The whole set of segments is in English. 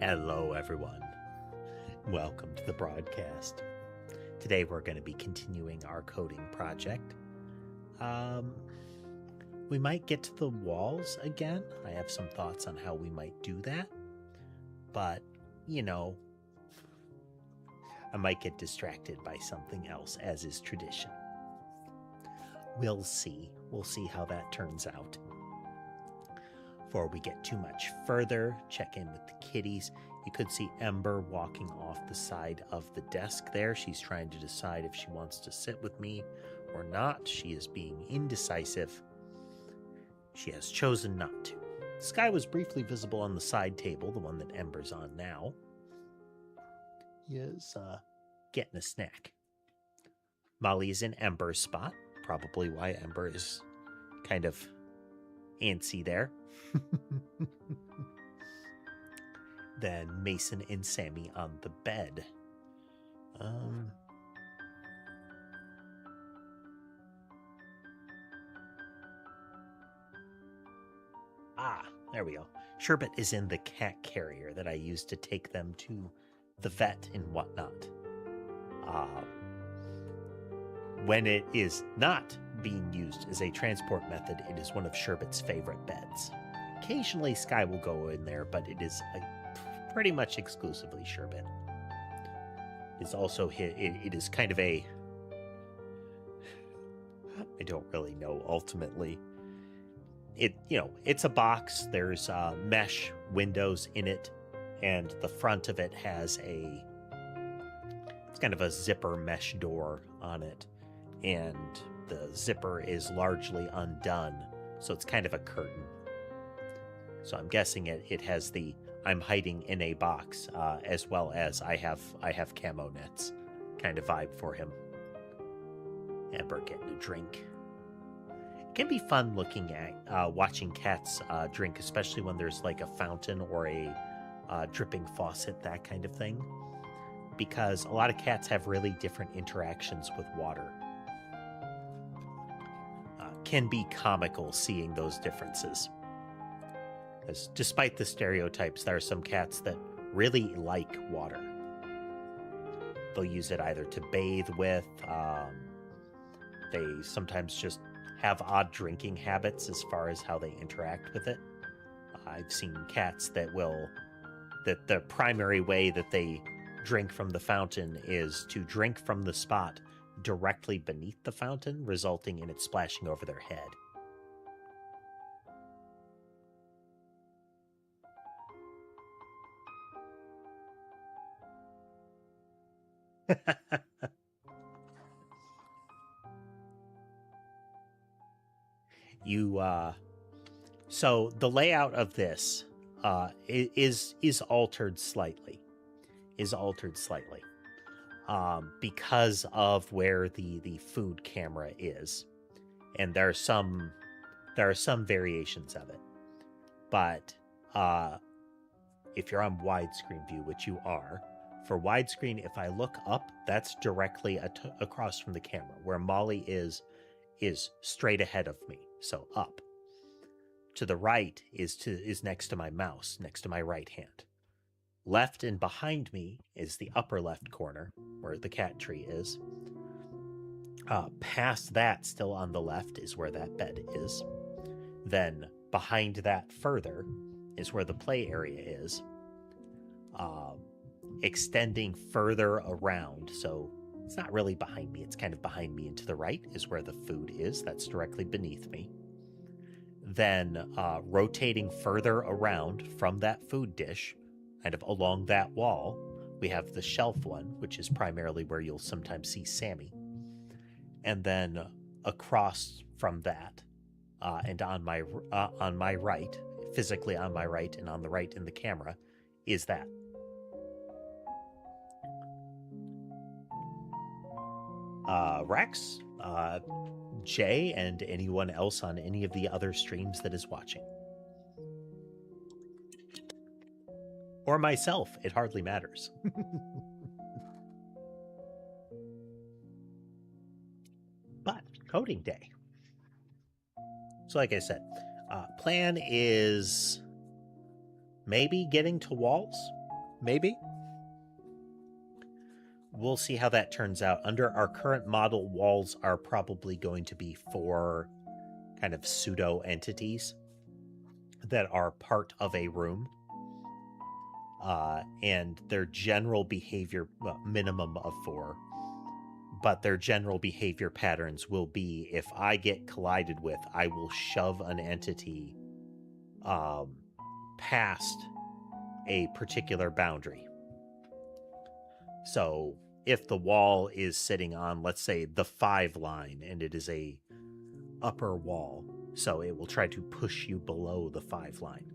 Hello, everyone. Welcome to the broadcast. Today we're going to be continuing our coding project. We might get to the walls again. I have some thoughts on how we might do that. But, I might get distracted by something else, as is tradition. We'll see. We'll see how that turns out. Before we get too much further, check in with the kitties. You could see Ember walking off the side of the desk there. She's trying to decide if she wants to sit with me or not. She is being indecisive. She has chosen not to. Sky was briefly visible on the side table, the one that Ember's on now. He is getting a snack. Molly is in Ember's spot, probably why Ember is kind of antsy there. Then Mason and Sammy on the bed. There we go. Sherbet is in the cat carrier that I used to take them to the vet and whatnot. When it is not being used as a transport method, it is one of Sherbet's favorite beds. Occasionally Sky will go in there, but it is pretty much exclusively Sherbet. It's also it is kind of a, I don't really know ultimately. It's a box. There's mesh windows in it, and the front of it has it's kind of a zipper mesh door on it, and the zipper is largely undone, so it's kind of a curtain. So I'm guessing it has the I'm hiding in a box, as well as I have camo nets kind of vibe for him. Amber getting a drink. It can be fun looking at watching cats drink, especially when there's like a fountain or a dripping faucet, that kind of thing, because a lot of cats have really different interactions with water. Can be comical seeing those differences. Because despite the stereotypes, there are some cats that really like water. They'll use it either to bathe with, they sometimes just have odd drinking habits as far as how they interact with it. I've seen cats that the primary way that they drink from the fountain is to drink from the spot directly beneath the fountain, resulting in it splashing over their head. So the layout of this is altered slightly. Because of where the food camera is, and there are some variations of it. But if you're on widescreen view, which you are, for widescreen, if I look up, that's directly across from the camera. Where Molly is straight ahead of me, so up. To the right is next to my mouse, next to my right hand. Left and behind me is the upper left corner, where the cat tree is. Past that, still on the left, is where that bed is. Then behind that further is where the play area is. Extending further around, so it's not really behind me, it's kind of behind me and to the right is where the food is. That's directly beneath me. Then rotating further around from that food dish, kind of along that wall, we have the shelf one, which is primarily where you'll sometimes see Sammy. And then across from that, and on my right, physically on my right and on the right in the camera, is that. Rex, Jay, and anyone else on any of the other streams that is watching. Or myself, it hardly matters. But coding day. So like I said, plan is maybe getting to walls. maybe. We'll see how that turns out. Under our current model, walls are probably going to be 4 kind of pseudo entities that are part of a room. And their general behavior, well, minimum of 4, but their general behavior patterns will be, if I get collided with, I will shove an entity past a particular boundary. So if the wall is sitting on, let's say, the 5 line, and it is a upper wall, so it will try to push you below the 5 line.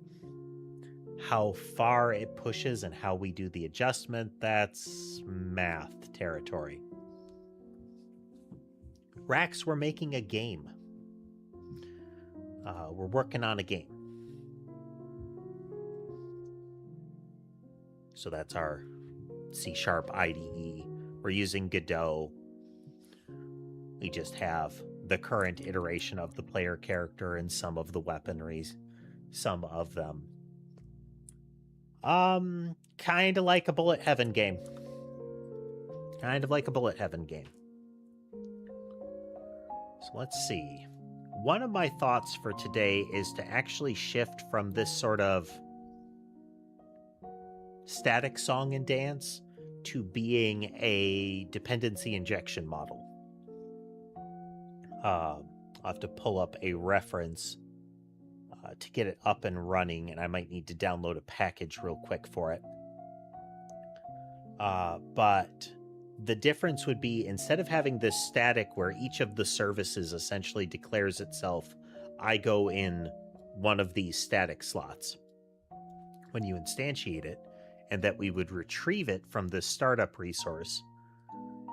How far it pushes and how we do the adjustment, that's math territory. Rax, we're making a game. We're working on a game. So that's our C# IDE. We're using Godot. We just have the current iteration of the player character and some of the weaponries, some of them. Kind of like a Bullet Heaven game. Kind of like a Bullet Heaven game. So let's see. One of my thoughts for today is to actually shift from this sort of static song and dance to being a dependency injection model. I'll have to pull up a reference to get it up and running, and I might need to download a package real quick for it. But the difference would be, instead of having this static where each of the services essentially declares itself, I go in one of these static slots when you instantiate it, and that we would retrieve it from the startup resource.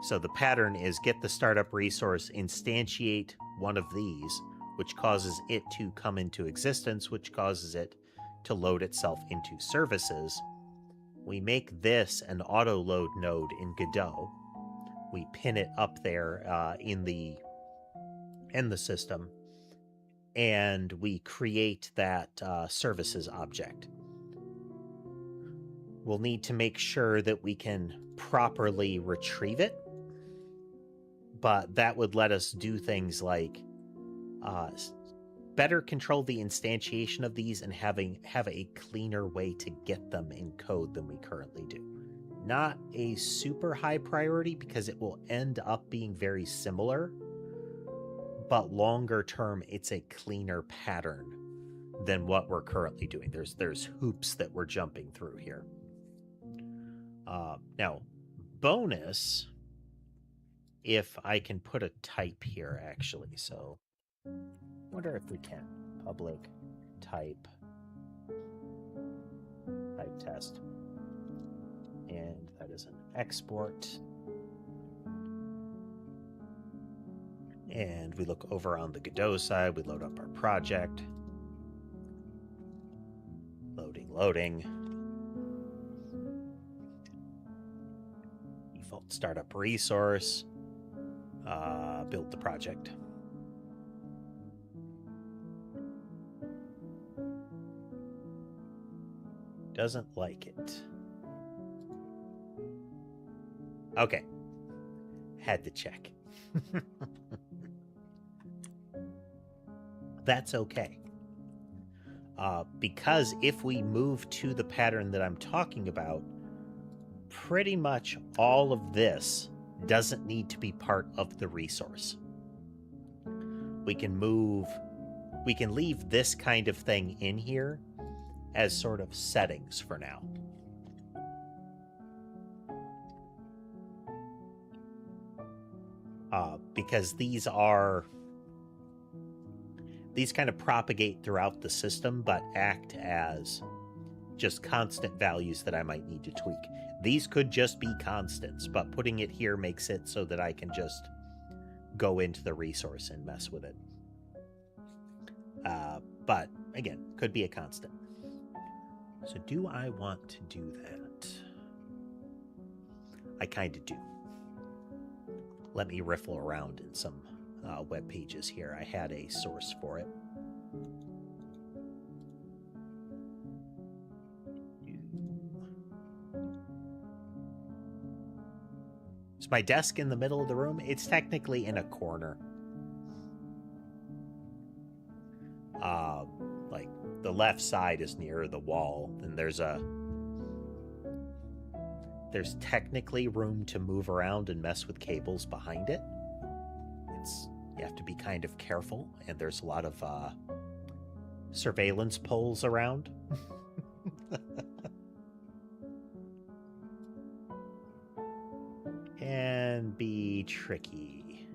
So the pattern is get the startup resource, instantiate one of these, which causes it to come into existence, which causes it to load itself into services. We make this an auto load node in Godot. We pin it up there in the system, and we create that services object. We'll need to make sure that we can properly retrieve it, but that would let us do things like better control the instantiation of these and have a cleaner way to get them in code than we currently do. Not a super high priority because it will end up being very similar, but longer term, it's a cleaner pattern than what we're currently doing. There's hoops that we're jumping through here. Now, bonus, if I can put a type here, actually. So, wonder if we can. Public type test. And that is an export. And we look over on the Godot side. We load up our project. Loading. Default startup resource. Build the project. Doesn't like it. Okay. Had to check. That's okay. Because if we move to the pattern that I'm talking about, pretty much all of this doesn't need to be part of the resource. We can leave this kind of thing in here as sort of settings for now. Because these kind of propagate throughout the system, but act as just constant values that I might need to tweak. These could just be constants, but putting it here makes it so that I can just go into the resource and mess with it. But again, could be a constant. So do I want to do that? I kind of do. Let me riffle around in some web pages here. I had a source for it. my desk in the middle of the room? It's technically in a corner. Like the left side is near the wall, and there's technically room to move around and mess with cables behind it. You have to be kind of careful, and there's a lot of surveillance poles around. And be tricky.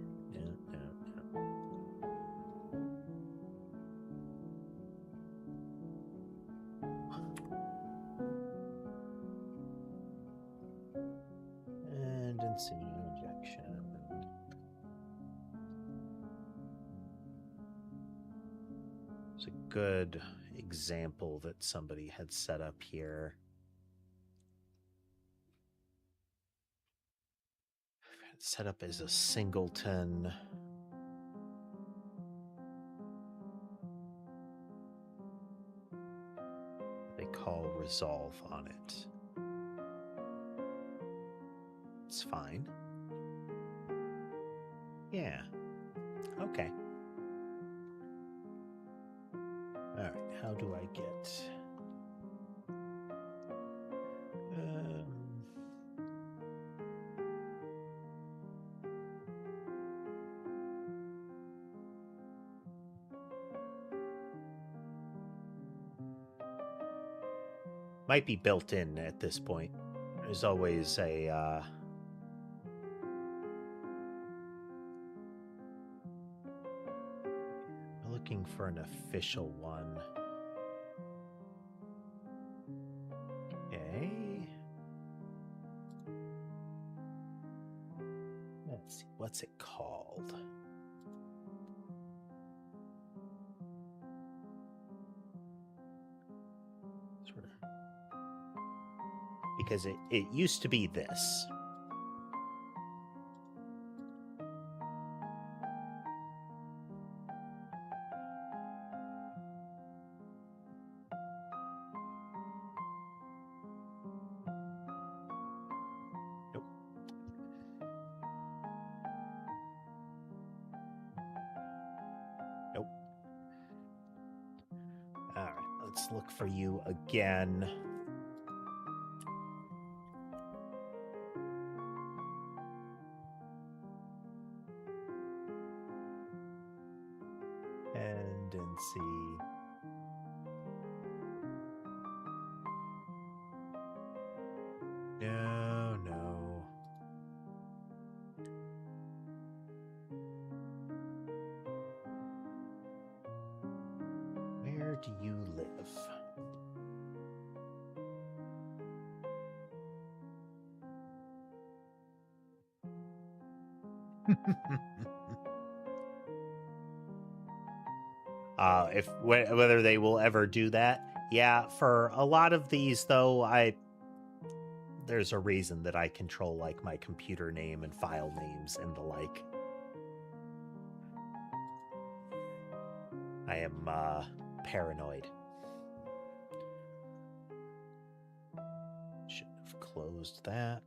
And insane injection. It's a good example that somebody had set up here. Set up as a singleton. They call resolve on it. It's fine. Yeah. Okay. All right. How do I get? Might be built in at this point. There's always a looking for an official one. Okay. Let's see, what's it called? Because it used to be this. Nope. Nope. All right, let's look for you again. And see. No. Where do you live? Whether they will ever do that. Yeah, for a lot of these though, there's a reason that I control like my computer name and file names and the like. I am paranoid. Should have closed that.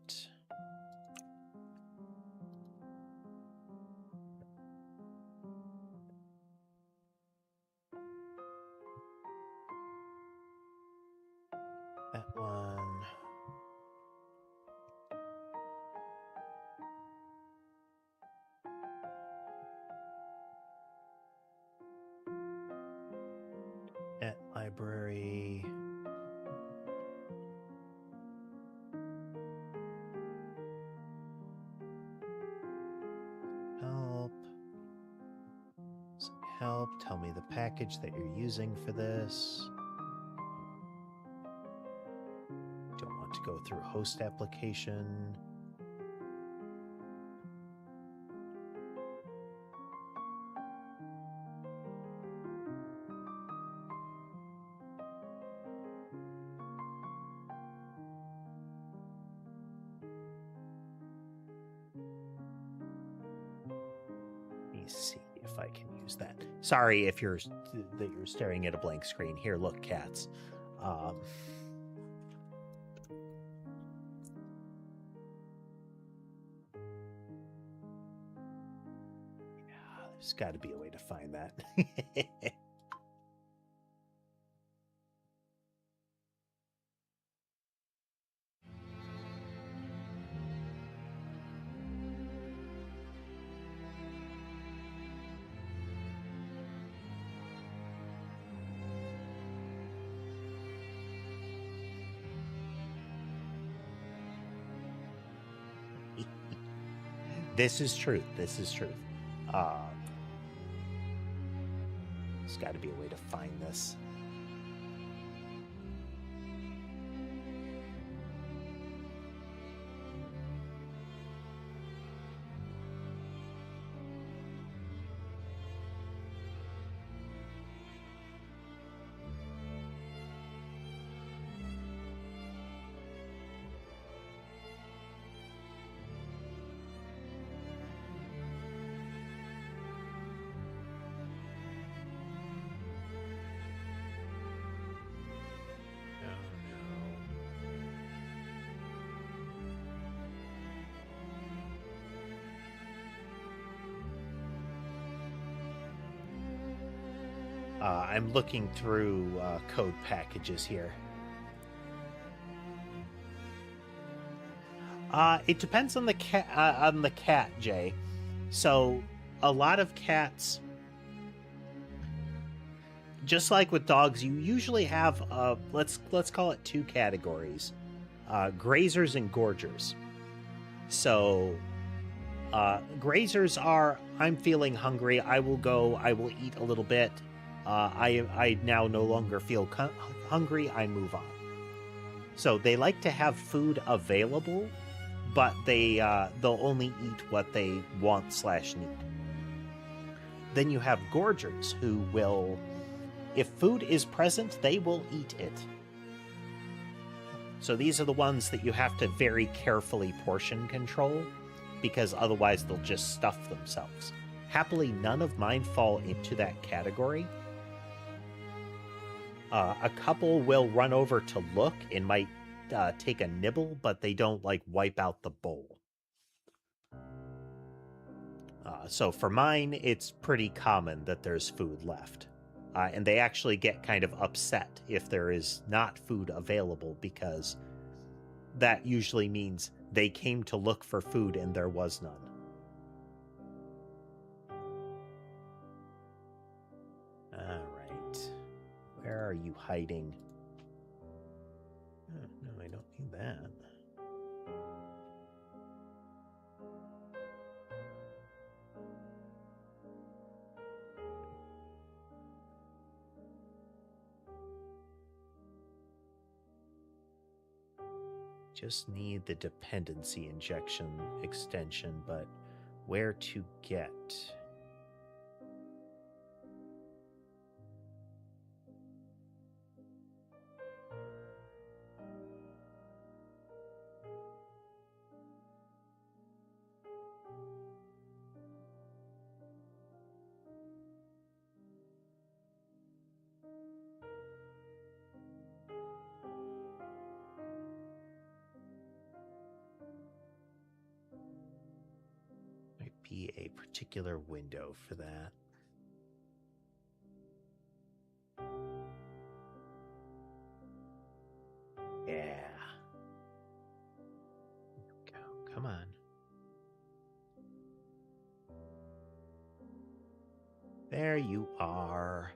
That one. At library. Help. Tell me the package that you're using for this. Don't want to go through host application. Let me see if I can use that. Sorry if you're staring at a blank screen. Here, look, cats. There's got to be a way to find that. This is truth. This is truth. There's got to be a way to find this. I'm looking through code packages here. It depends on the cat, Jay. So a lot of cats, just like with dogs, you usually have let's call it two categories: grazers and gorgers. So grazers are, I'm feeling hungry, I will eat a little bit. I now no longer feel hungry, I move on. So they like to have food available, but they'll only eat what they want/need. Then you have gorgers who will, if food is present, they will eat it. So these are the ones that you have to very carefully portion control, because otherwise they'll just stuff themselves. Happily, none of mine fall into that category. A couple will run over to look and might take a nibble, but they don't like wipe out the bowl. So for mine, it's pretty common that there's food left. And they actually get kind of upset if there is not food available, because that usually means they came to look for food and there was none. All right. Where are you hiding? Oh, no, I don't need that. Just need the dependency injection extension, but where to get? Be a particular window for that. Yeah. Go. Come on. There you are.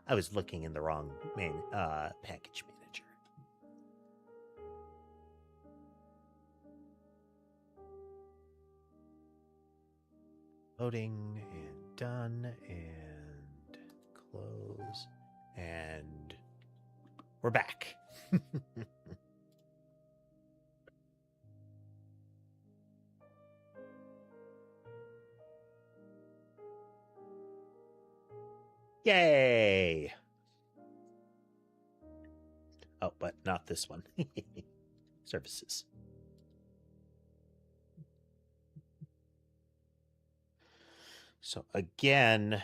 I was looking in the wrong package manager. Loading and done and close and we're back. Yay! Oh, but not this one. Services. So again,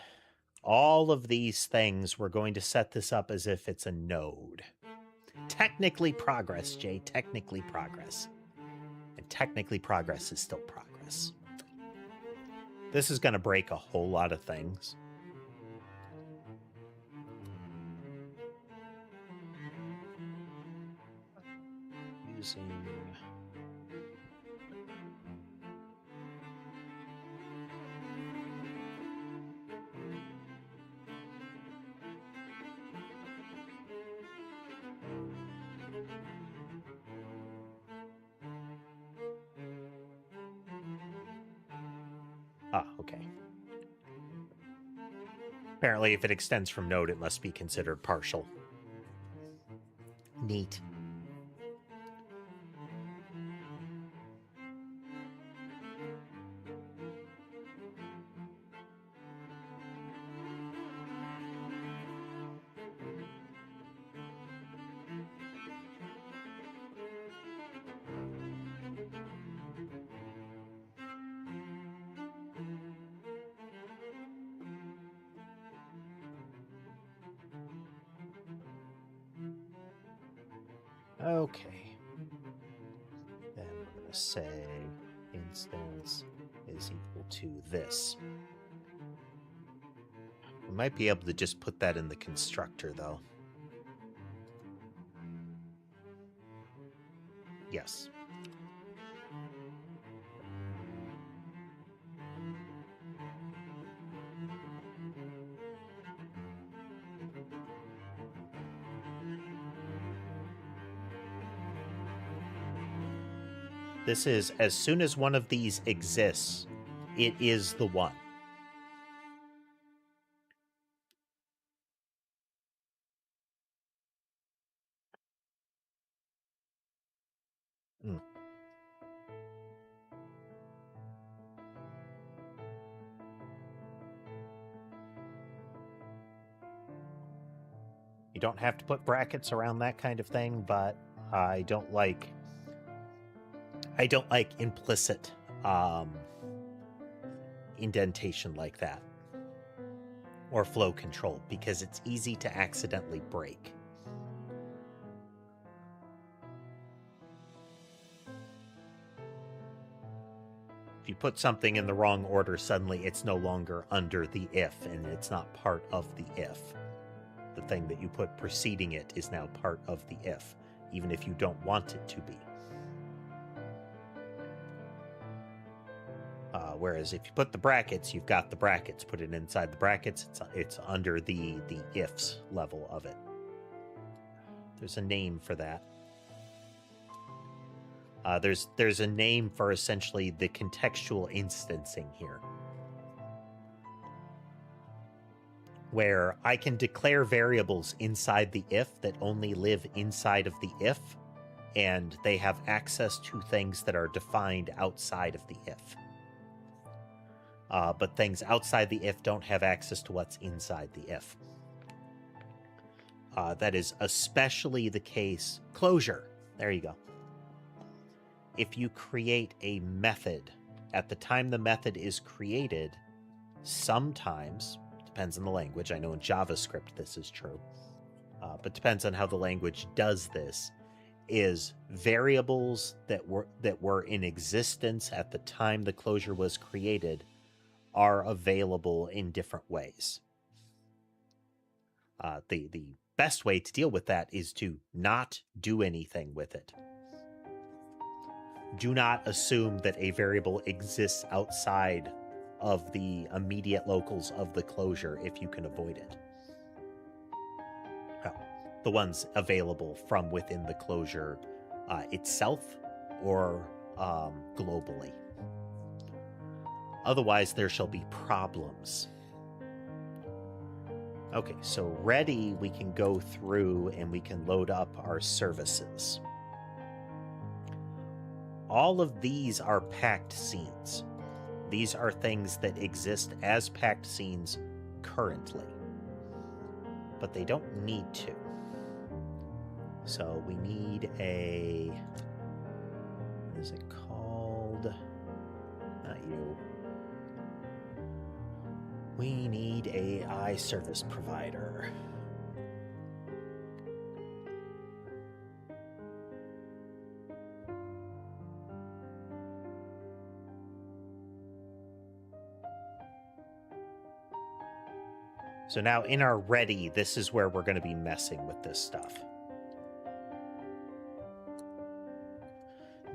all of these things, we're going to set this up as if it's a node. Technically progress, Jay. Technically progress. And technically progress is still progress. This is going to break a whole lot of things. Using... Ah, okay. Apparently, if it extends from node, it must be considered partial. Neat. Okay. Then we're going to say instance is equal to this. We might be able to just put that in the constructor, though. Yes. This is, as soon as one of these exists, it is the one. Mm. You don't have to put brackets around that kind of thing, but I don't like implicit indentation like that, or flow control, because it's easy to accidentally break. If you put something in the wrong order, suddenly it's no longer under the if, and it's not part of the if. The thing that you put preceding it is now part of the if, even if you don't want it to be. Whereas if you put the brackets, you've got the brackets. Put it inside the brackets, it's under the ifs level of it. There's a name for that. There's a name for essentially the contextual instancing here, where I can declare variables inside the if that only live inside of the if, and they have access to things that are defined outside of the if. But things outside the if don't have access to what's inside the if. That is especially the case. Closure. There you go. If you create a method, at the time the method is created, sometimes, depends on the language, I know in JavaScript this is true, but depends on how the language does this, is variables that were in existence at the time the closure was created are available in different ways. The best way to deal with that is to not do anything with it. Do not assume that a variable exists outside of the immediate locals of the closure if you can avoid it. Well, the ones available from within the closure itself or globally. Otherwise, there shall be problems. Okay, so ready, we can go through and we can load up our services. All of these are packed scenes. These are things that exist as packed scenes currently, but they don't need to. So we need a, what is it called? Not you. We need AI service provider. So now in our ready, this is where we're going to be messing with this stuff.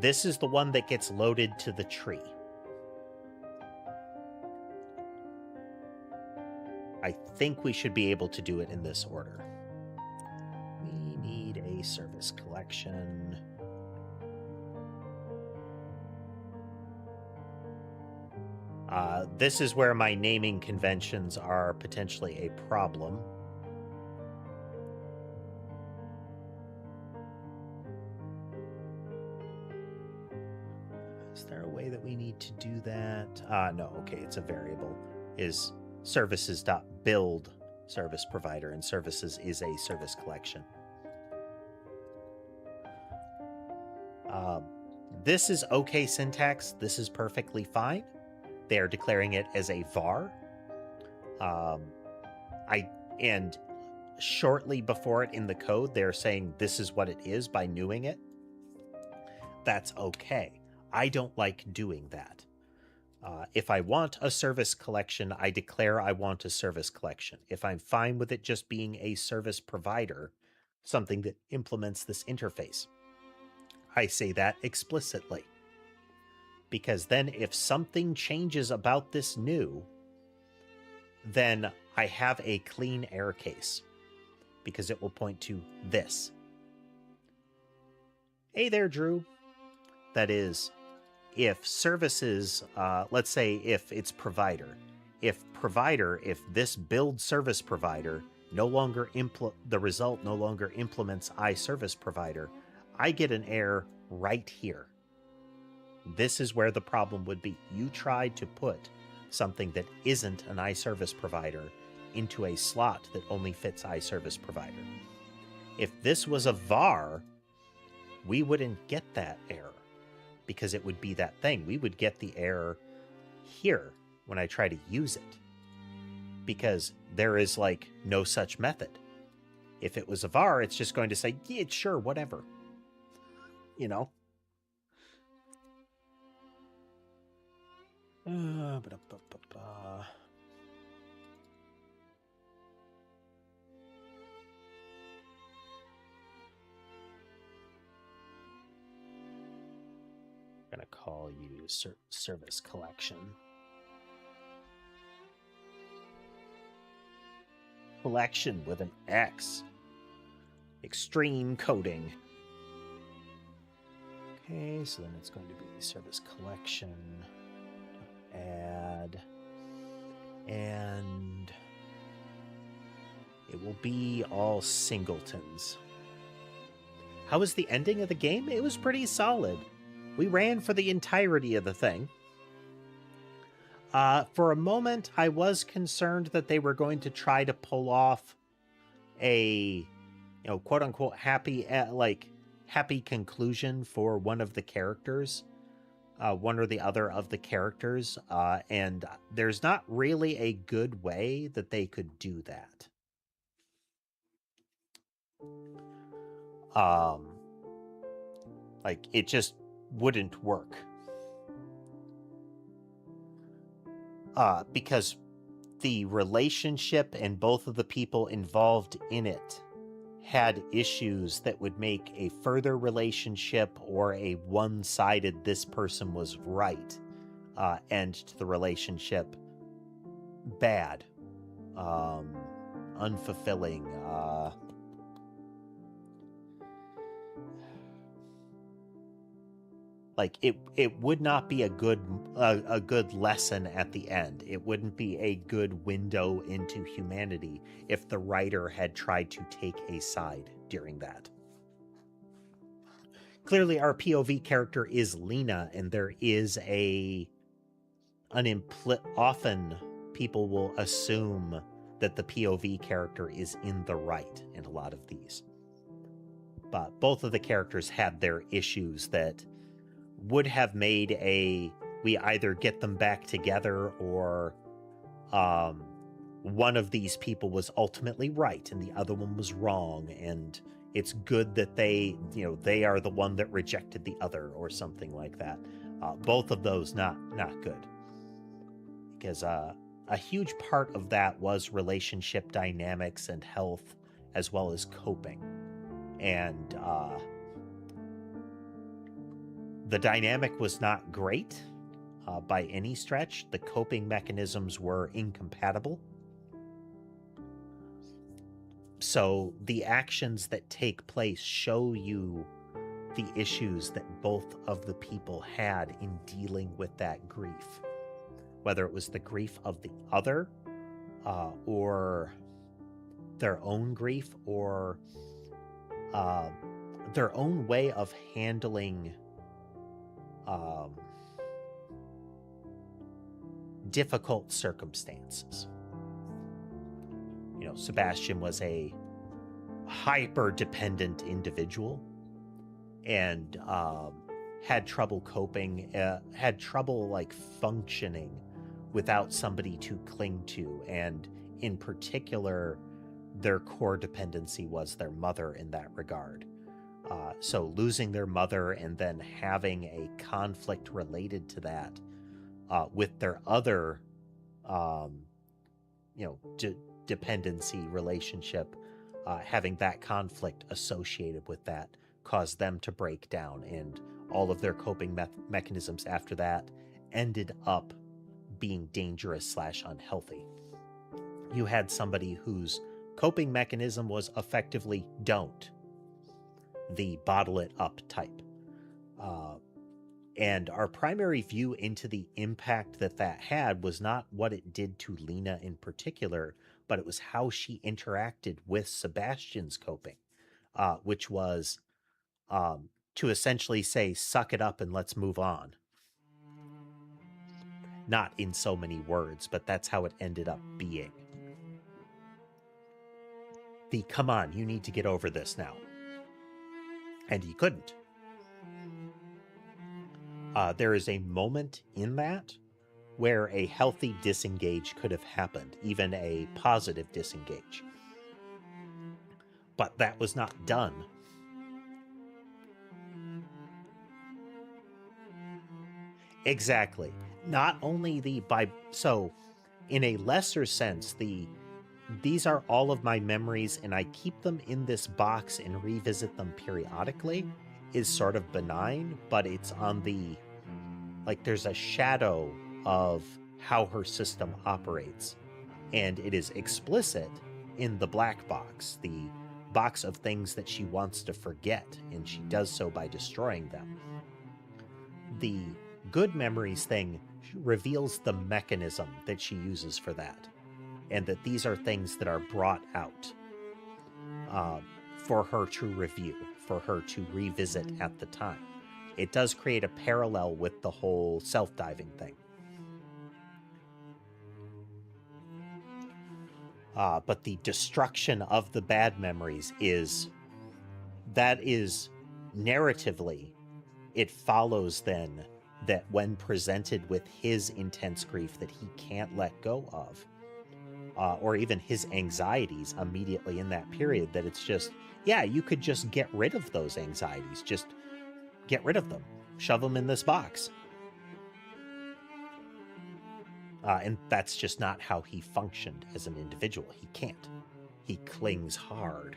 This is the one that gets loaded to the tree. I think we should be able to do it in this order. We need a service collection. This is where my naming conventions are potentially a problem. Is there a way that we need to do that? No, okay, it's a variable. Is services.build service provider, and services is a service collection. This is okay syntax. This is perfectly fine. They are declaring it as a var. And shortly before it in the code, they're saying this is what it is by newing it. That's okay. I don't like doing that. If I want a service collection, I declare I want a service collection. If I'm fine with it just being a service provider, something that implements this interface, I say that explicitly. Because then if something changes about this new, then I have a clean error case, because it will point to this. Hey there, Drew. That is, if services, let's say if it's provider, if this build service provider no longer the result no longer implements iService provider, I get an error right here. This is where the problem would be. You tried to put something that isn't an iService provider into a slot that only fits iService provider. If this was a var, we wouldn't get that error because it would be that thing. We would get the error here when I try to use it because there is like no such method. If it was a var, it's just going to say, yeah, sure, whatever. You know? I'm gonna call you service collection. Collection with an X. Extreme coding. Okay, so then it's going to be service collection. Add. And it will be all singletons. How was the ending of the game? It was pretty solid. We ran for the entirety of the thing. For a moment, I was concerned that they were going to try to pull off a, quote unquote happy conclusion for one of the characters, one or the other of the characters, and there's not really a good way that they could do that. It just wouldn't work. Because the relationship and both of the people involved in it had issues that would make a further relationship or a one-sided this person was right end to the relationship bad, unfulfilling, it would not be a good lesson at the end. It wouldn't be a good window into humanity if the writer had tried to take a side during that. Clearly, our POV character is Lena, and there is often people will assume that the POV character is in the right in a lot of these. But both of the characters had their issues that would have made we either get them back together or one of these people was ultimately right and the other one was wrong, and it's good that they are the one that rejected the other or something like that. Both of those not good, because a huge part of that was relationship dynamics and health, as well as coping. And the dynamic was not great by any stretch. The coping mechanisms were incompatible. So the actions that take place show you the issues that both of the people had in dealing with that grief, whether it was the grief of the other or their own grief, or their own way of handling difficult circumstances. You know, Sebastian was a hyper-dependent individual and had trouble coping, had trouble like functioning without somebody to cling to, and in particular, their core dependency was their mother in that regard. So losing their mother and then having a conflict related to that with their other, dependency relationship, having that conflict associated with that caused them to break down, and all of their coping mechanisms after that ended up being dangerous / unhealthy. You had somebody whose coping mechanism was effectively don't, the bottle it up type. And our primary view into the impact that had was not what it did to Lena in particular, but it was how she interacted with Sebastian's coping, which was to essentially say, suck it up and let's move on. Not in so many words, but that's how it ended up being. The come on, you need to get over this now. And he couldn't. There is a moment in that where a healthy disengage could have happened, even a positive disengage. But that was not done. Exactly. Not only so in a lesser sense, these are all of my memories and I keep them in this box and revisit them periodically is sort of benign, but it's on the, like, there's a shadow of how her system operates, and it is explicit in the black box, the box of things that she wants to forget, and she does so by destroying them. The good memories thing reveals the mechanism that she uses for that, and that these are things that are brought out for her to review, for her to revisit at the time. It does create a parallel with the whole self-diving thing. But the destruction of the bad memories is narratively, it follows then that when presented with his intense grief that he can't let go of, or even his anxieties immediately in that period, that it's just, yeah, you could just get rid of those anxieties. Just get rid of them. Shove them in this box. And that's just not how he functioned as an individual. He can't. He clings hard.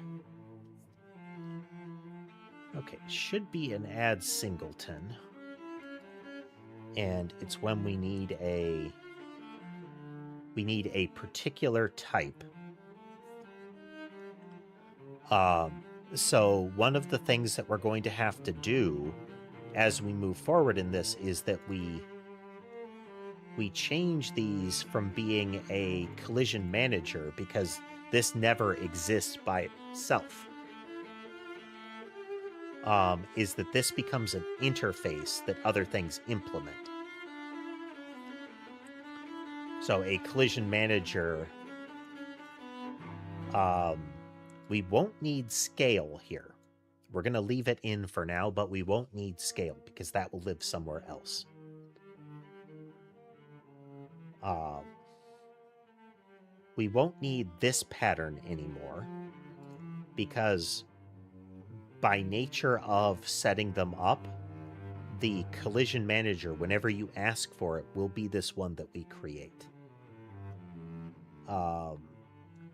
Okay, should be an add singleton. And it's when we need a particular type. So one of the things that we're going to have to do as we move forward in this is that we change these from being a collision manager, because this never exists by itself. Is that this becomes an interface that other things implement. So a collision manager, we won't need scale here. We're going to leave it in for now, but we won't need scale because that will live somewhere else. We won't need this pattern anymore because by nature of setting them up, the collision manager, whenever you ask for it, will be this one that we create.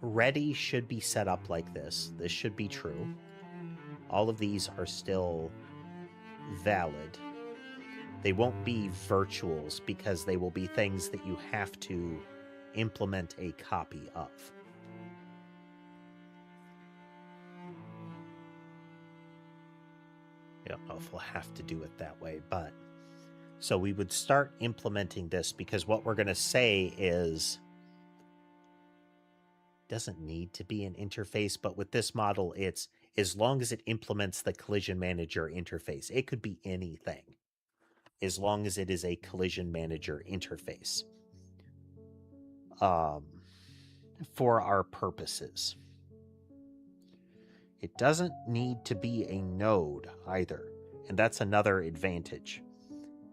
ready should be set up like this. This should be true. All of these are still valid. They won't be virtuals because they will be things that you have to implement a copy of. I don't know if we'll have to do it that way, but so we would start implementing this because what we're going to say is doesn't need to be an interface, but with this model, it's as long as it implements the collision manager interface. It could be anything as long as it is a collision manager interface for our purposes. It doesn't need to be a node either. And that's another advantage,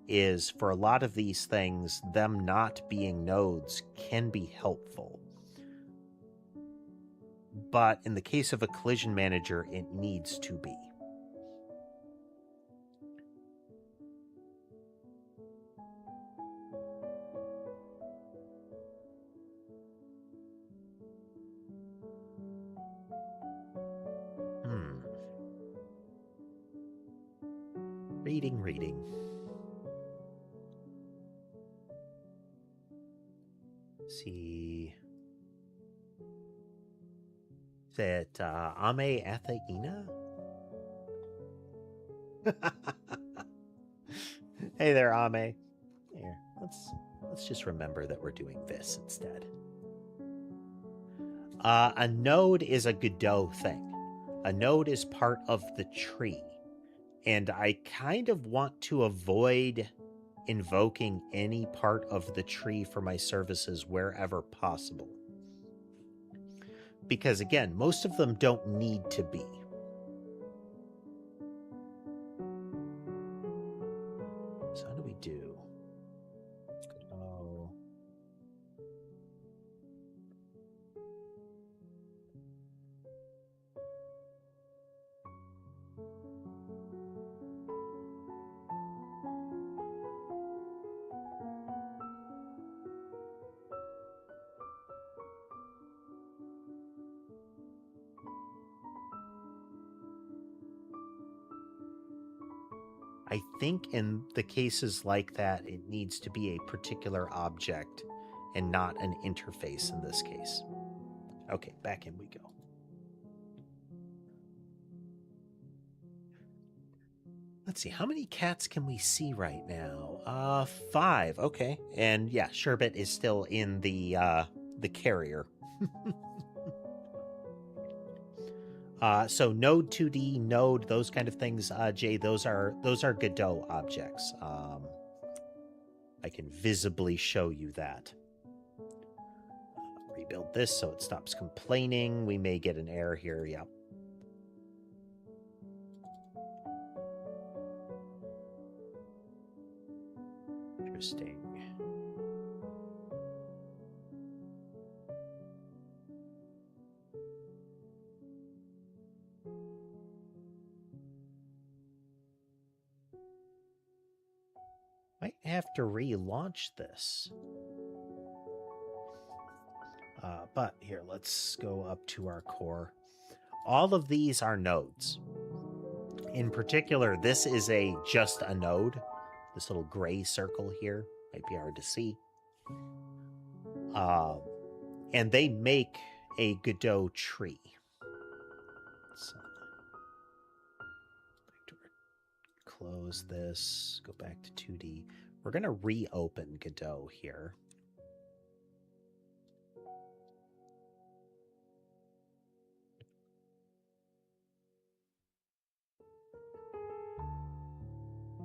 is for a lot of these things, them not being nodes can be helpful. But in the case of a collision manager, it needs to be. Reading. Let's see. Is it Ame Atheina? Hey there, Ame. Here, let's just remember that we're doing this instead. A node is a Godot thing. A node is part of the tree. And I kind of want to avoid invoking any part of the tree for my services wherever possible. Because again, most of them don't need to be. So how do we do? Oh. I think in the cases like that, it needs to be a particular object and not an interface in this case. Okay, back in we go. Let's see, how many cats can we see right now? 5, okay. And yeah, Sherbet is still in the carrier. So node 2D, node, those kind of things, Jay, those are Godot objects. I can visibly show you that. Rebuild this so it stops complaining. We may get an error here, yep. Interesting. Might have to relaunch this. But here, let's go up to our core. All of these are nodes. In particular, this is just a node. This little gray circle here might be hard to see. And they make a Godot tree. So, close this, go back to 2D. We're going to reopen Godot here.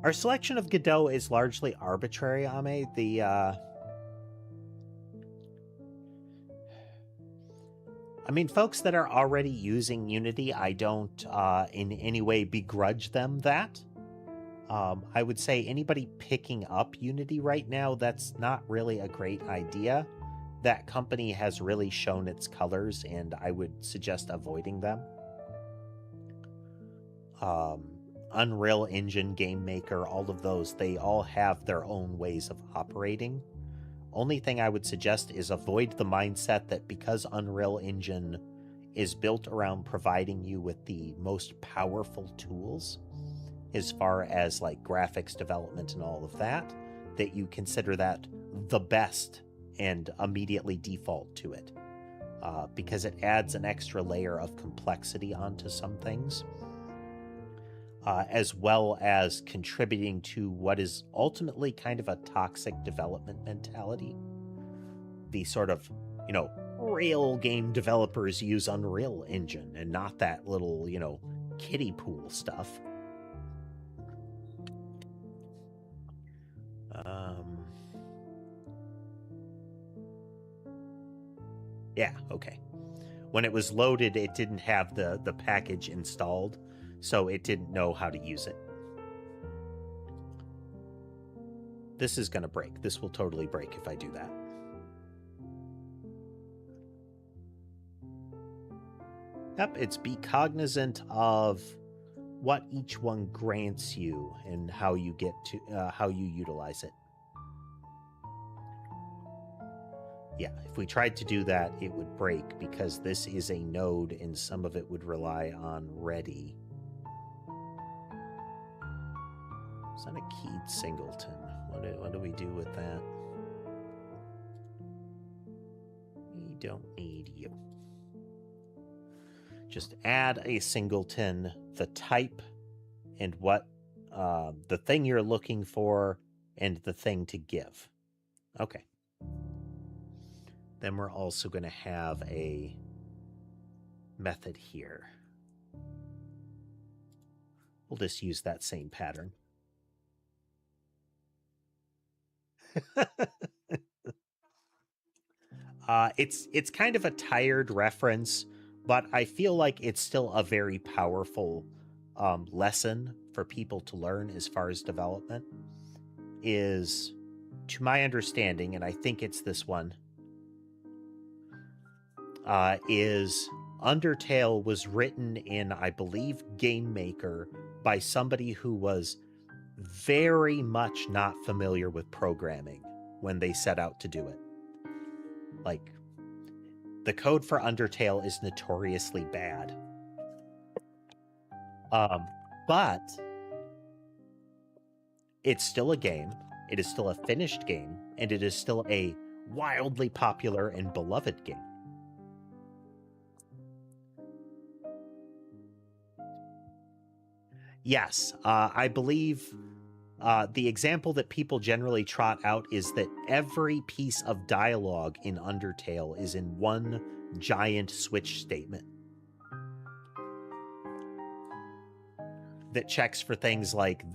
Our selection of Godot is largely arbitrary, Ame. I mean, folks that are already using Unity, I don't in any way begrudge them that. I would say anybody picking up Unity right now, that's not really a great idea. That company has really shown its colors, and I would suggest avoiding them. Unreal Engine, Game Maker, all of those, they all have their own ways of operating. Only thing I would suggest is avoid the mindset that because Unreal Engine is built around providing you with the most powerful tools as far as like graphics development and all of that, that you consider that the best and immediately default to it. Because it adds an extra layer of complexity onto some things, as well as contributing to what is ultimately kind of a toxic development mentality. The sort of, you know, real game developers use Unreal Engine and not that little, you know, kiddie pool stuff. Yeah, okay. When it was loaded, it didn't have the package installed, so it didn't know how to use it. This is going to break. This will totally break if I do that. Yep, it's be cognizant of what each one grants you and how you get to how you utilize it. Yeah, if we tried to do that, it would break because this is a node and some of it would rely on ready. It's not a keyed singleton. What do we do with that? We don't need you. Just add a singleton, the type, and what the thing you're looking for, and the thing to give. Okay. Then we're also going to have a method here. We'll just use that same pattern. It's kind of a tired reference, but I feel like it's still a very powerful lesson for people to learn as far as development. Is, to my understanding, and I think it's this one, is Undertale was written in, I believe, Game Maker by somebody who was very much not familiar with programming when they set out to do it. Like, the code for Undertale is notoriously bad. But it's still a game. It is still a finished game, and it is still a wildly popular and beloved game. Yes, I believe the example that people generally trot out is that every piece of dialogue in Undertale is in one giant switch statement that checks for things like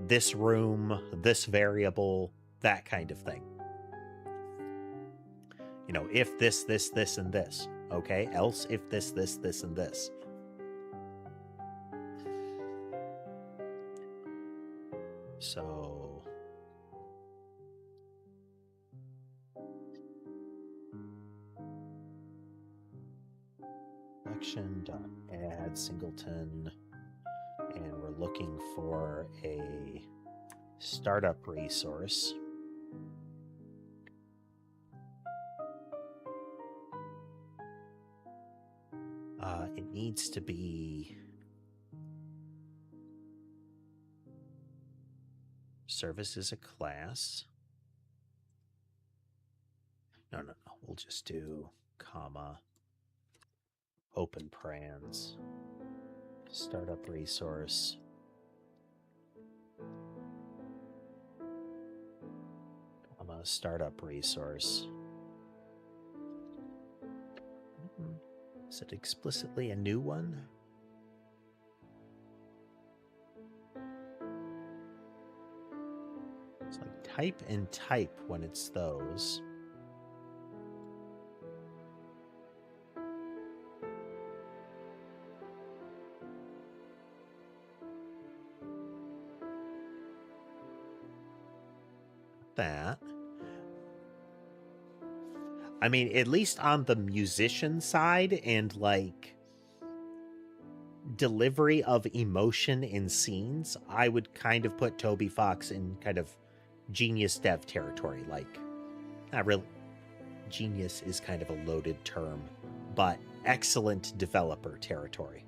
this room, this variable, that kind of thing. You know, if this, this, this, and this, okay? Else if this, this, this, and this. So collection.add singleton, and we're looking for a startup resource. It needs to be service is a class. No. We'll just do comma, open parens, startup resource. Comma, startup resource. Is it explicitly a new one? It's like type and type when it's those. That. I mean, at least on the musician side and like delivery of emotion in scenes, I would kind of put Toby Fox in kind of genius dev territory. Like, Not really. Genius is kind of a loaded term, but excellent developer territory.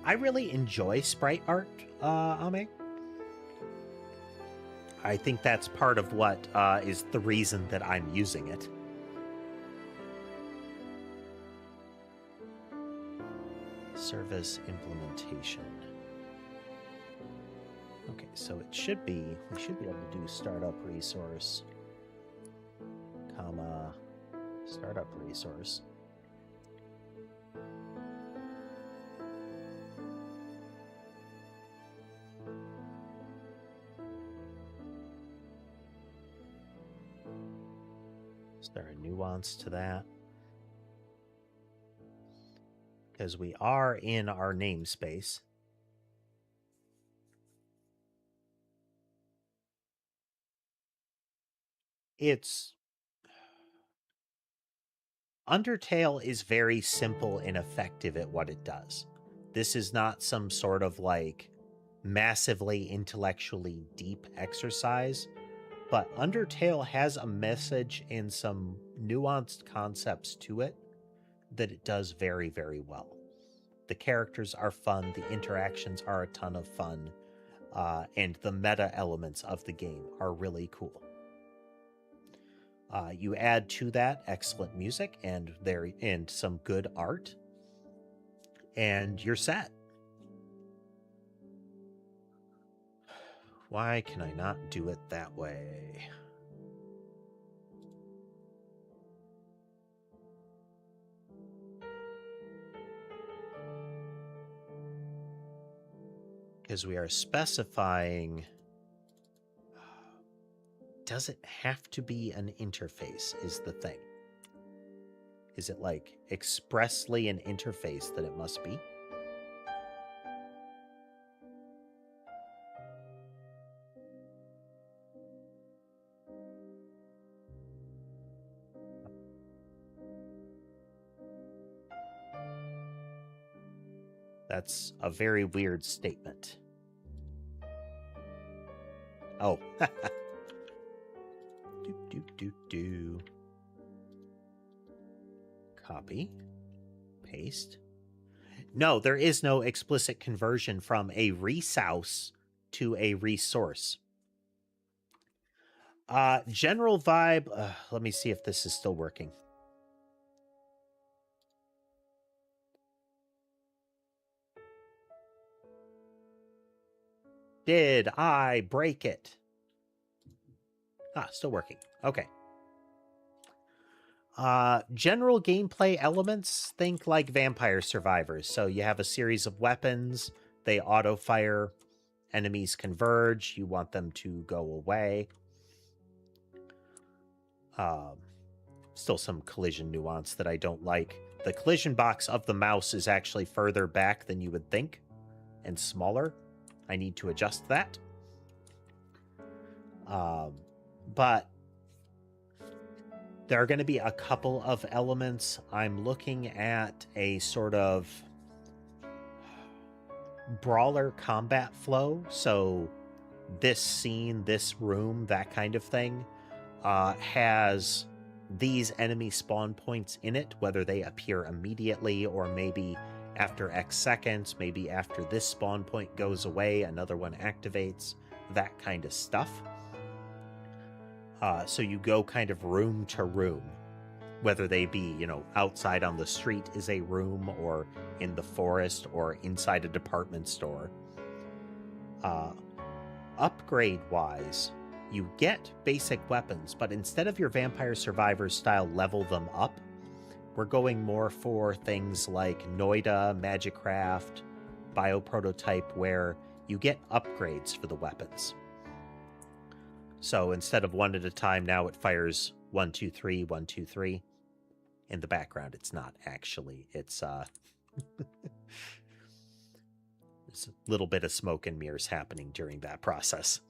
I really enjoy sprite art, Ame. I think that's part of what is the reason that I'm using it. Service implementation. Okay, so we should be able to do startup resource, comma, startup resource. Is there a nuance to that? Because we are in our namespace. It's Undertale is very simple and effective at what it does. This is not some sort of like massively intellectually deep exercise, but Undertale has a message and some nuanced concepts to it that it does very, very well. The characters are fun, the interactions are a ton of fun, and the meta elements of the game are really cool. You add to that excellent music and some good art, and you're set. Why can I not do it that way? Because we are specifying... Does it have to be an interface is the thing. Is it like expressly an interface that it must be? That's a very weird statement. Oh. Do. Copy. Paste. No, there is no explicit conversion from a resource to a resource. General vibe. Let me see if this is still working. Did I break it? Still working. Okay. General gameplay elements, think like Vampire Survivors. So you have a series of weapons, they auto-fire, enemies converge, you want them to go away. Still some collision nuance that I don't like. The collision box of the mouse is actually further back than you would think, and smaller. I need to adjust that. But there are going to be a couple of elements. I'm looking at a sort of brawler combat flow. So this scene, this room, that kind of thing, has these enemy spawn points in it, whether they appear immediately or maybe after X seconds, maybe after this spawn point goes away, another one activates, that kind of stuff. So you go kind of room to room, whether they be, outside on the street is a room, or in the forest, or inside a department store. Upgrade-wise, you get basic weapons, but instead of your Vampire Survivors style level them up, we're going more for things like Noida, Magicraft, Bioprototype, where you get upgrades for the weapons. So instead of one at a time, now it fires 1, 2, 3, 1, 2, 3. In the background, it's not actually. It's there's a little bit of smoke and mirrors happening during that process.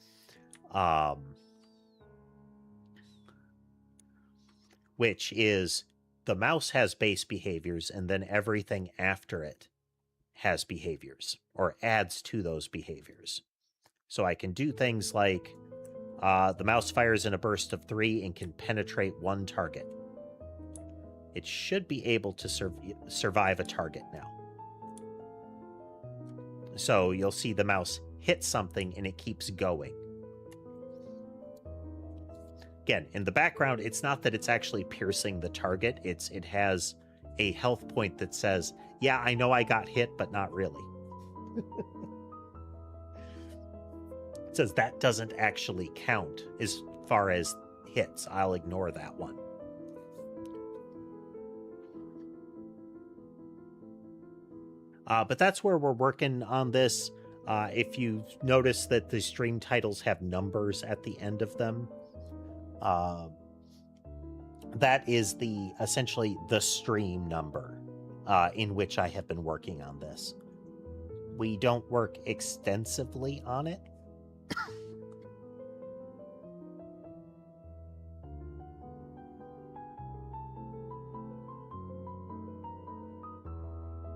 Which is, the mouse has base behaviors, and then everything after it has behaviors or adds to those behaviors. So I can do things like the mouse fires in a burst of 3 and can penetrate one target. It should be able to survive a target now. So you'll see the mouse hit something and it keeps going. Again, in the background, it's not that it's actually piercing the target. It has a health point that says, yeah, I know I got hit, but not really. It says that doesn't actually count as far as hits. I'll ignore that one. But that's where we're working on this. If you notice that the stream titles have numbers at the end of them, that is essentially the stream number in which I have been working on this. We don't work extensively on it.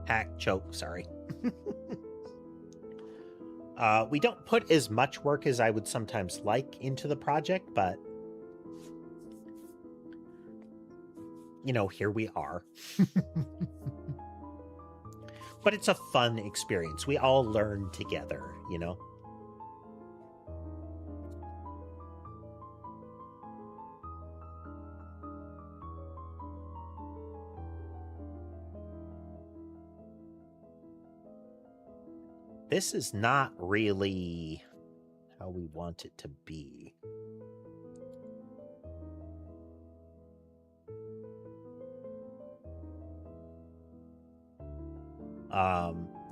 Hack, choke, sorry. We don't put as much work as I would sometimes like into the project, but you know, here we are. But it's a fun experience. We all learn together, you know? This is not really how we want it to be.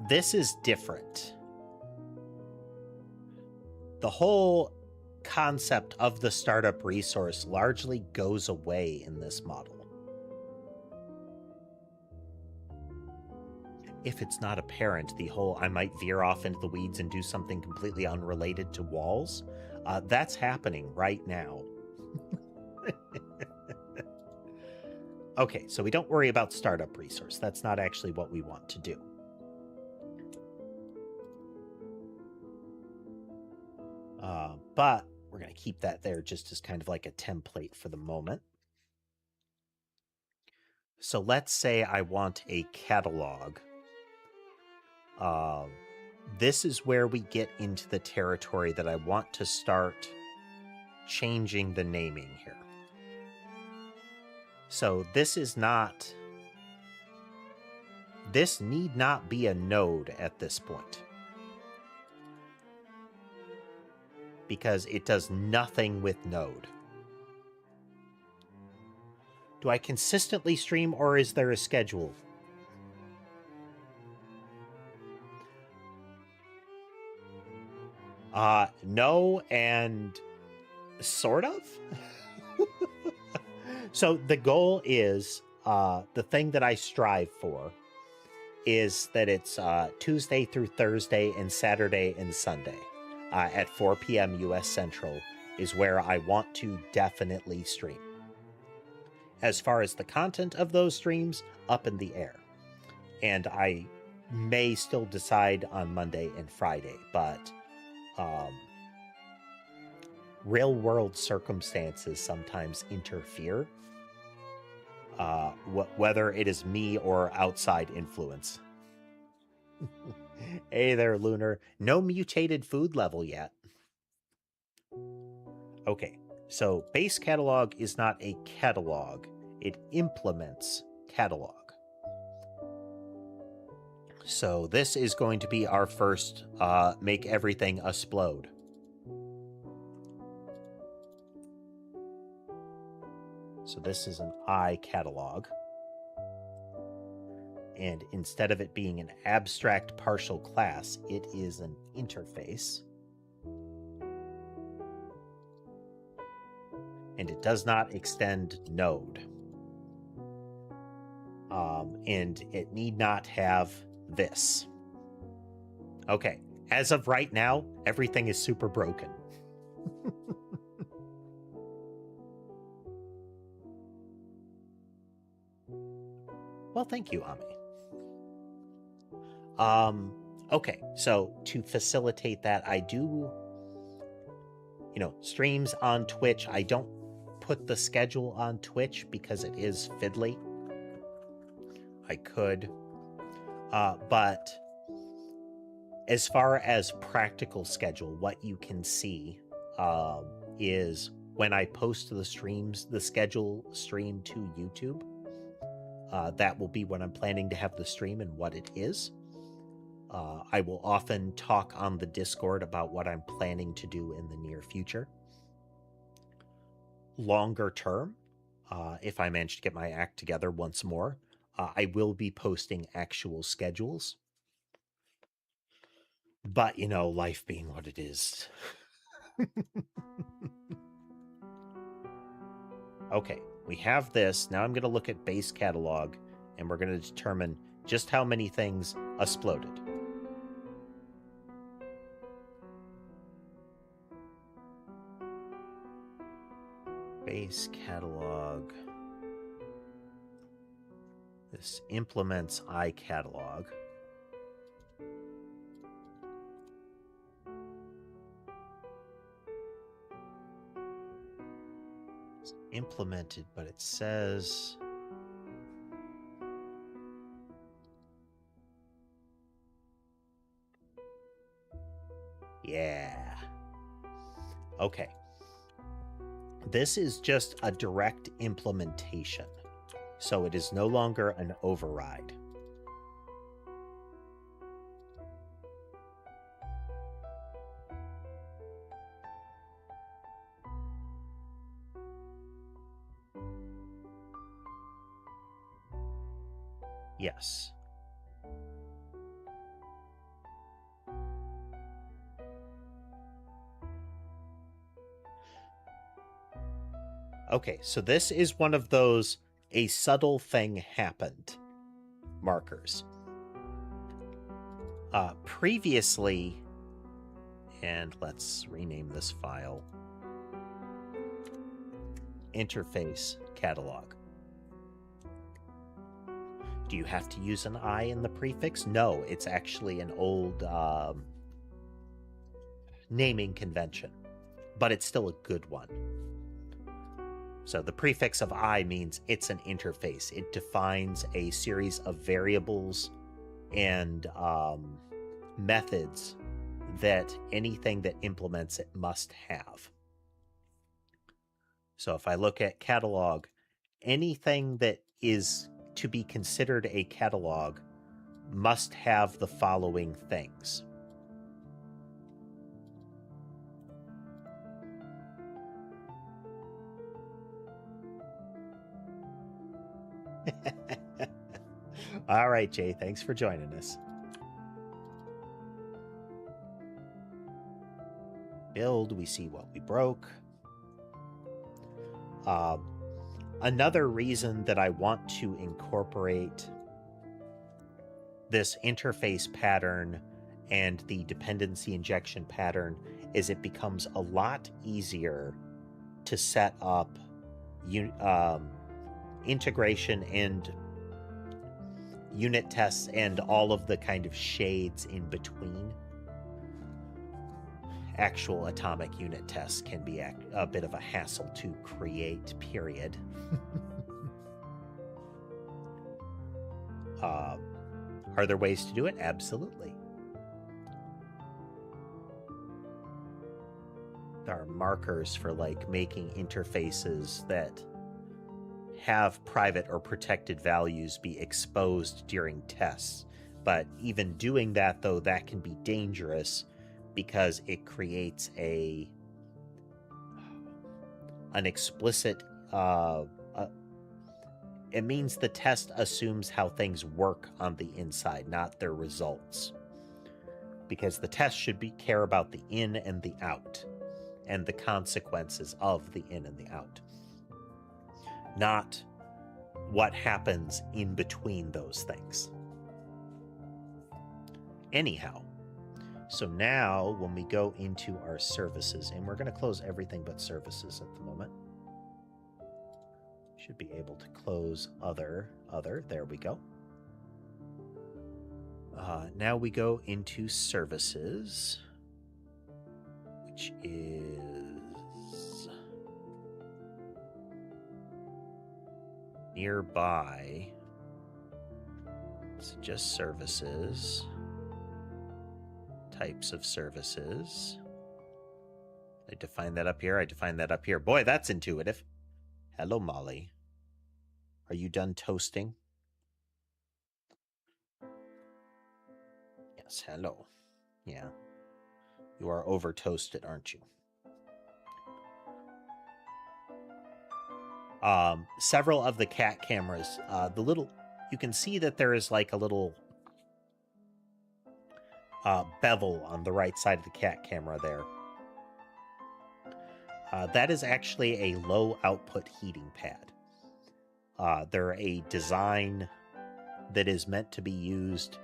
This is different. The whole concept of the startup resource largely goes away in this model. If it's not apparent, the whole I might veer off into the weeds and do something completely unrelated to walls, that's happening right now. Okay, so we don't worry about startup resource. That's not actually what we want to do. But we're going to keep that there just as kind of like a template for the moment. So let's say I want a catalog. This is where we get into the territory that I want to start changing the naming here. So this is not... This need not be a node at this point, because it does nothing with node. Do I consistently stream, or is there a schedule? No, and sort of. So the goal is, the thing that I strive for is that it's Tuesday through Thursday and Saturday and Sunday at 4 p.m. US Central is where I want to definitely stream. As far as the content of those streams, up in the air. And I may still decide on Monday and Friday, but real world circumstances sometimes interfere, whether it is me or outside influence. Hey there, Lunar. No mutated food level yet. Okay, so base catalog is not a catalog. It implements catalog. So this is going to be our first make everything explode. So this is an I catalog. And instead of it being an abstract partial class, it is an interface. And it does not extend node. And it need not have this. Okay, as of right now, everything is super broken. Well, thank you, Ami. Okay, so to facilitate that, I do, streams on Twitch. I don't put the schedule on Twitch because it is fiddly. I could, but as far as practical schedule, what you can see is when I post the schedule stream to YouTube, that will be when I'm planning to have the stream and what it is. I will often talk on the Discord about what I'm planning to do in the near future. Longer term, if I manage to get my act together once more, I will be posting actual schedules. But, life being what it is. Okay, we have this. Now I'm going to look at base catalog, and we're going to determine just how many things exploded. Base catalog. This implements iCatalog. It's implemented, but it says... Yeah. Okay. This is just a direct implementation, so it is no longer an override. Yes. Okay, so this is one of those "a subtle thing happened" markers. Previously, and let's rename this file, interface catalog. Do you have to use an I in the prefix? No, it's actually an old naming convention, but it's still a good one. So the prefix of I means it's an interface. It defines a series of variables and methods that anything that implements it must have. So if I look at catalog, anything that is to be considered a catalog must have the following things. All right, Jay, thanks for joining us. Build, we see what we broke. Another reason that I want to incorporate this interface pattern and the dependency injection pattern is it becomes a lot easier to set up integration and unit tests and all of the kind of shades in between. Actual atomic unit tests can be a bit of a hassle to create, period. Are there ways to do it? Absolutely. There are markers for making interfaces that have private or protected values be exposed during tests. But even doing that, though, that can be dangerous because it creates an explicit it means the test assumes how things work on the inside, not their results. Because the test should care about the in and the out, and the consequences of the in and the out, not what happens in between those things. Anyhow, so now when we go into our services, and we're going to close everything but services at the moment. Should be able to close other, there we go. Now we go into services, which is nearby. So just services, types of services. I define that up here. I define that up here. Boy, that's intuitive. Hello, Molly. Are you done toasting? Yes, hello. Yeah. You are over toasted, aren't you? Several of the cat cameras, you can see that there is like a little bevel on the right side of the cat camera there. That is actually a low output heating pad. They're a design that is meant to be used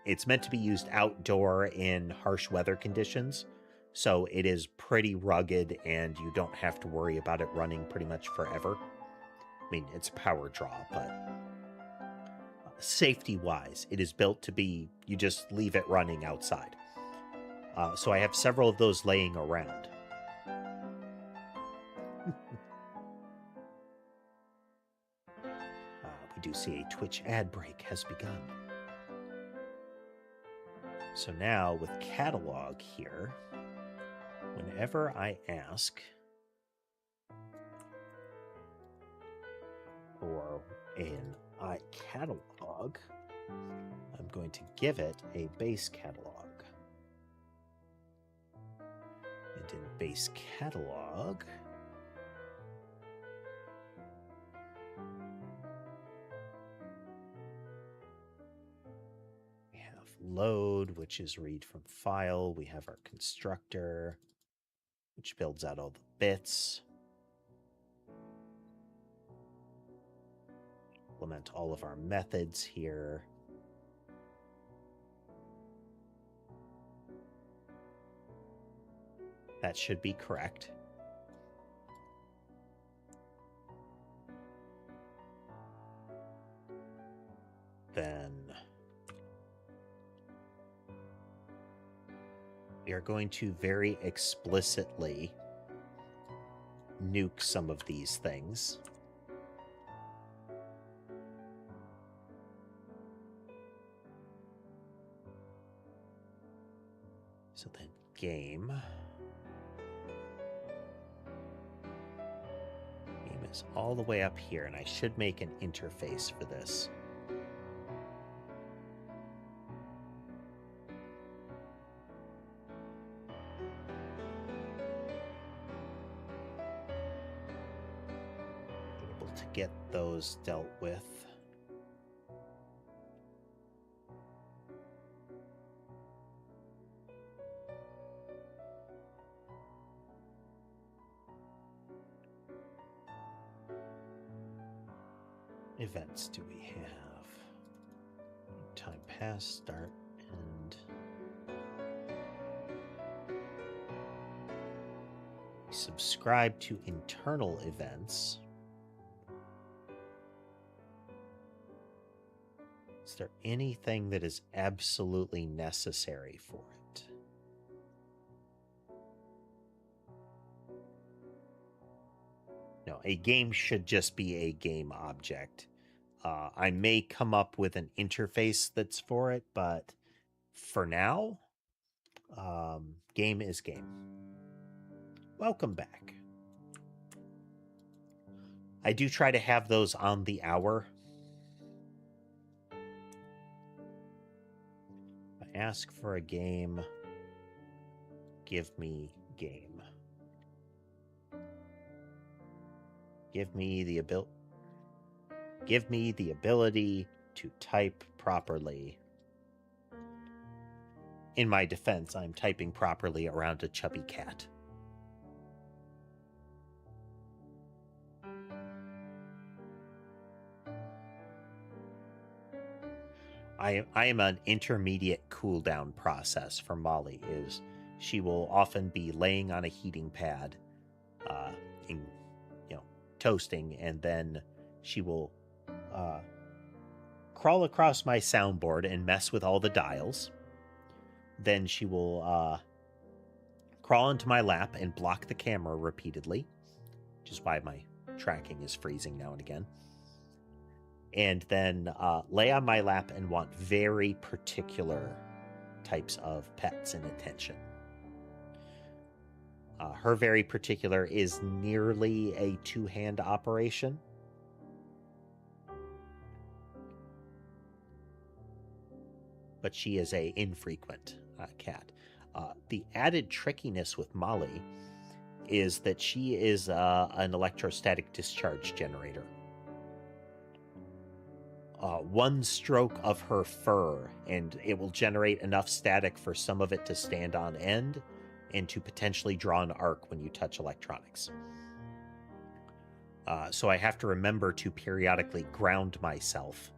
it's meant to be used outdoor in harsh weather conditions. So it is pretty rugged and you don't have to worry about it running pretty much forever. I mean, it's a power draw, but safety-wise, it is built to be, you just leave it running outside. So I have several of those laying around. We do see a Twitch ad break has begun. So now with catalog here, whenever I ask for an iCatalog, I'm going to give it a base catalog. And in base catalog, we have load, which is read from file. We have our constructor, which builds out all the bits. Implement all of our methods here. That should be correct. Then we are going to very explicitly nuke some of these things. So then game is all the way up here, and I should make an interface for this. Able to get those dealt with. Events do we have? Time pass, start, end. Subscribe to internal events. Is there anything that is absolutely necessary for it? No, a game should just be a game object. I may come up with an interface that's for it, but for now, game is game. Welcome back. I do try to have those on the hour. I ask for a game. Give me game. Give me the ability to type properly. In my defense, I'm typing properly around a chubby cat. I am an intermediate cooldown process for Molly. Is she will often be laying on a heating pad, toasting, and then she will crawl across my soundboard and mess with all the dials. Then she will crawl into my lap and block the camera repeatedly, which is why my tracking is freezing now and again. And then lay on my lap and want very particular types of pets and attention. Her very particular is nearly a two-hand operation. But she is a infrequent cat. The added trickiness with Molly is that she is an electrostatic discharge generator. One stroke of her fur, and it will generate enough static for some of it to stand on end and to potentially draw an arc when you touch electronics. So I have to remember to periodically ground myself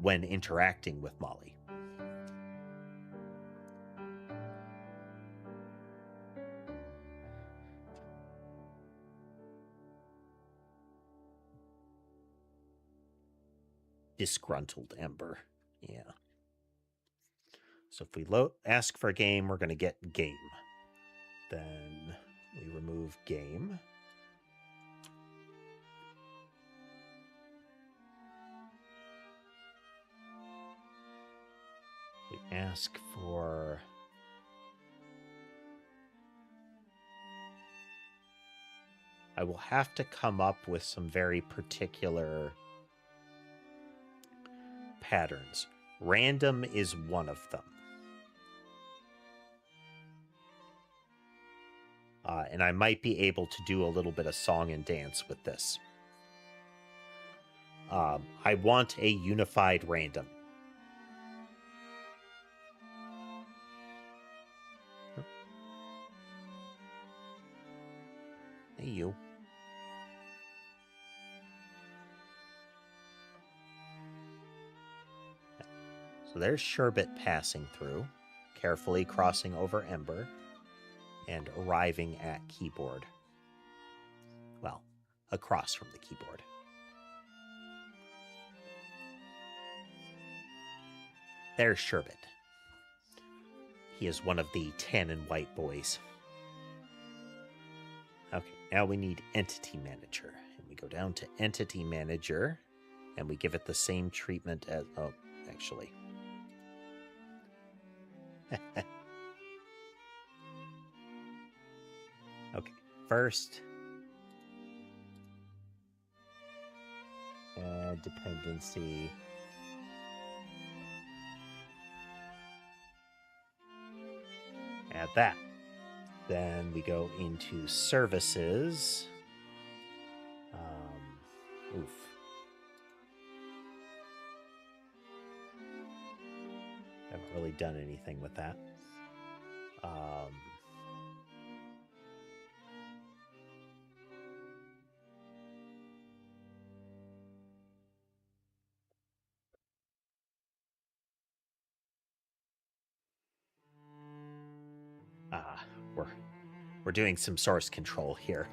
when interacting with Molly. Disgruntled Ember. Yeah. So if we ask for a game, we're going to get game. Then we remove game. We ask for... I will have to come up with some very particular patterns. Random is one of them. And I might be able to do a little bit of song and dance with this. I want a unified random. Hey, you. So there's Sherbet passing through, carefully crossing over Ember, and arriving at keyboard. Well, across from the keyboard. There's Sherbet. He is one of the tan and white boys. Okay, now we need Entity Manager. And we go down to Entity Manager, and we give it the same treatment as... Oh, actually... Okay, first, add dependency. Add that. Then we go into services. Oof. Haven't really done anything with that. We're doing some source control here.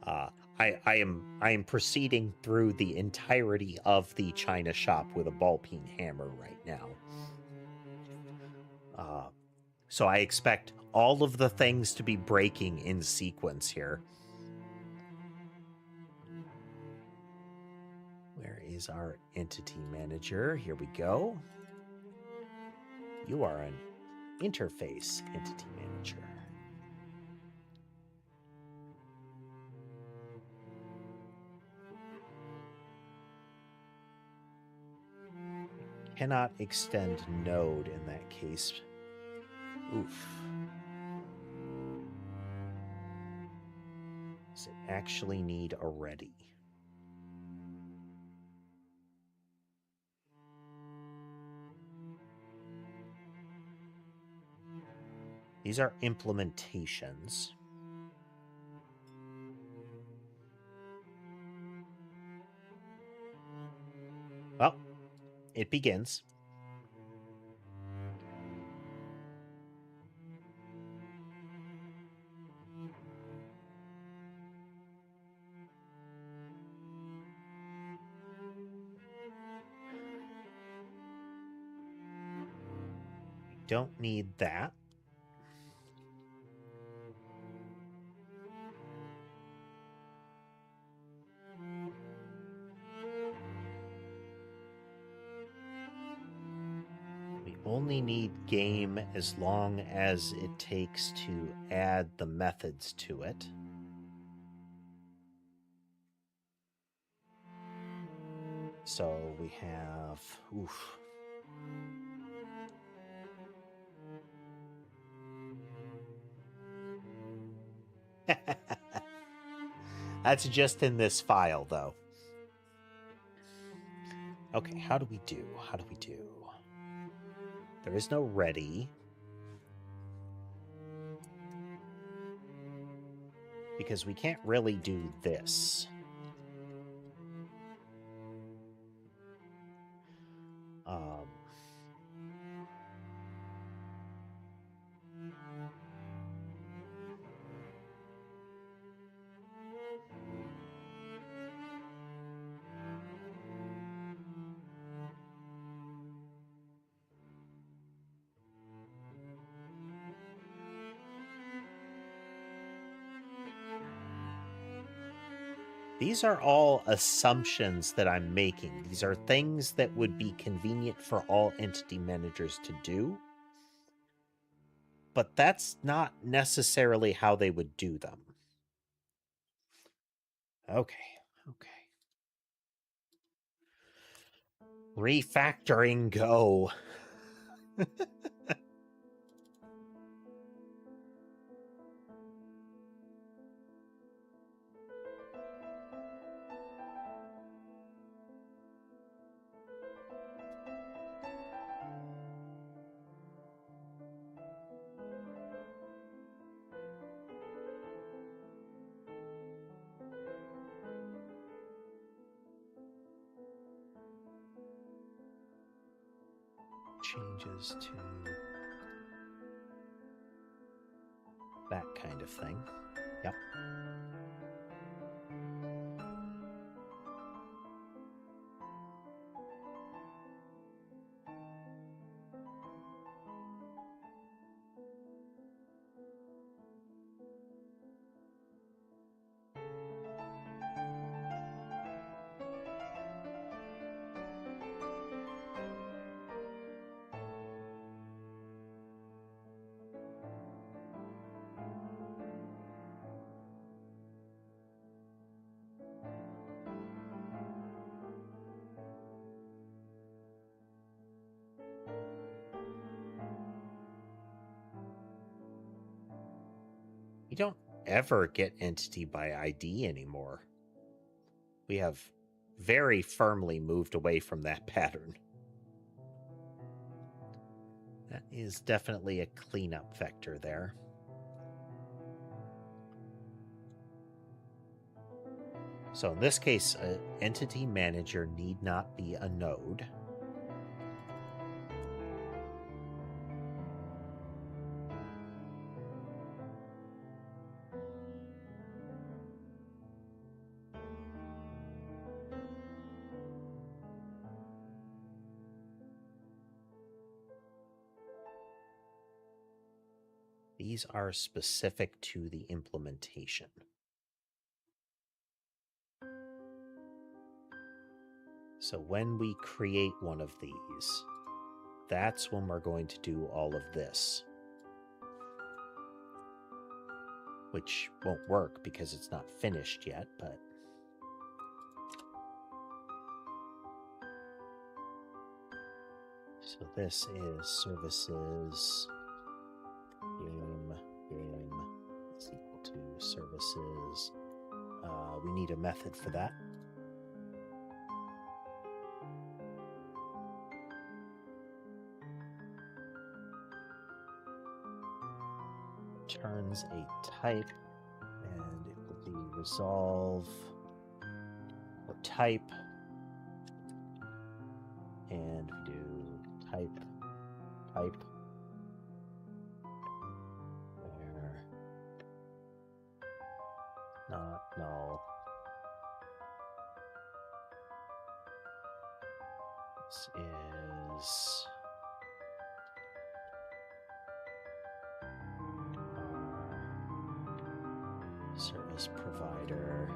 I am proceeding through the entirety of the China shop with a ball peen hammer right now. So I expect all of the things to be breaking in sequence here. Where is our entity manager? Here we go. You are an interface entity manager. Cannot extend node in that case. Oof. Does it actually need a ready? These are implementations. Well, it begins. don't need that. We only need game as long as it takes to add the methods to it. So we have, oof. That's just in this file, though. Okay, how do we do? How do we do? There is no ready. Because we can't really do this. These are all assumptions that I'm making. These are things that would be convenient for all entity managers to do. But that's not necessarily how they would do them. Okay. Refactoring go. Changes to that kind of thing. Yep. We don't ever get entity by ID anymore. We have very firmly moved away from that pattern. That is definitely a cleanup vector there. So in this case, an entity manager need not be a node. These are specific to the implementation. So when we create one of these, that's when we're going to do all of this. Which won't work because it's not finished yet, but... So this is services, game is equal to services. We need a method for that. Returns a type, and it will be resolve or type, and we do type where not null. This is service provider.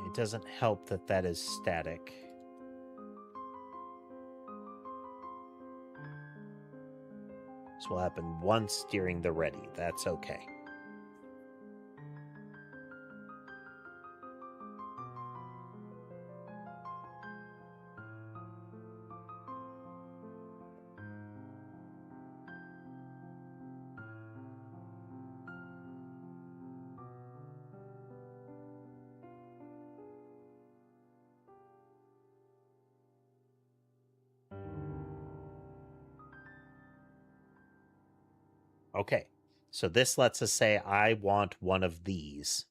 It doesn't help that that is static. This will happen once during the ready. That's okay. Okay, so this lets us say I want one of these.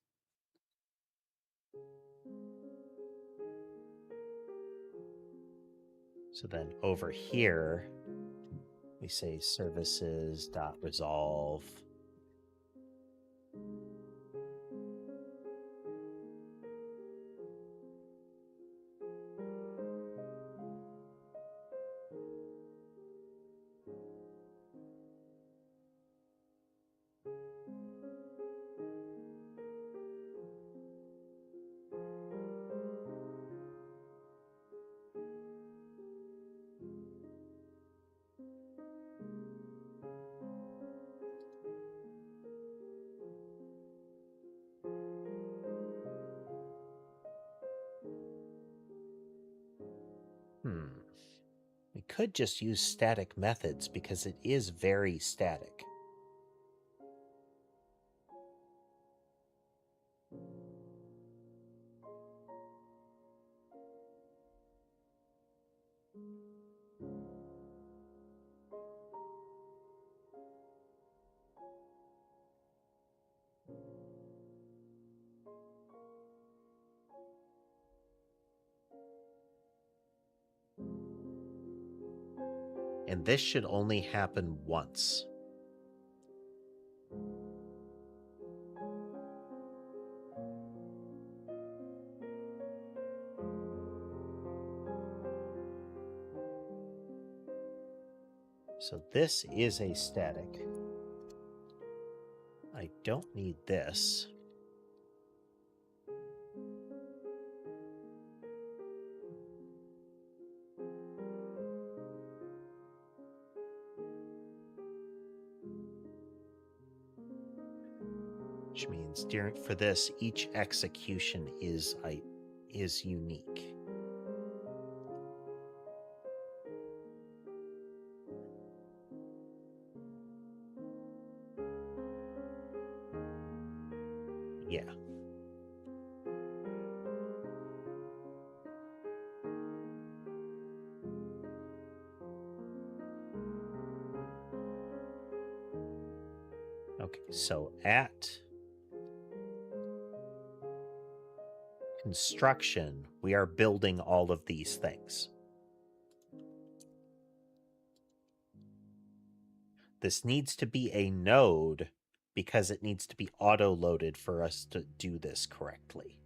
So then over here, we say services.resolve. We could just use static methods because it is very static. And this should only happen once. So this is a static. I don't need this. Which means for this, each execution is unique. Yeah. Okay, so at construction, we are building all of these things. This needs to be a node because it needs to be auto-loaded for us to do this correctly.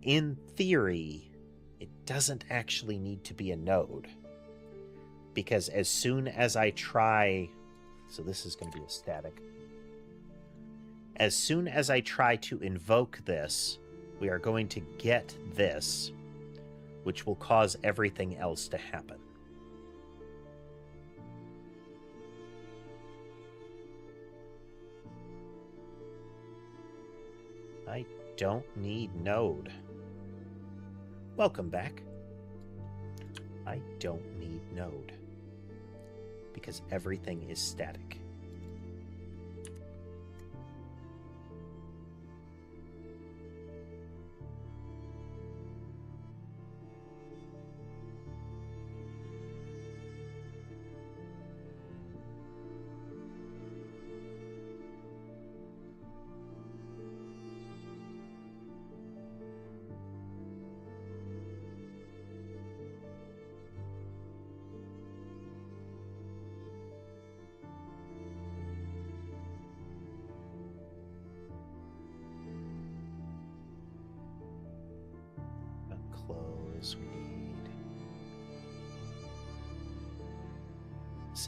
In theory, it doesn't actually need to be a node because as soon as I try, so this is going to be a static. As soon as I try to invoke this, we are going to get this, which will cause everything else to happen. I don't need node. Welcome back. I don't need node because everything is static.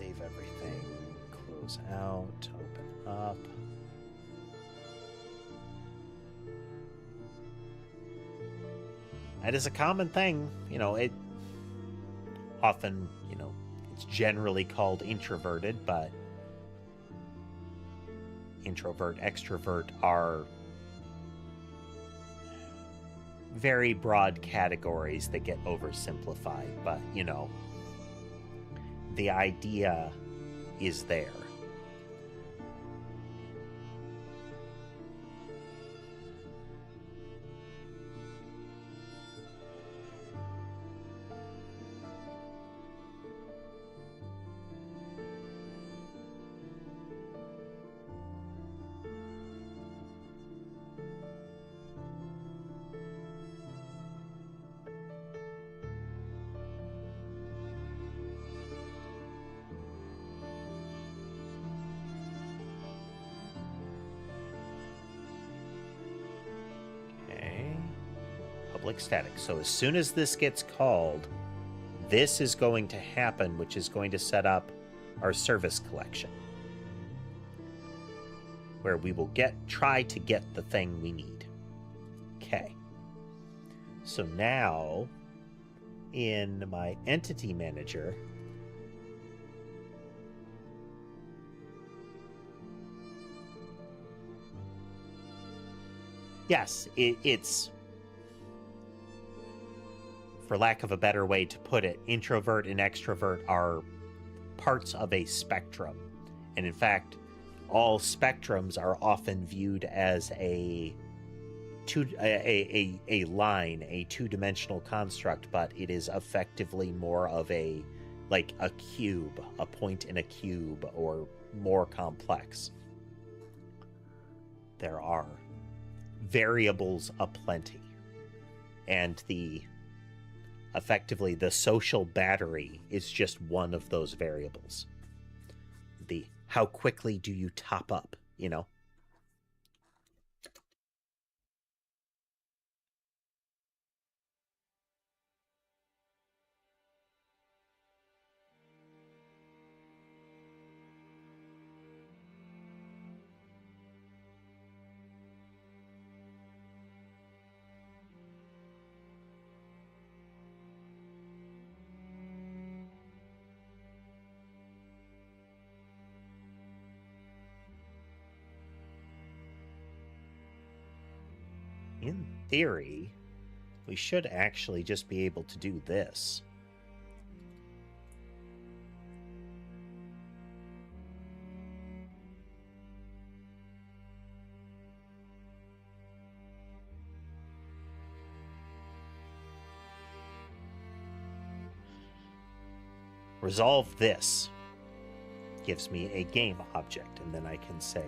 save everything. Close out, open up. That is a common thing, it often, it's generally called introverted, but introvert, extrovert are very broad categories that get oversimplified, but, the idea is there. Public static. So as soon as this gets called, this is going to happen, which is going to set up our service collection, where we will try to get the thing we need. Okay. So now in my entity manager, yes, it's, for lack of a better way to put it, introvert and extrovert are parts of a spectrum. And in fact, all spectrums are often viewed as a line, a two-dimensional construct, but it is effectively more of a cube, a point in a cube, or more complex. There are variables aplenty, and effectively the social battery is just one of those variables. How quickly do you top up, In theory, we should actually just be able to do this. Resolve this gives me a game object, and then I can say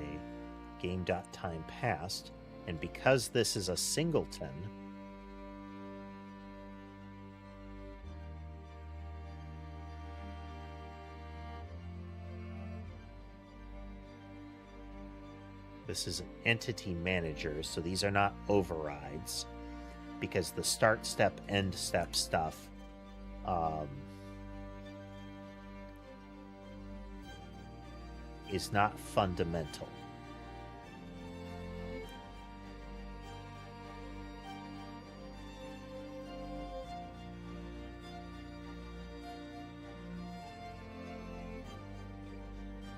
game.timePassed. And because this is a singleton, this is an entity manager, so these are not overrides, because the start step, end step stuff is not fundamental.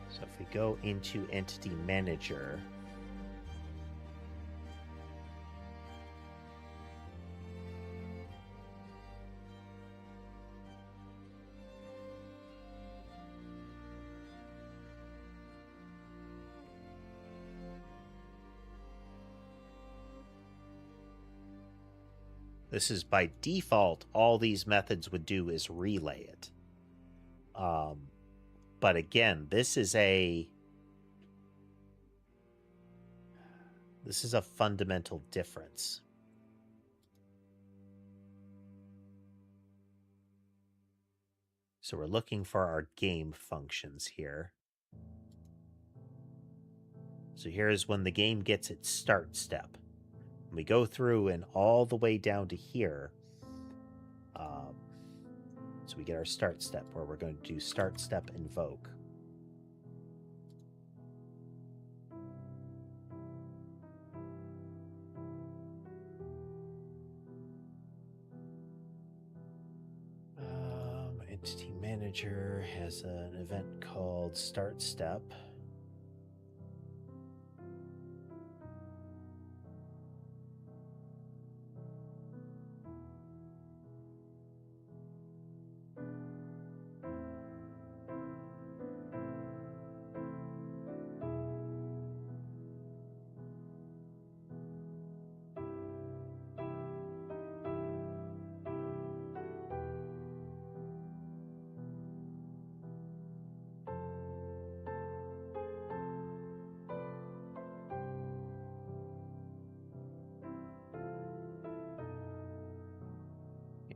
So if we go into Entity Manager, this is by default, all these methods would do is relay it. But again, this is a fundamental difference. So we're looking for our game functions here. So here's when the game gets its start step. We go through and all the way down to here. So we get our start step where we're going to do start step invoke. Entity manager has an event called start step.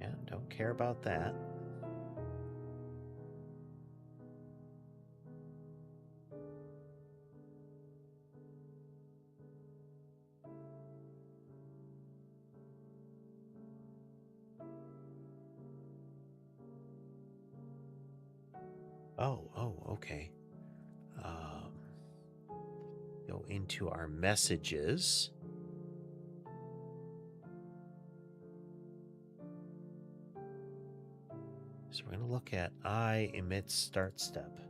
Yeah, don't care about that. Oh, okay. Go into our messages. So we're going to look at I emits start step.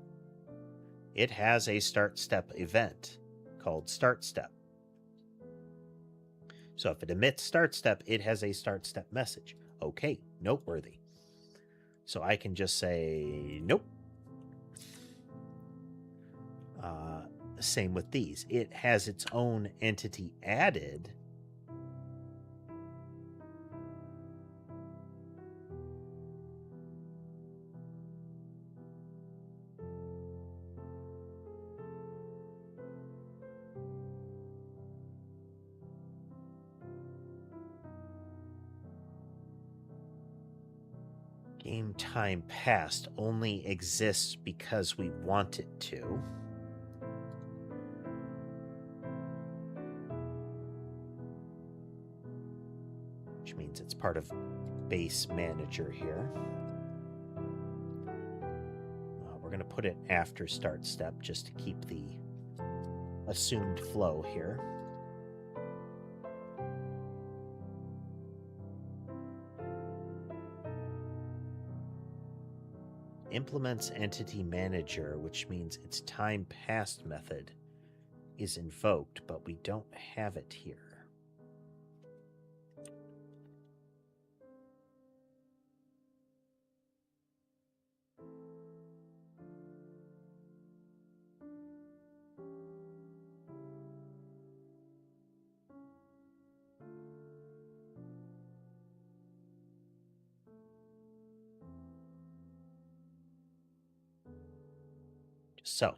It has a start step event called start step. So if it emits start step, it has a start step message. Okay, noteworthy. So I can just say nope. Same with these. It has its own entity added. Game time passed only exists because we want it to. Which means it's part of base manager here. We're going to put it after start step just to keep the assumed flow here. Implements entity manager, which means its time passed method is invoked, but we don't have it here. So,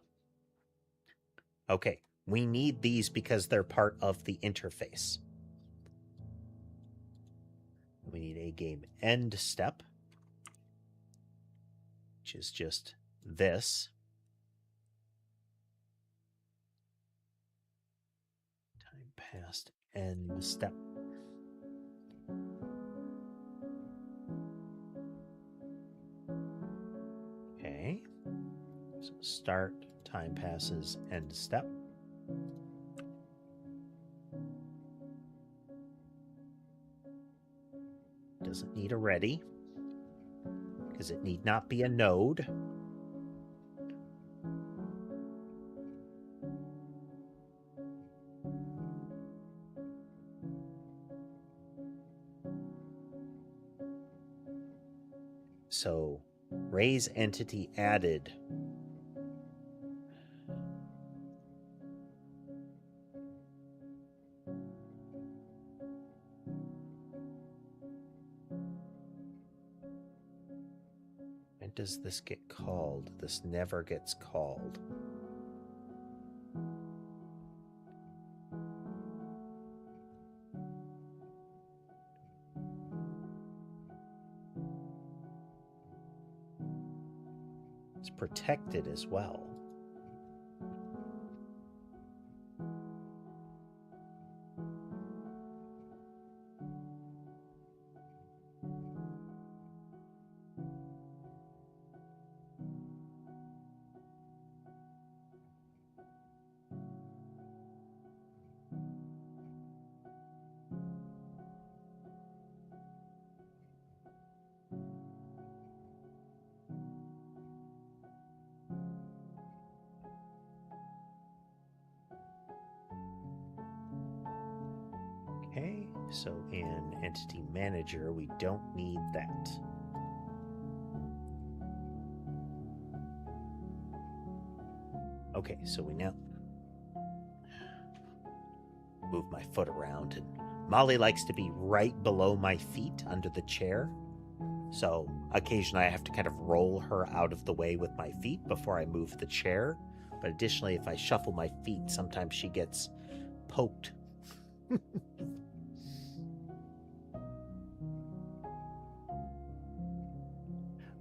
okay, we need these because they're part of the interface. We need a game end step, which is just this. Time passed end step. Okay, so start, time passes, end step. Doesn't need a ready, because it need not be a node. So raise entity added. When does this get called? This never gets called. It's protected as well. Okay, so in Entity Manager, we don't need that. Okay, so we now move my foot around, and Molly likes to be right below my feet under the chair. So occasionally I have to kind of roll her out of the way with my feet before I move the chair. But additionally, if I shuffle my feet, sometimes she gets poked.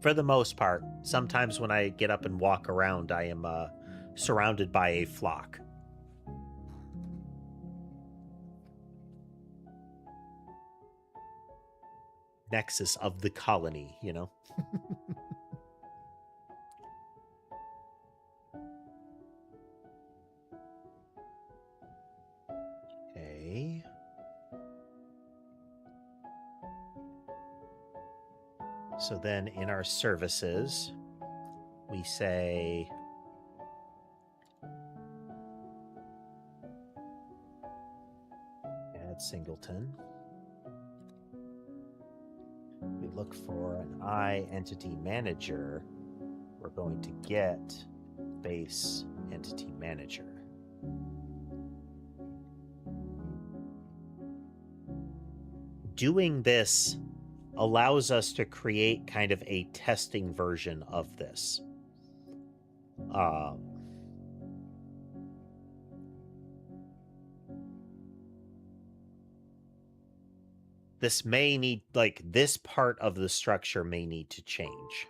For the most part, sometimes when I get up and walk around, I am surrounded by a flock. Nexus of the colony, you know? Okay. So then in our services, we say add singleton. We look for an I entity manager. We're going to get base entity manager. Doing this allows us to create kind of a testing version of this. This may need, like, this part of the structure may need to change.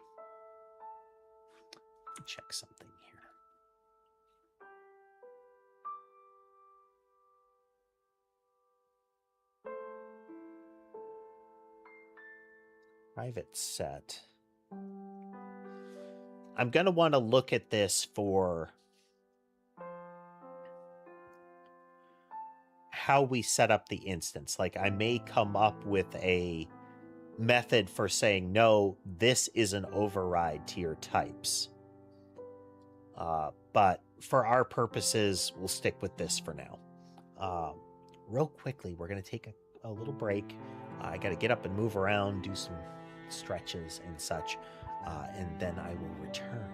Check something here. Private set. I'm going to want to look at this for how we set up the instance. Like, I may come up with a method for saying, no, this is an override to your types. But for our purposes, we'll stick with this for now. Real quickly, we're going to take a little break. I got to get up and move around, do some stretches and such, and then I will return.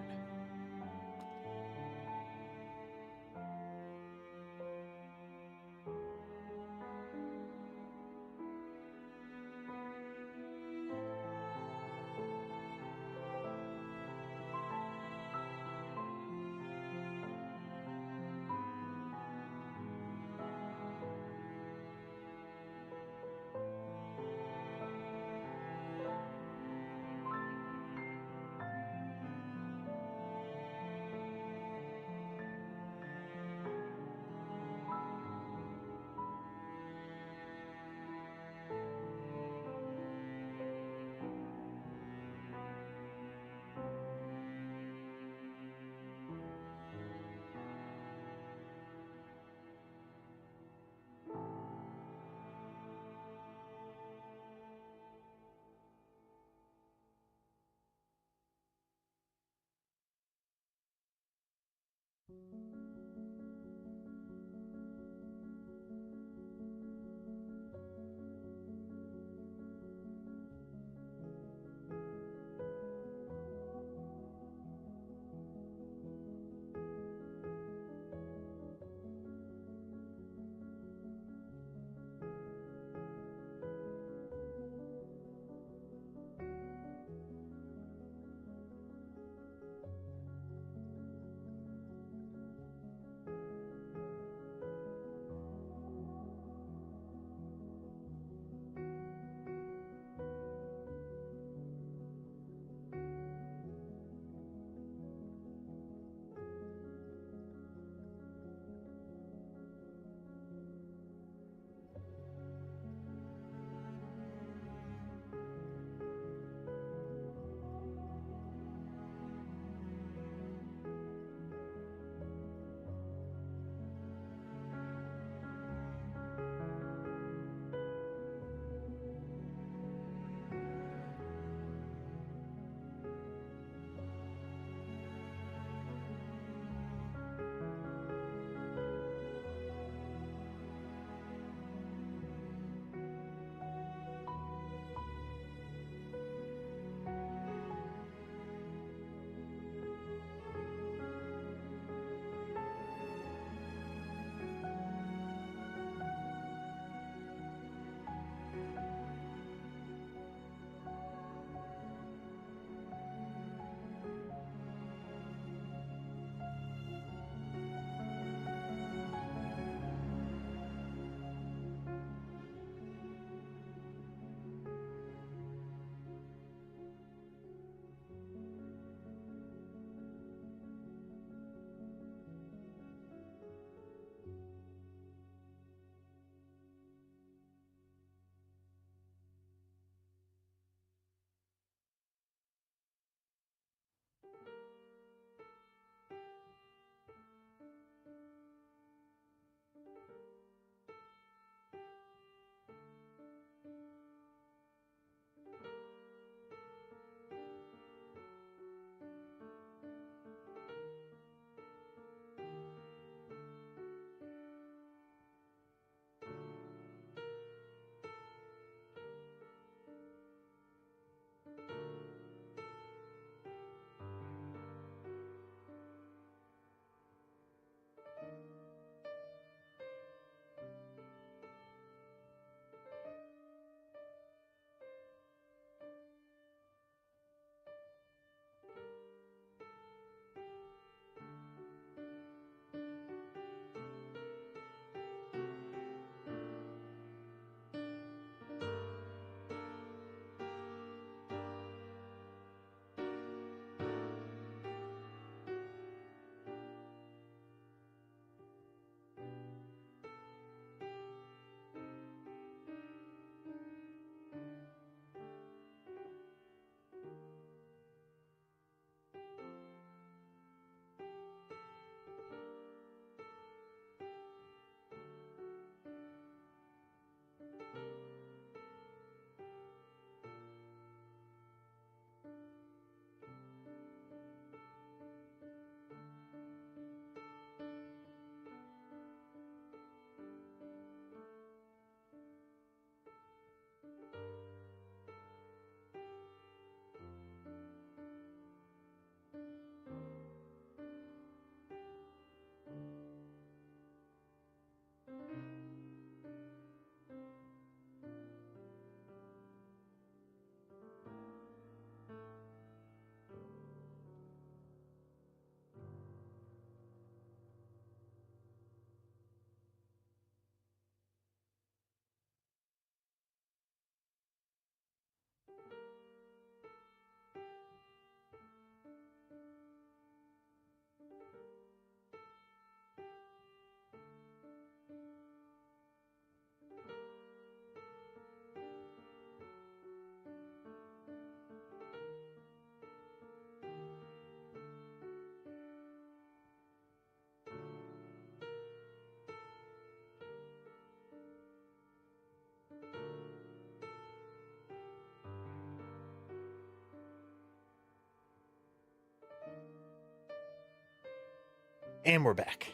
And we're back.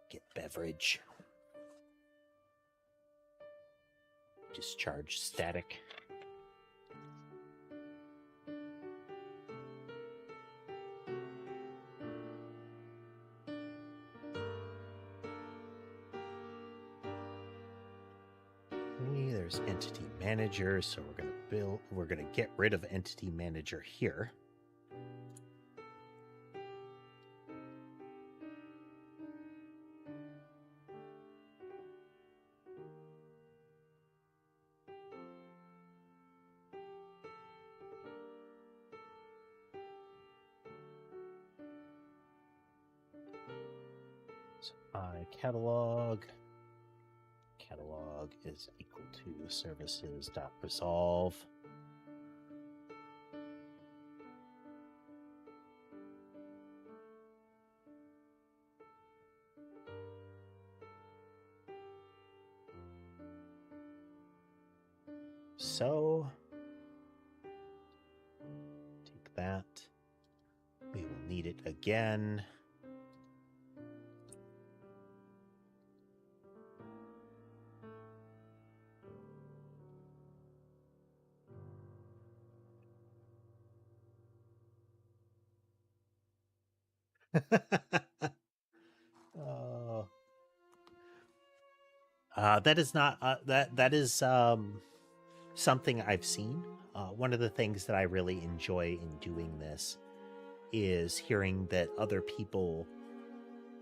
Get beverage. Discharge static. There's entity manager, so we're going to get rid of entity manager here. So catalog is equal to services.resolve. So take that. We will need it again. That is not that is something I've seen. One of the things that I really enjoy in doing this is hearing that other people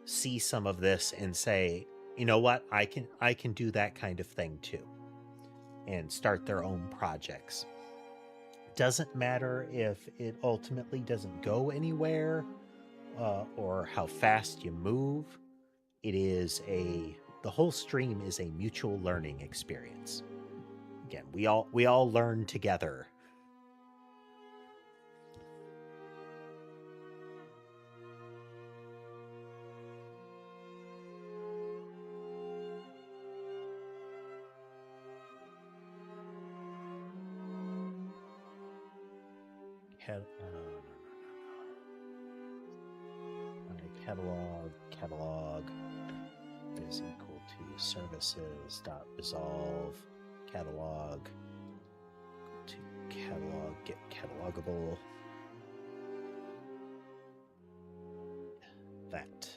see some of this and say, you know what, I can do that kind of thing too, and start their own projects. Doesn't matter if it ultimately doesn't go anywhere or how fast you move. The whole stream is a mutual learning experience. Again, we all learn together. Catalog is equal to services.resolve catalog to catalog get catalogable. That.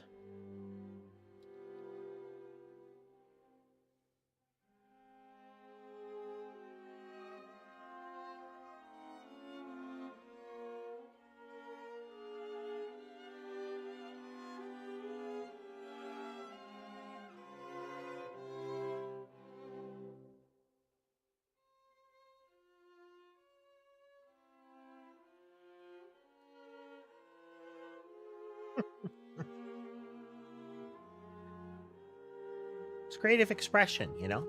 It's creative expression, you know?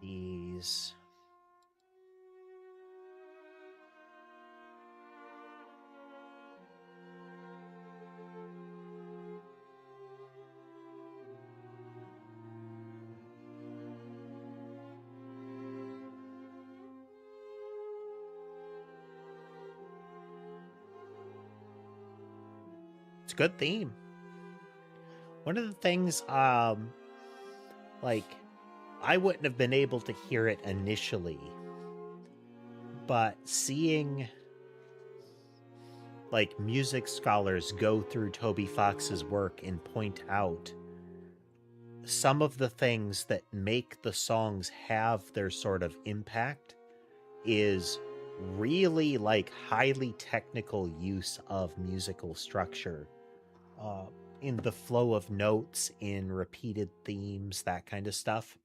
These. It's a good theme. One of the things, like, I wouldn't have been able to hear it initially, but seeing, like, music scholars go through Toby Fox's work and point out some of the things that make the songs have their sort of impact is really, like, highly technical use of musical structure. In the flow of notes, in repeated themes, that kind of stuff.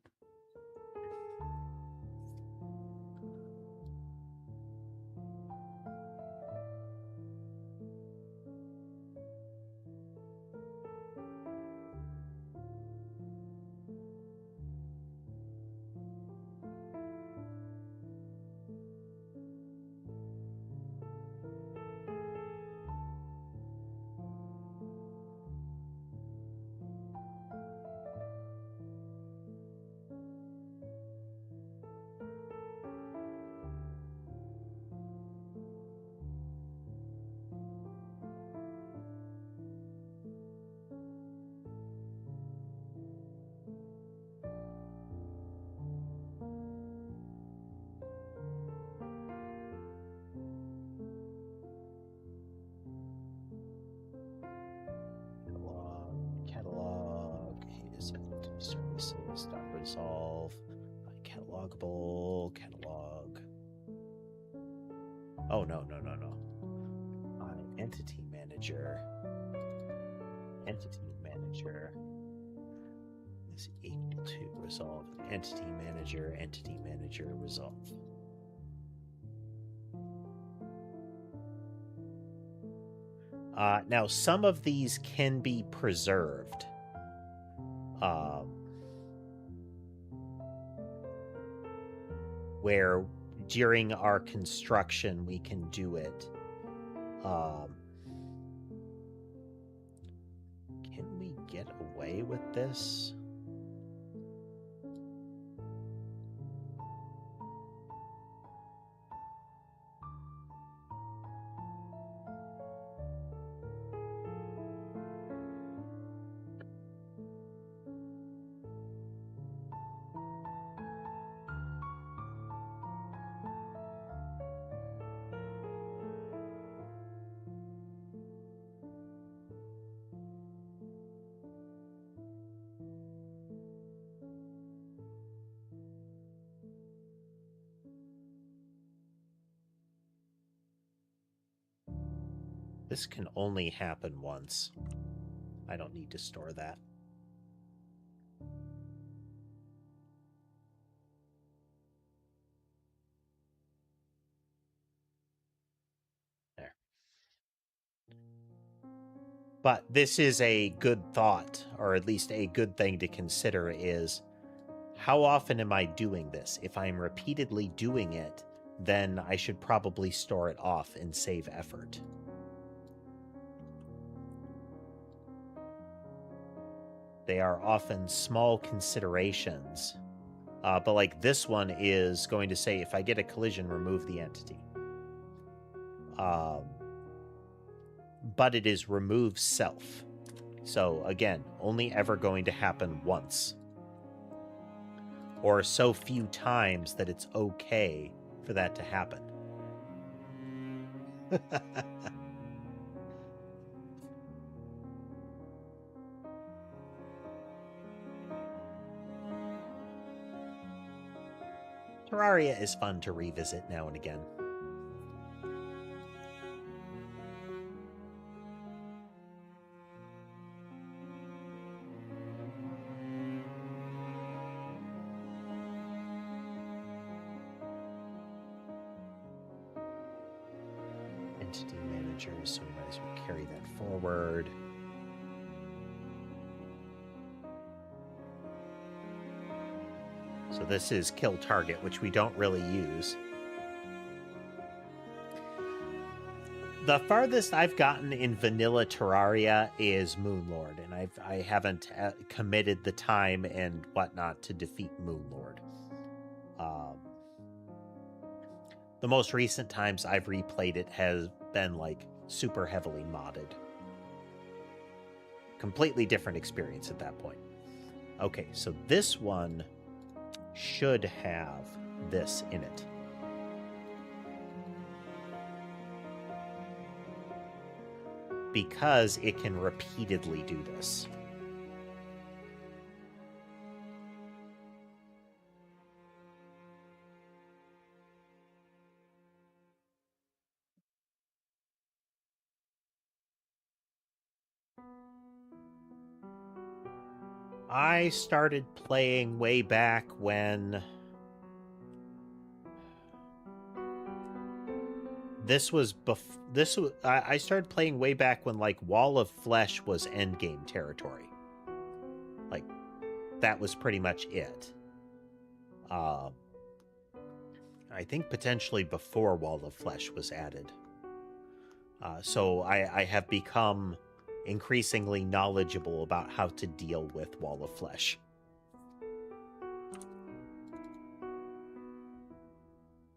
resolve catalogable catalog. Oh, no. Entity manager is equal to resolve entity manager resolve. Now, some of these can be preserved. Where during our construction we can do it. Can we get away with this? This can only happen once. I don't need to store that. There. But this is a good thought, or at least a good thing to consider, is how often am I doing this? If I'm repeatedly doing it, then I should probably store it off and save effort. They are often small considerations. But like this one is going to say, if I get a collision, remove the entity. But it is remove self. So again, only ever going to happen once. Or so few times that it's okay for that to happen. Terraria is fun to revisit now and again. Entity managers, so we might as well carry that forward. So this is kill target, which we don't really use. The farthest I've gotten in vanilla Terraria is Moonlord, and I haven't committed the time and whatnot to defeat Moonlord. The most recent times I've replayed it has been like super heavily modded. Completely different experience at that point. Okay, so this one should have this in it. Because it can repeatedly do this. I started playing way back when I started playing way back when like Wall of Flesh was endgame territory. Like that was pretty much it. I think potentially before Wall of Flesh was added. So I have become increasingly knowledgeable about how to deal with Wall of Flesh.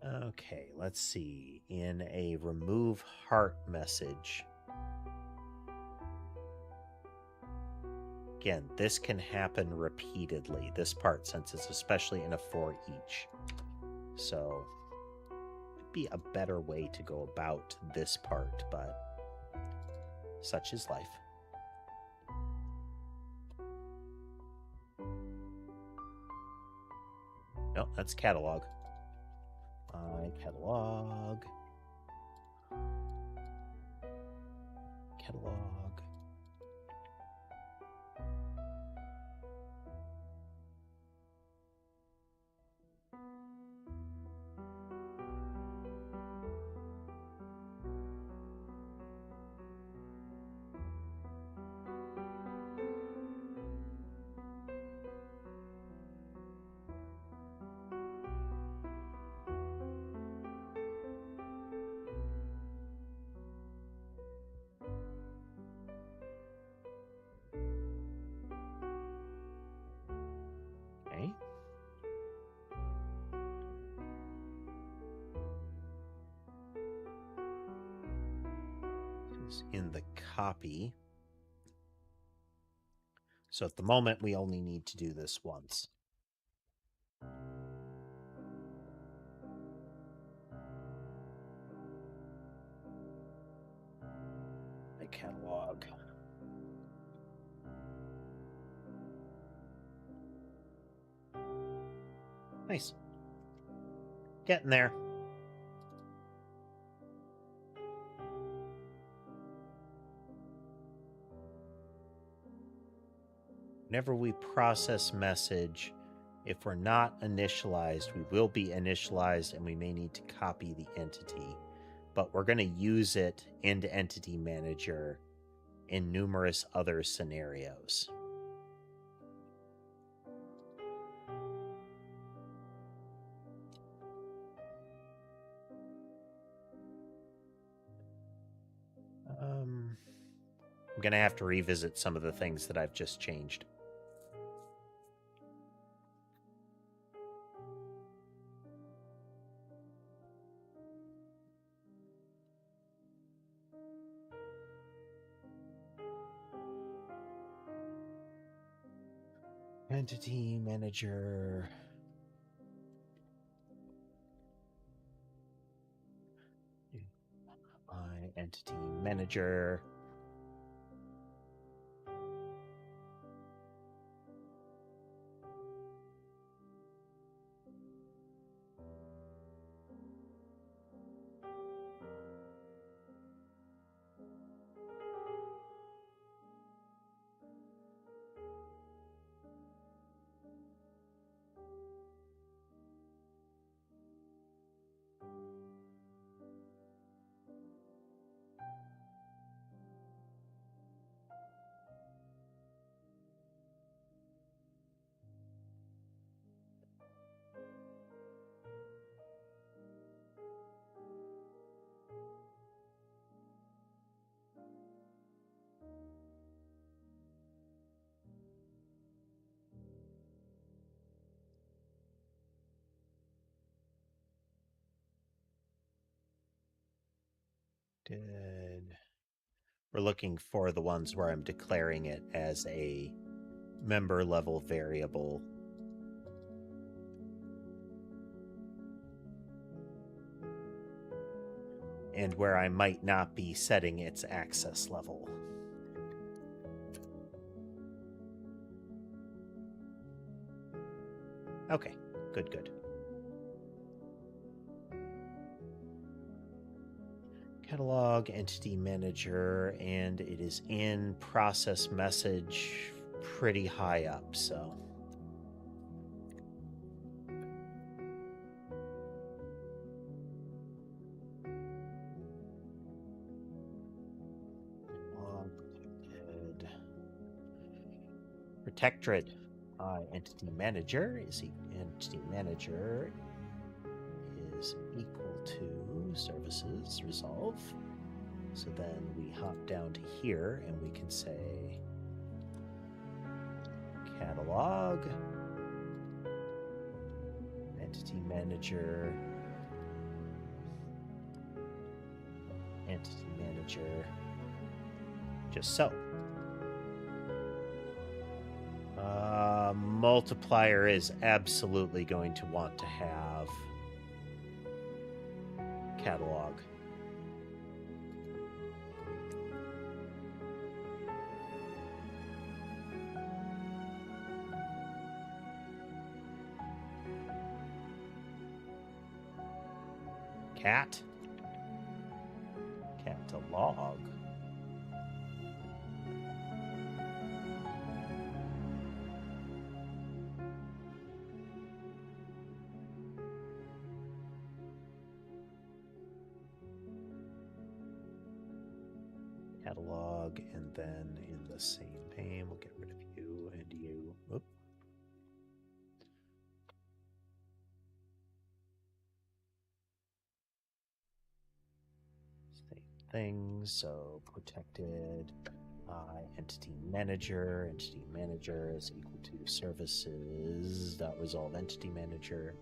Okay, let's see. In a remove heart message. Again, this can happen repeatedly, this part, since it's especially in a for each. So, it'd be a better way to go about this part, but such is life. No, that's catalog. My catalog. Catalog. Okay. This is in the copy. So at the moment, we only need to do this once. The catalog. Nice. Getting there. Whenever we process message, if we're not initialized, we will be initialized and we may need to copy the entity. But we're going to use it into Entity Manager in numerous other scenarios. I'm going to have to revisit some of the things that I've just changed. Entity Manager. My Entity Manager. We're looking for the ones where I'm declaring it as a member level variable. And where I might not be setting its access level. Okay, good. Catalog, Entity Manager, and it is in process message pretty high up, so. Protected. Entity Manager is equal to services resolve. So then we hop down to here and we can say catalog, Entity Manager, Entity Manager, just so. Multiplier is absolutely going to want to have catalog. cat. Catalog. Catalog, and then in the same pane, we'll get rid of you and you. Oop. Same thing, so protected entity manager. Entity manager is equal to services dot resolve entity manager.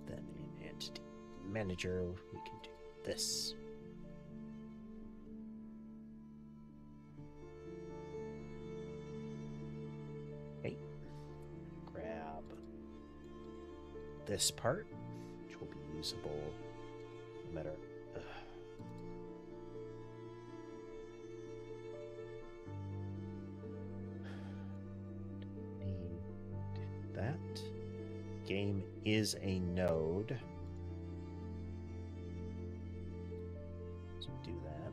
Then in entity manager, we can do this. Okay. Grab this part, which will be usable no matter. That game is a node. So do that.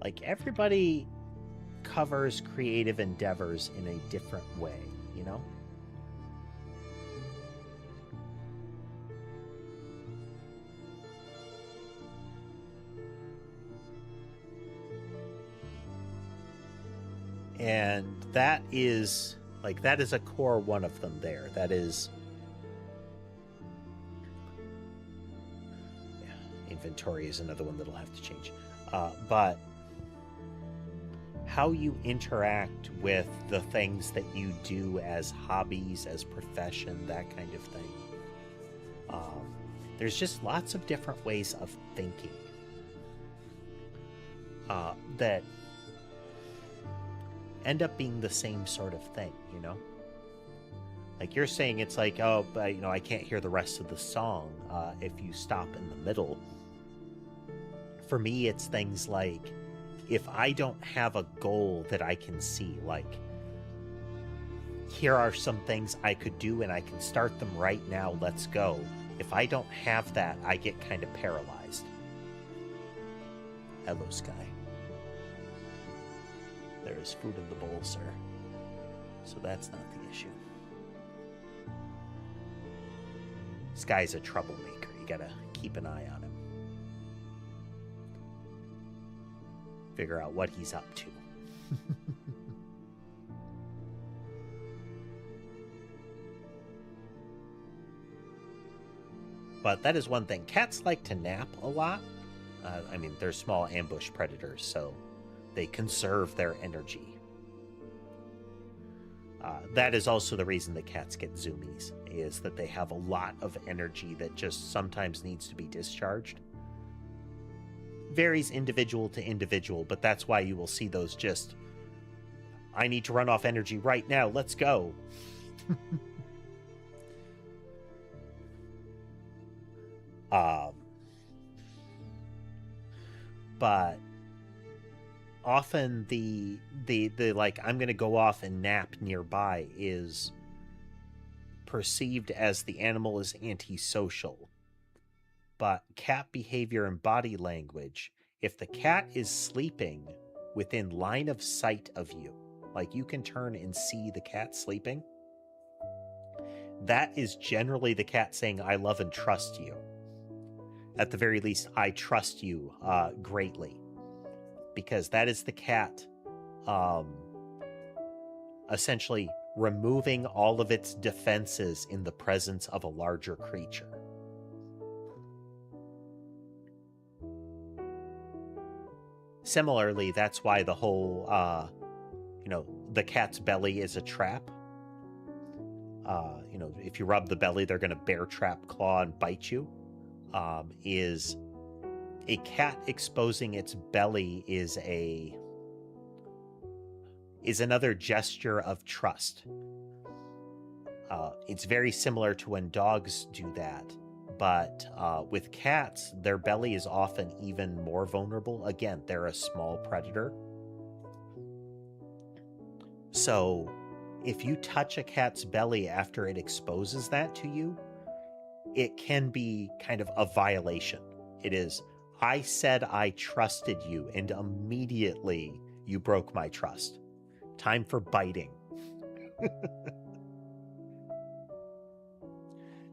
Like, everybody covers creative endeavors in a different way, you know? And that is, like, that is a core one of them there. That is... Yeah, inventory is another one that'll have to change. But how you interact with the things that you do as hobbies, as profession, that kind of thing. There's just lots of different ways of thinking that end up being the same sort of thing, you know? Like, you're saying it's like, oh, but, you know, I can't hear the rest of the song if you stop in the middle. For me, it's things like, if I don't have a goal that I can see, like, here are some things I could do and I can start them right now, let's go. If I don't have that, I get kind of paralyzed. Hello, Sky. There is food in the bowl, sir. So that's not the issue. Sky's a troublemaker. You gotta keep an eye on him. Figure out what he's up to. But that is one thing. Cats like to nap a lot. I mean, they're small ambush predators, so they conserve their energy. That is also the reason that cats get zoomies, is that they have a lot of energy that just sometimes needs to be discharged. Varies individual to individual, but that's why you will see those just, I need to run off energy right now, let's go. But often the like, I'm gonna go off and nap nearby is perceived as the animal is antisocial. But cat behavior and body language, if the cat is sleeping within line of sight of you, like you can turn and see the cat sleeping, that is generally the cat saying, I love and trust you. At the very least, I trust you greatly. Because that is the cat essentially removing all of its defenses in the presence of a larger creature. Similarly, that's why the whole, the cat's belly is a trap. you know, if you rub the belly, they're going to bear trap, claw, and bite you. Is a cat exposing its belly is another gesture of trust. It's very similar to when dogs do that, but with cats, their belly is often even more vulnerable. Again, they're a small predator. So if you touch a cat's belly after it exposes that to you, it can be kind of a violation. It is, I said I trusted you, and immediately you broke my trust. Time for biting.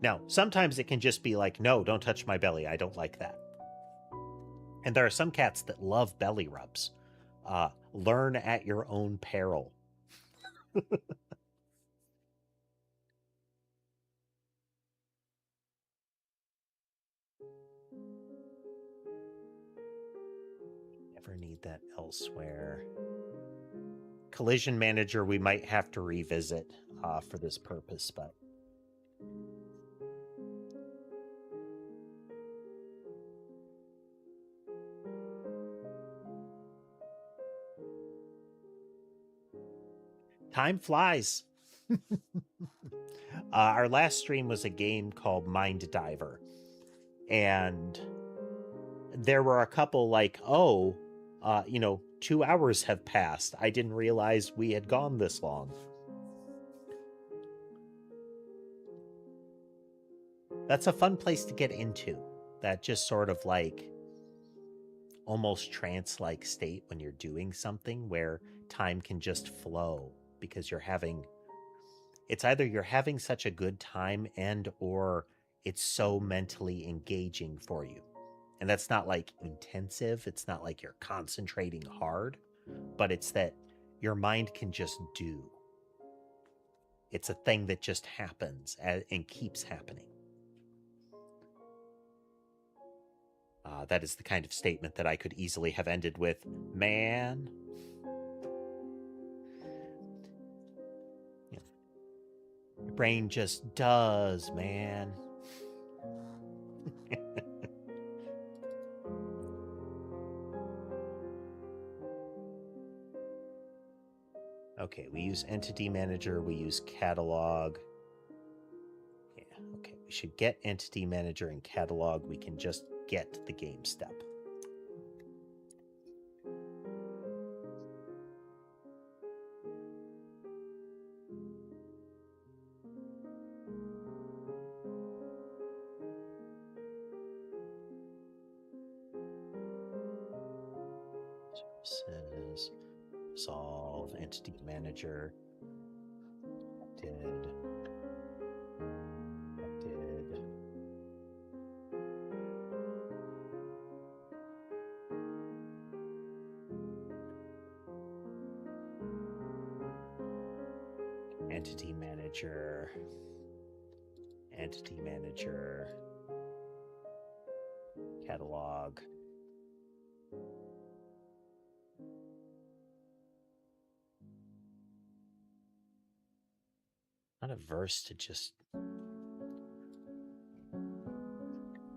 Now, sometimes it can just be like, no, don't touch my belly. I don't like that. And there are some cats that love belly rubs. Learn at your own peril. Never need that elsewhere. Collision Manager we might have to revisit for this purpose, but time flies. Our last stream was a game called Mind Diver, and there were a couple like, oh, you know, 2 hours have passed. I didn't realize we had gone this long. That's a fun place to get into. That just sort of like almost trance-like state when you're doing something where time can just flow because you're having, it's either you're having such a good time and or it's so mentally engaging for you. And that's not like intensive. It's not like you're concentrating hard, but it's that your mind can just do. It's a thing that just happens and keeps happening. That is the kind of statement that I could easily have ended with, man. Your brain just does, man. Okay, we use Entity Manager, we use Catalog. Yeah, okay, we should get Entity Manager and Catalog. We can just get the game step. Services, Solve, Entity Manager. Did. Entity Manager, Entity Manager, Catalog. Not averse to just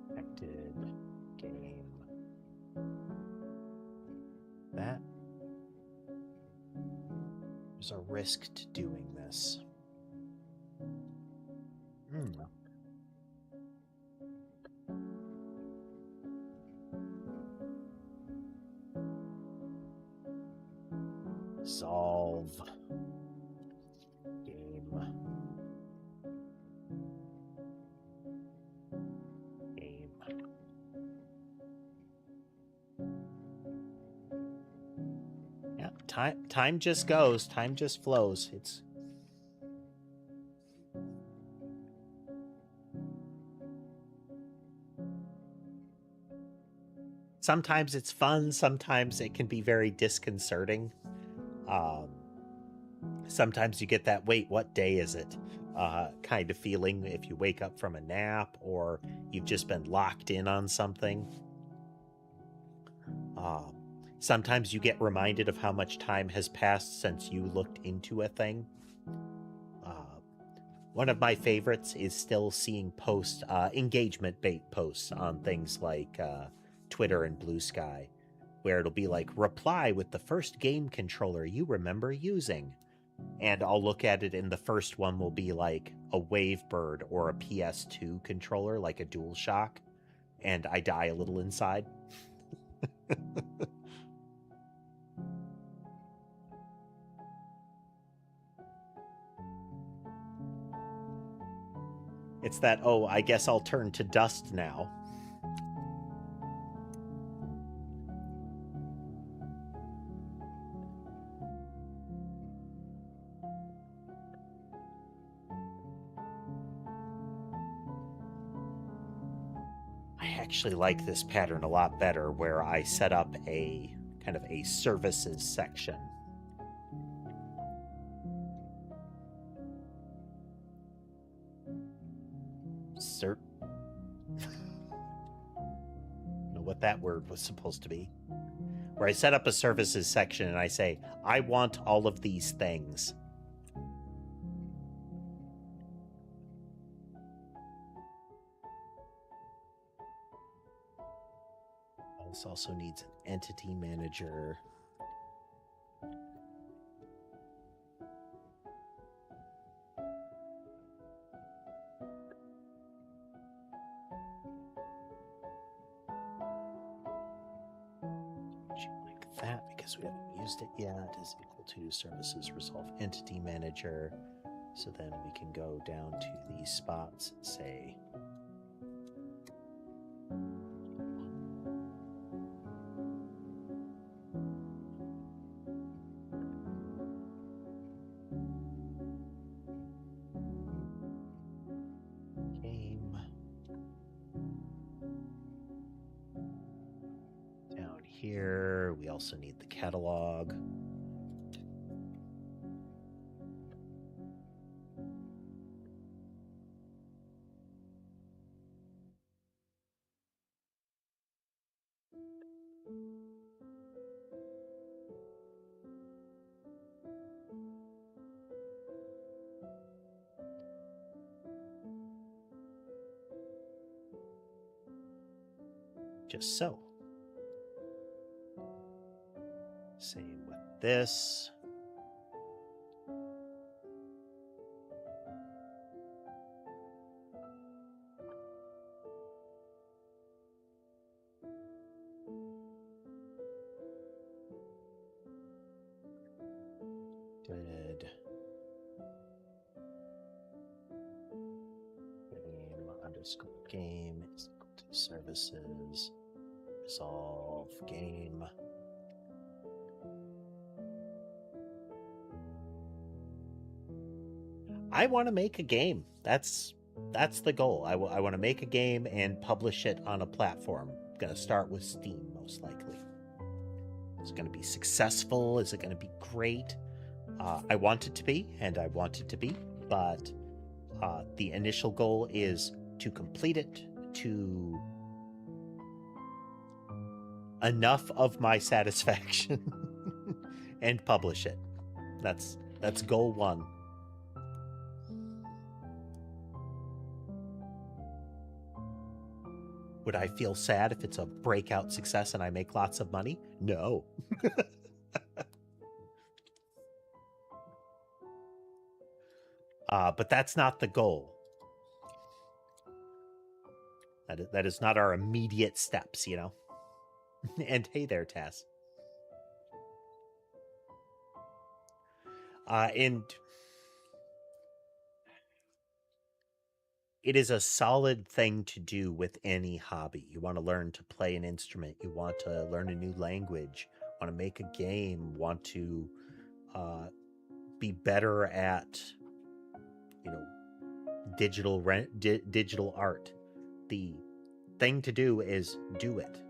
connected game. That there's a risk to doing this. Solve game. Yeah, time just goes, time just flows. It's sometimes it's fun, sometimes it can be very disconcerting. Sometimes you get that, wait, what day is it? Kind of feeling if you wake up from a nap or you've just been locked in on something. Sometimes you get reminded of how much time has passed since you looked into a thing. One of my favorites is still seeing engagement bait posts on things like Twitter and Blue Sky, where it'll be like, reply with the first game controller you remember using. And I'll look at it, and the first one will be like a Wavebird or a PS2 controller, like a DualShock, and I die a little inside. It's that, oh, I guess I'll turn to dust now. I actually like this pattern a lot better, where I set up a kind of a services section. Know what that word was supposed to be. Where I set up a services section and I say, I want all of these things. This also needs an entity manager. Like that, because we haven't used it yet, is equal to services resolve entity manager. So then we can go down to these spots and say, game. Down here, we also need the catalog. Just so. Same with this. Did game underscore game is equal to services resolve game. I want to make a game. That's the goal. I want to make a game and publish it on a platform. I'm going to start with Steam, most likely. Is it going to be successful? Is it going to be great? I want it to be, and I want it to be, but the initial goal is to complete it to enough of my satisfaction and publish it. That's goal one. Would I feel sad if it's a breakout success and I make lots of money? No. But that's not the goal. That is not our immediate steps, you know? And hey there, Tess. And it is a solid thing to do with any hobby. You want to learn to play an instrument. You want to learn a new language. Want to make a game. Want to be better at, you know, digital art. The thing to do is do it.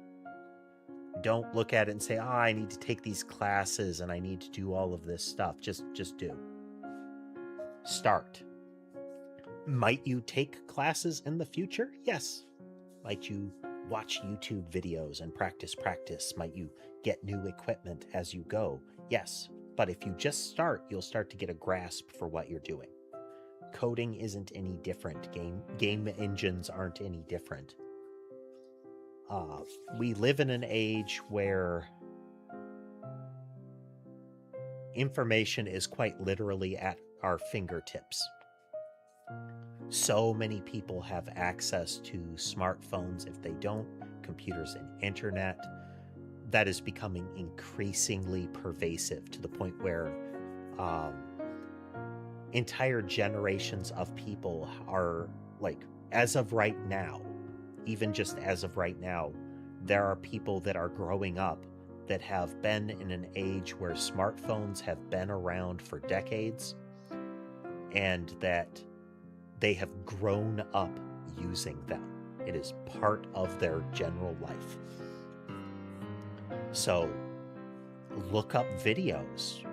Don't look at it and say, "Oh, I need to take these classes and I need to do all of this stuff." Just do. Start. Might you take classes in the future? Yes. Might you watch YouTube videos and practice? Might you get new equipment as you go? Yes. But if you just start, you'll start to get a grasp for what you're doing. coding isn't any different. Game engines aren't any different. We live in an age where information is quite literally at our fingertips. So many people have access to smartphones. If they don't, computers and internet. That is becoming increasingly pervasive to the point where entire generations of people are like, as of right now, even just as of right now, there are people that are growing up that have been in an age where smartphones have been around for decades and that they have grown up using them. It is part of their general life. So look up videos,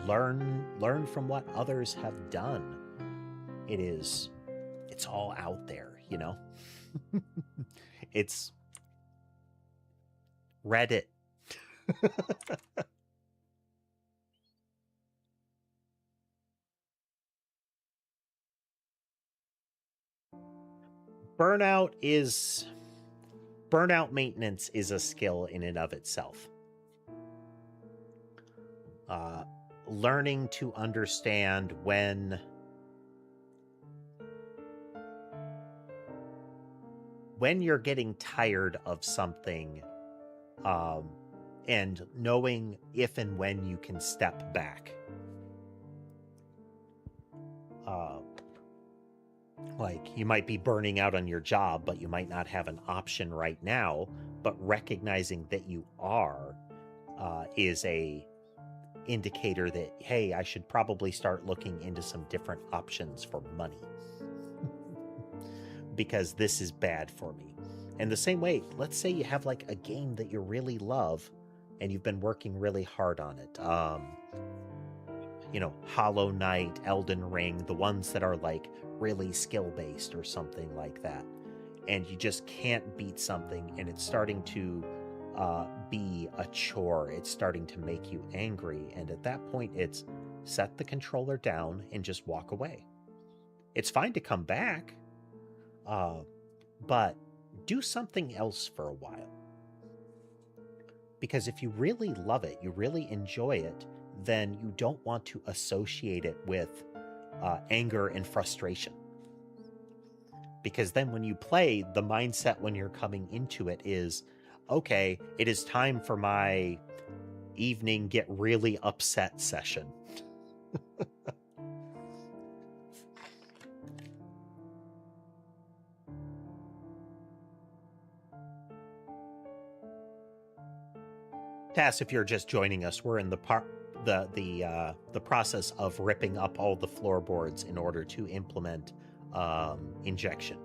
learn from what others have done. It's all out there, you know? It's Reddit. Burnout maintenance is a skill in and of itself. Learning to understand when you're getting tired of something, and knowing if and when you can step back. Like, you might be burning out on your job, but you might not have an option right now, but recognizing that you are is a indicator that, hey, I should probably start looking into some different options for money because this is bad for me. And the same way, let's say you have like a game that you really love and you've been working really hard on it. You know, Hollow Knight, Elden Ring, the ones that are like really skill-based or something like that. And you just can't beat something and it's starting to be a chore. It's starting to make you angry. And at that point, it's set the controller down and just walk away. It's fine to come back, but do something else for a while. Because if you really love it, you really enjoy it, then you don't want to associate it with anger and frustration. Because then when you play, the mindset when you're coming into it is, okay, it is time for my evening get really upset session. Tass, if you're just joining us, we're in the process of ripping up all the floorboards in order to implement injection.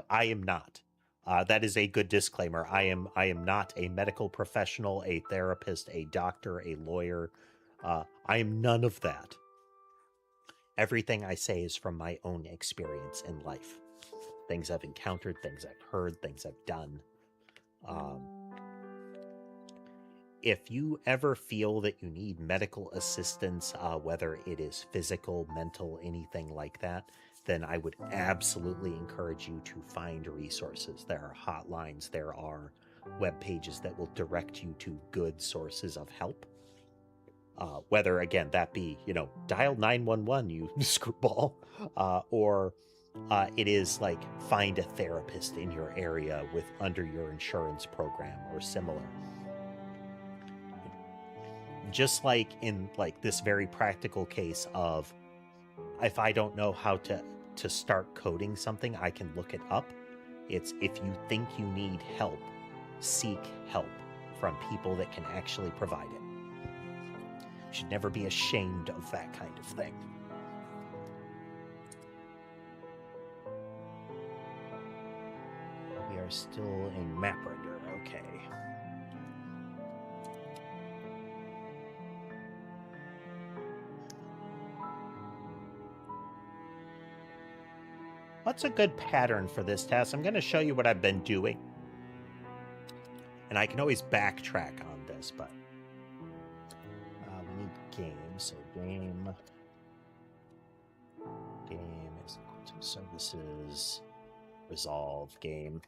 I am not. That is a good disclaimer. I am not a medical professional, a therapist, a doctor, a lawyer. I am none of that. Everything I say is from my own experience in life. Things I've encountered, things I've heard, things I've done. If you ever feel that you need medical assistance, whether it is physical, mental, anything like that, then I would absolutely encourage you to find resources. There are hotlines, there are web pages that will direct you to good sources of help. Whether, again, that be, dial 911, you screwball, or it is like find a therapist in your area under your insurance program or similar. Just like in like this very practical case of, if I don't know how to start coding something, I can look it up. It's, if you think you need help, seek help from people that can actually provide it. You should never be ashamed of that kind of thing. We are still in map render, okay. What's a good pattern for this task? I'm going to show you what I've been doing. And I can always backtrack on this, but we need game. So game is equal to services resolve game.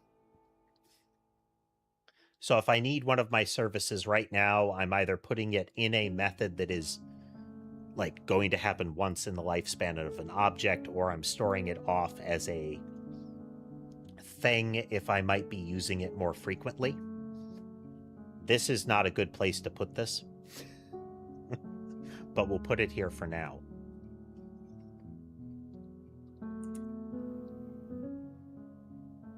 So if I need one of my services right now, I'm either putting it in a method that is like going to happen once in the lifespan of an object, or I'm storing it off as a thing if I might be using it more frequently. This is not a good place to put this, but we'll put it here for now.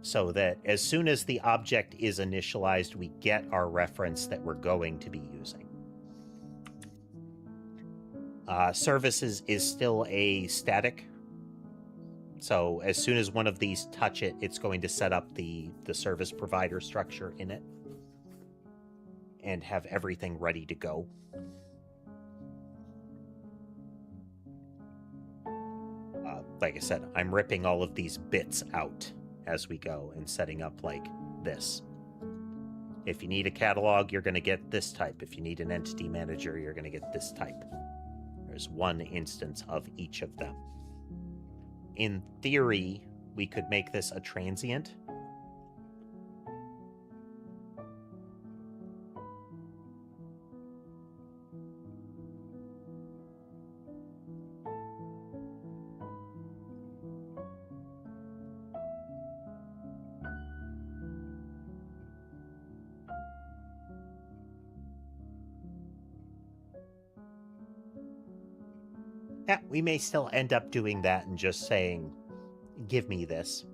So that as soon as the object is initialized, we get our reference that we're going to be using. Services is still a static. So as soon as one of these touch it, it's going to set up the service provider structure in it and have everything ready to go. Like I said, I'm ripping all of these bits out as we go and setting up like this. If you need a catalog, you're going to get this type. If you need an entity manager, you're going to get this type. There's one instance of each of them. In theory, we could make this a transient. Yeah, we may still end up doing that and just saying, give me this.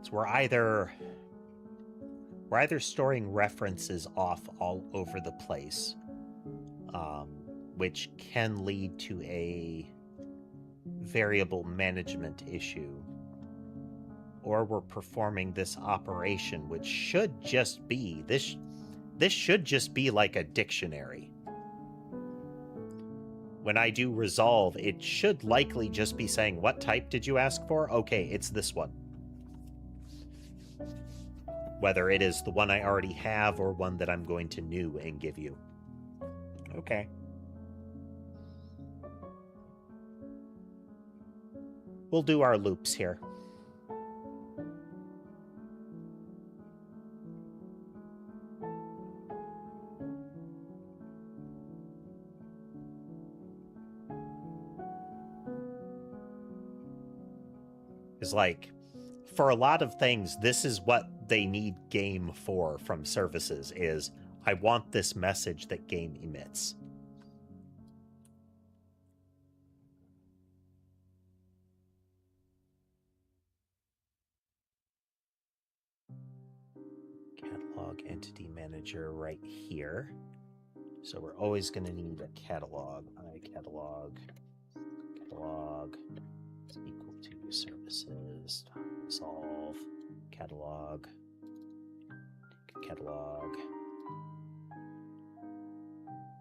So we're either storing references off all over the place, which can lead to a variable management issue, or we're performing this operation, which should just be this should just be like a dictionary. When I do resolve, it should likely just be saying, what type did you ask for? Okay, it's this one. Whether it is the one I already have or one that I'm going to new and give you. Okay. We'll do our loops here. Is like, for a lot of things, this is what they need game for from services is, I want this message that game emits. Catalog entity manager right here. So we're always going to need a catalog. Catalog is equal to services resolve catalog.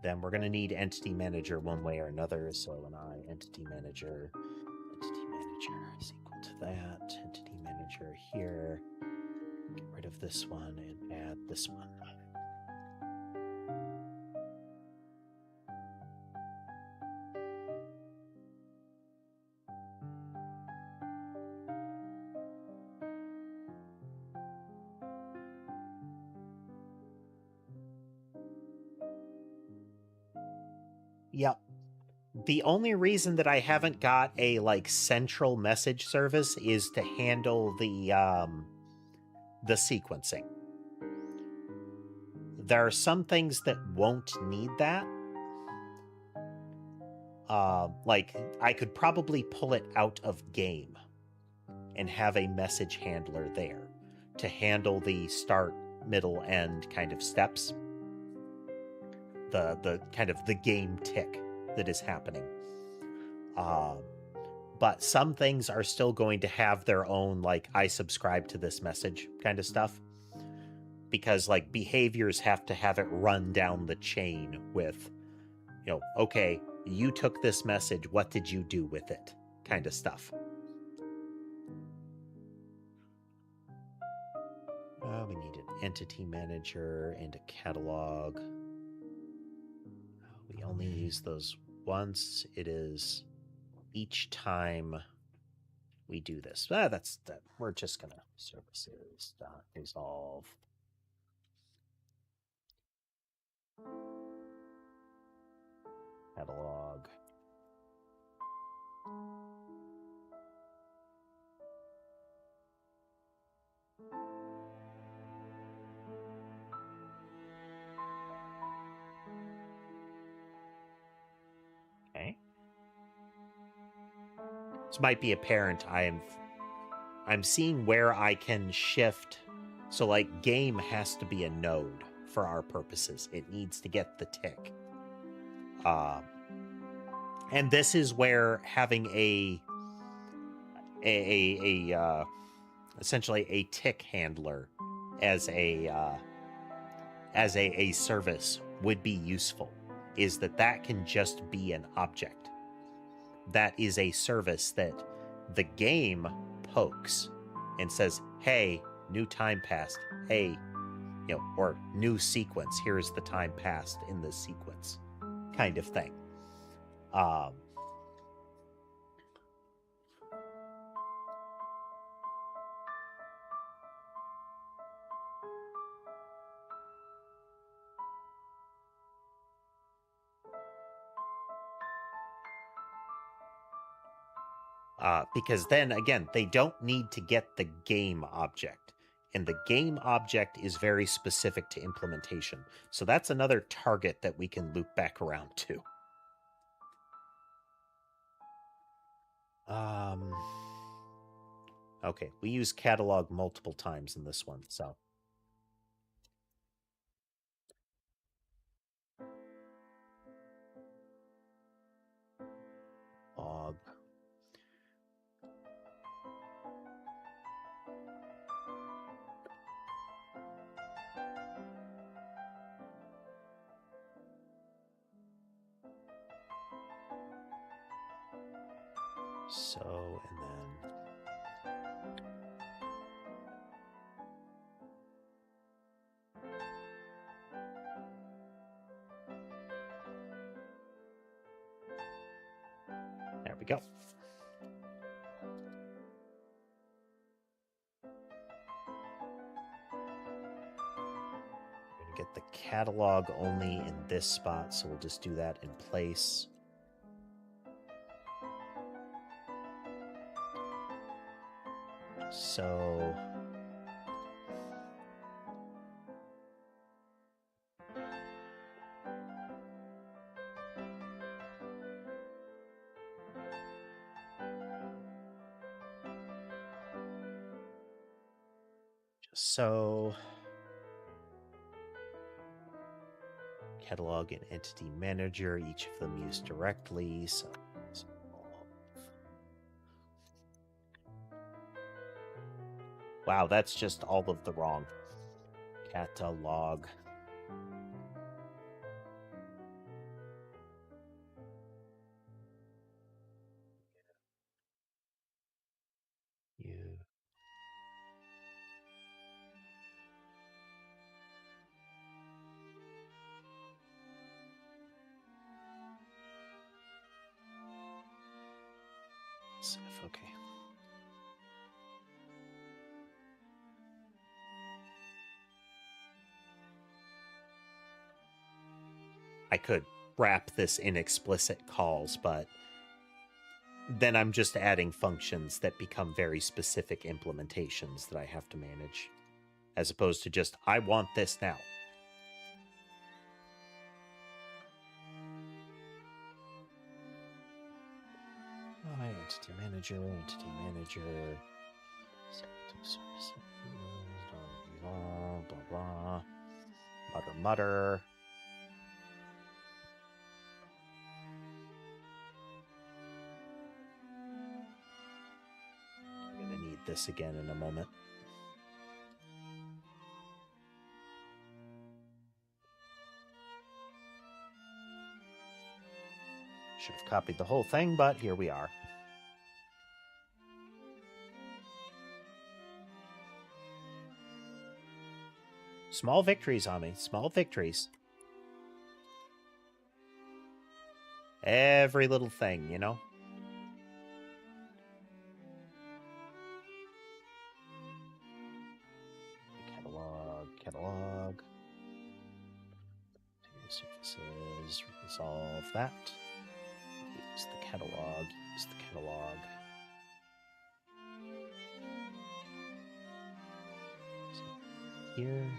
Then we're going to need entity manager one way or another. So an entity manager is equal to that. Entity manager here. Get rid of this one and add this one. Yep. The only reason that I haven't got a like central message service is to handle the sequencing. There are some things that won't need that. Like I could probably pull it out of game and have a message handler there to handle the start, middle, end kind of steps. The kind of the game tick that is happening. But some things are still going to have their own, like, I subscribe to this message kind of stuff. Because, like, behaviors have to have it run down the chain with, you know, okay, you took this message, what did you do with it? Kind of stuff. We need an entity manager and a catalog. We only use those once. It is each time we do this. That's that. We're just gonna services dot resolve. Catalog. Okay. This might be apparent. I'm seeing where I can shift. So like game has to be a node for our purposes. It needs to get the tick. And this is where having essentially a tick handler as a service would be useful, is that can just be an object. That is a service that the game pokes and says, hey, new time passed. Hey, or new sequence. Here's the time passed in this sequence kind of thing. Because then, again, they don't need to get the game object. And the game object is very specific to implementation. So that's another target that we can loop back around to. Okay, we use catalog multiple times in this one, so. Log. So, and then there we go. We're going to get the catalog only in this spot, so we'll just do that in place. So catalog and entity manager, each of them used directly. So wow, that's just all of the wrong. Catalog. Okay. I could wrap this in explicit calls, but then I'm just adding functions that become very specific implementations that I have to manage, as opposed to just, I want this now. Entity manager, blah, blah, mutter. I'm gonna need this again in a moment. Should have copied the whole thing, but here we are. Small victories, Ami. Small victories. Every little thing, you know? Catalog. Surfaces, resolve that. Use the catalog. Here.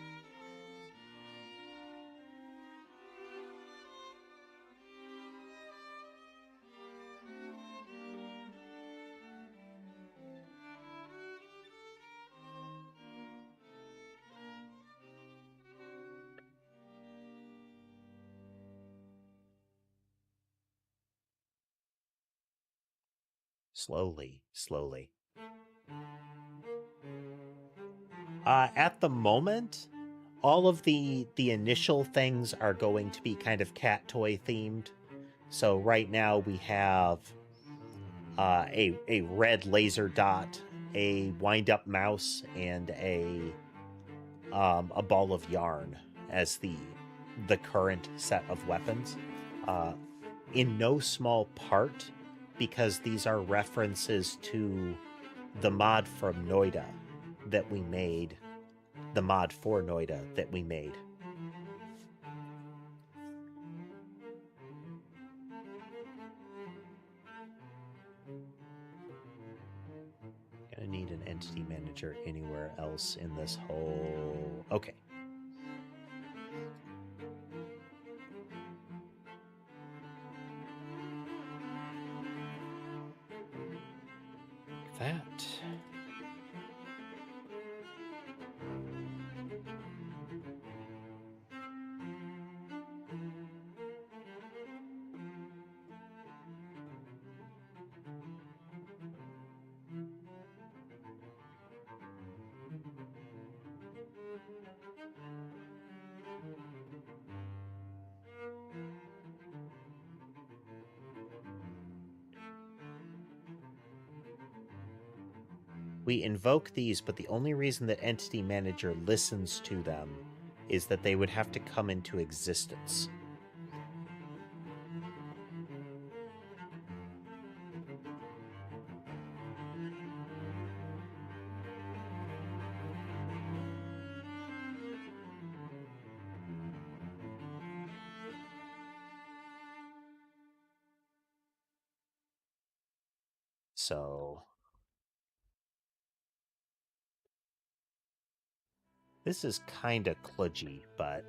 Slowly. At the moment, all of the initial things are going to be kind of cat toy themed. So right now we have a red laser dot, a wind up mouse, and a ball of yarn as the current set of weapons. In no small part, because these are references to the mod from Noida that we made, the mod for Noida that we made. Gonna need an entity manager anywhere else in this whole... Okay. That. We invoke these, but the only reason that Entity Manager listens to them is that they would have to come into existence. So... this is kind of kludgy, but...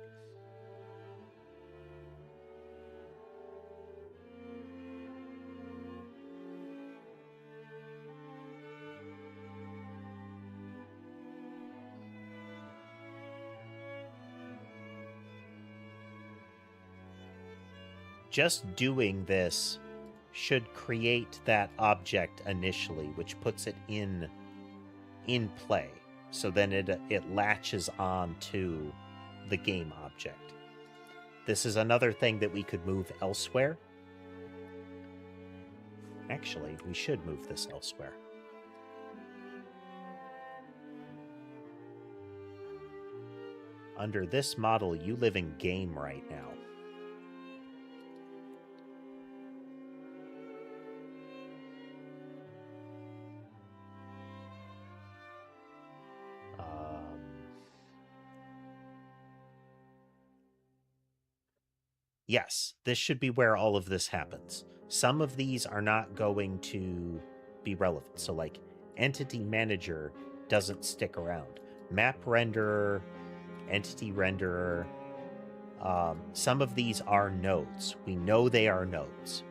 just doing this should create that object initially, which puts it in play. So then it latches on to the game object. This is another thing that we could move elsewhere. Actually, we should move this elsewhere. Under this model, you live in game right now. Yes, this should be where all of this happens. Some of these are not going to be relevant. So like Entity Manager doesn't stick around. Map Renderer, Entity Renderer, some of these are nodes. We know they are nodes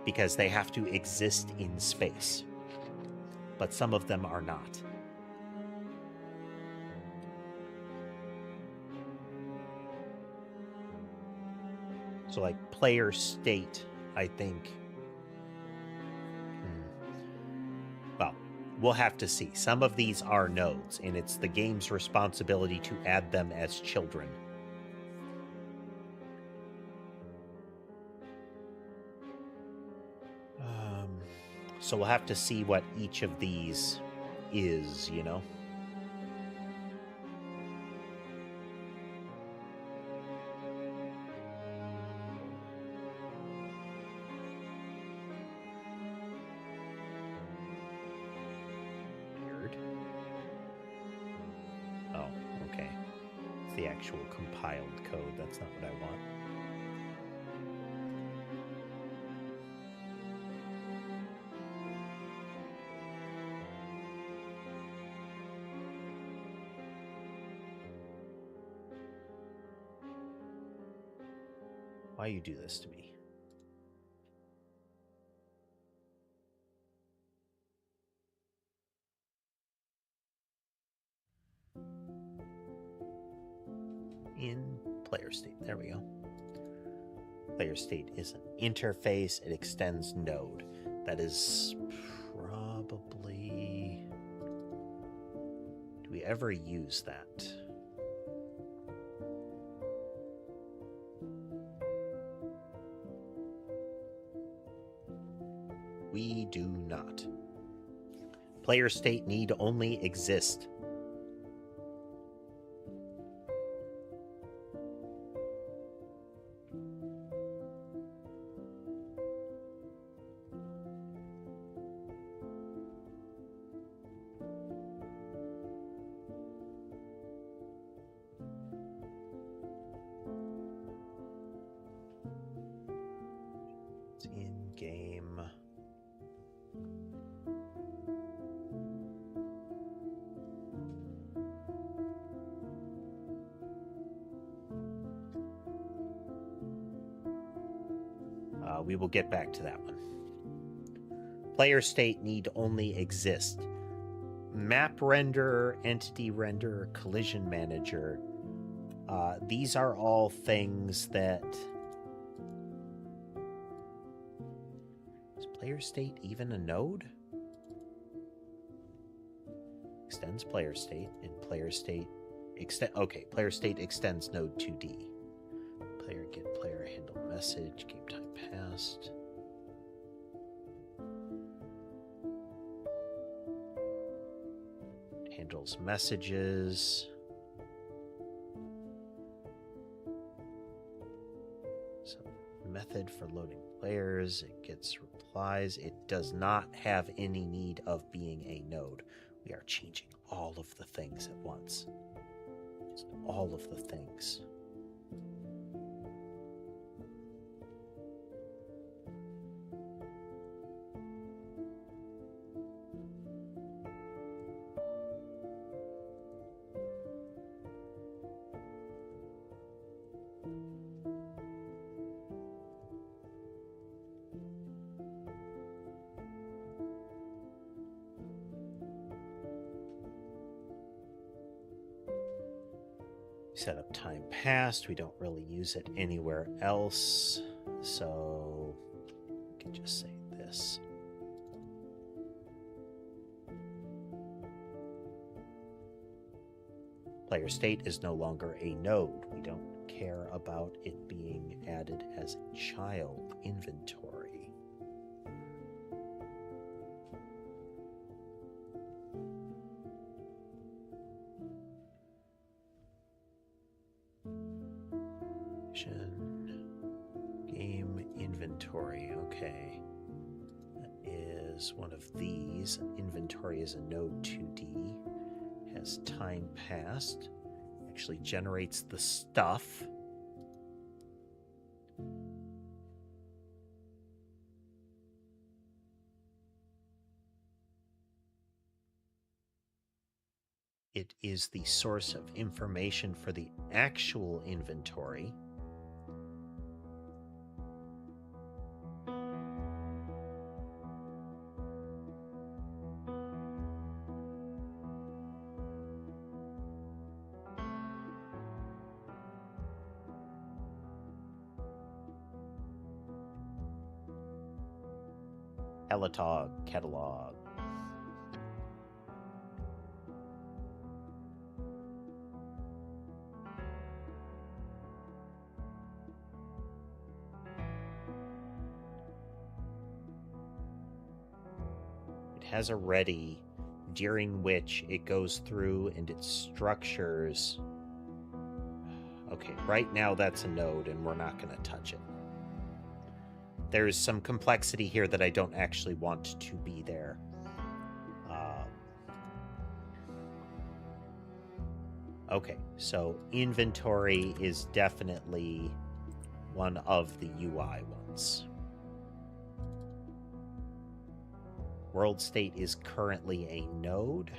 because they have to exist in space, but some of them are not. So like player state, I think. Well, we'll have to see. Some of these are nodes, and it's the game's responsibility to add them as children. So we'll have to see what each of these is, you know? the actual compiled code. That's not what I want. Why you do this to me? In player state, there we go. Player state is an interface. It extends node. That is probably... Do we ever use that? We do not. Player state need only exist. It's in game. We will get back to that one. Player state need only exist. Map renderer, entity renderer, collision manager. These are all things that... Is player state even a node? Extends player state, and player state okay, player state extends node 2D. Player get player handle message, game time passed. Handles messages. So method for loading players, it gets replies. It does not have any need of being a node. We are changing all of the things at once. It's all of the things. Set up time passed. We don't really use it anywhere else. So we can just say this. Player state is no longer a node. We don't care about it being added as a child inventory. Game inventory, okay. That is one of these. Inventory is a node 2D. Has time passed. Actually generates the stuff. It is the source of information for the actual inventory. Catalog. It has a ready, during which it goes through and it structures. Okay, right now that's a node and we're not going to touch it. There's some complexity here that I don't actually want to be there. Okay, so inventory is definitely one of the UI ones. World state is currently a node.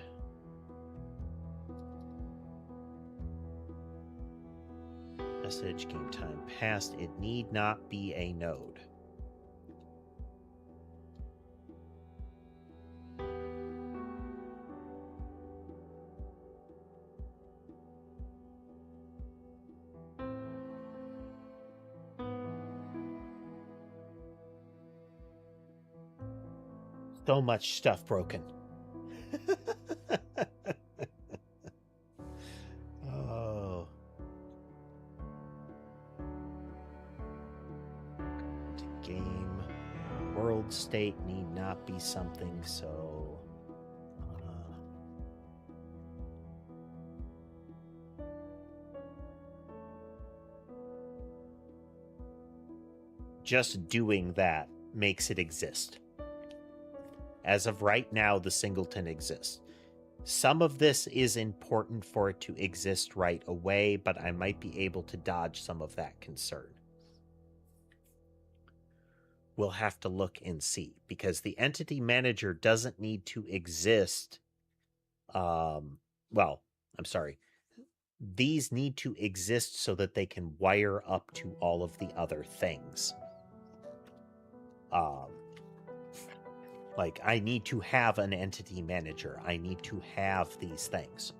Message game time passed. It need not be a node. So much stuff broken. Oh. Game. World state need not be something, so... just doing that makes it exist. As of right now, the singleton exists. Some of this is important for it to exist right away, but I might be able to dodge some of that concern. We'll have to look and see, because the entity manager doesn't need to exist. Well, I'm sorry. These need to exist so that they can wire up to all of the other things. Like, I need to have an entity manager. I need to have these things.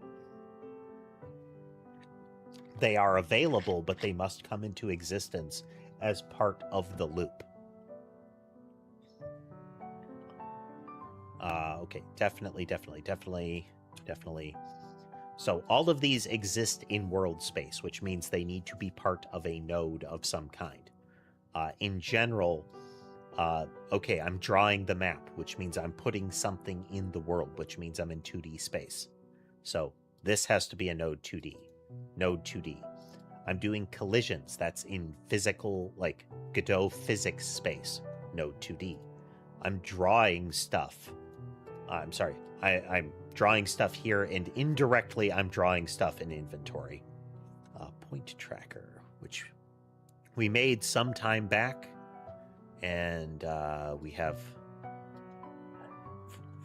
They are available, but they must come into existence as part of the loop. Okay, definitely. So all of these exist in world space, which means they need to be part of a node of some kind. In general, okay, I'm drawing the map, which means I'm putting something in the world, which means I'm in 2D space. So this has to be a node 2D. Node 2D. I'm doing collisions. That's in physical, like Godot physics space. Node 2D. I'm drawing stuff. I'm sorry. I'm drawing stuff here, and indirectly I'm drawing stuff in inventory. Point tracker, which we made some time back, and we have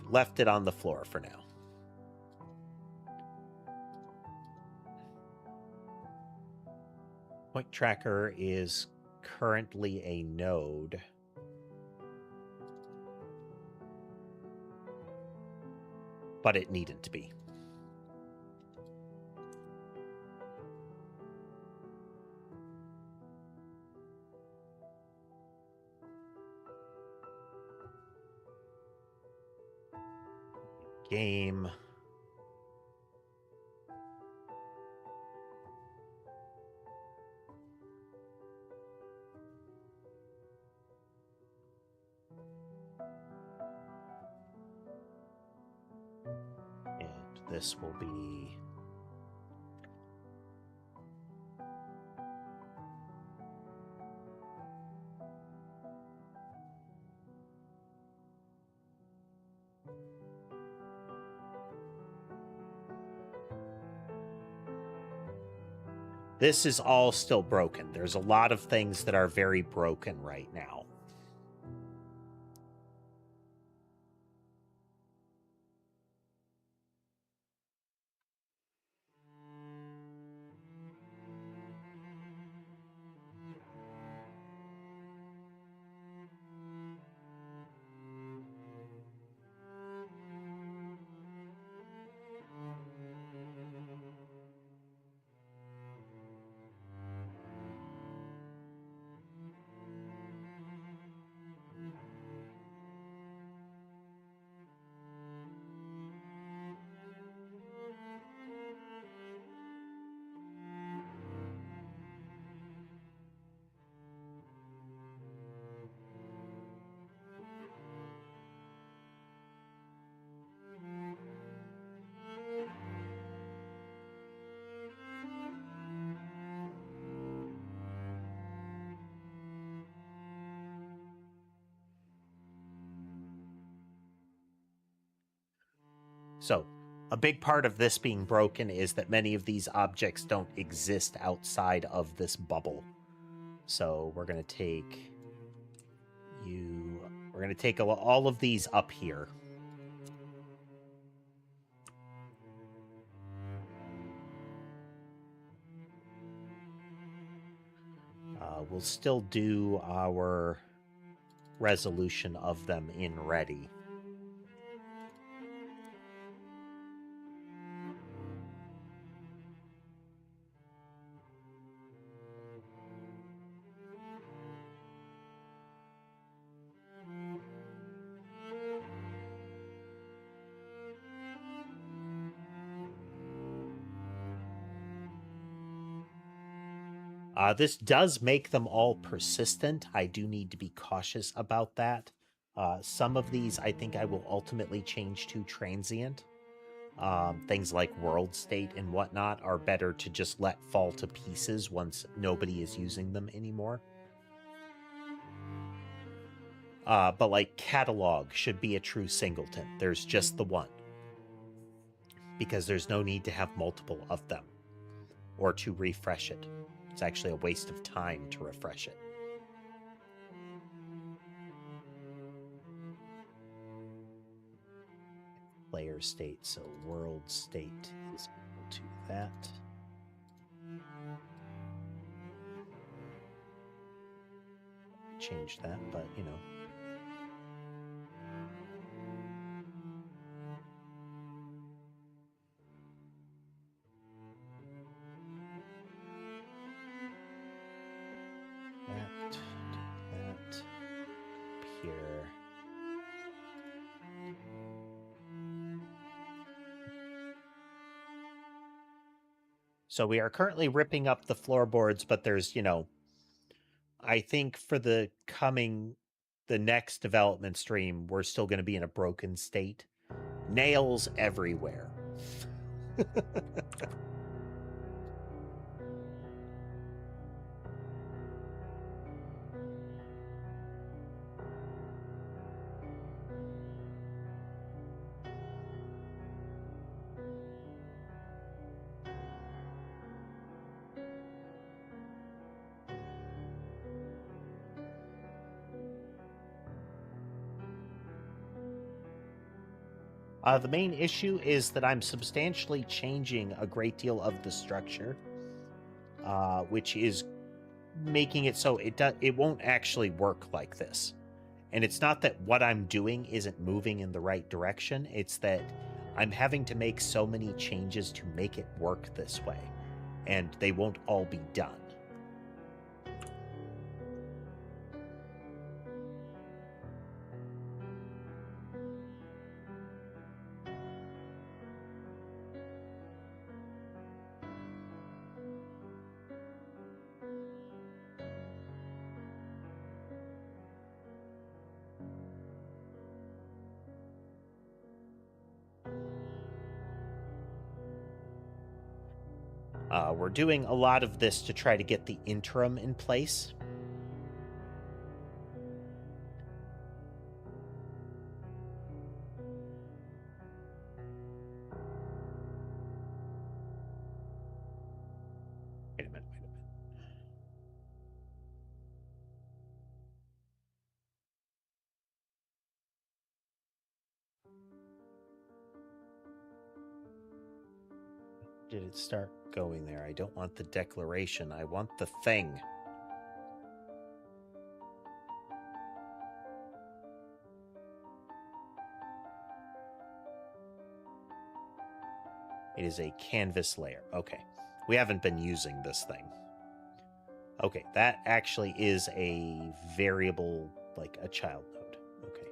left it on the floor for now. Point tracker is currently a node. But it needed to be. Game. And this will be... This is all still broken. There's a lot of things that are very broken right now. So, A big part of this being broken is that many of these objects don't exist outside of this bubble. So we're going to take you... We're going to take all of these up here. We'll still do our resolution of them in ready. This does make them all persistent. I do need to be cautious about that. Some of these I think I will ultimately change to transient. Things like world state and whatnot are better to just let fall to pieces once nobody is using them anymore. But like catalog should be a true singleton. There's just the one. Because there's no need to have multiple of them or to refresh it. It's actually a waste of time to refresh it. Player state, so world state is equal to that. Change that, but you know. That here. So we are currently ripping up the floorboards, but there's, you know, I think for the next development stream, we're still going to be in a broken state. Nails everywhere. The main issue is that I'm substantially changing a great deal of the structure, which is making it so it won't actually work like this. And it's not that what I'm doing isn't moving in the right direction, it's that I'm having to make so many changes to make it work this way, and they won't all be done. We're doing a lot of this to try to get the interim in place. Wait a minute. Did it start going there? I don't want the declaration. I want the thing. It is a canvas layer. Okay. We haven't been using this thing. Okay, that actually is a variable, like a child node. Okay.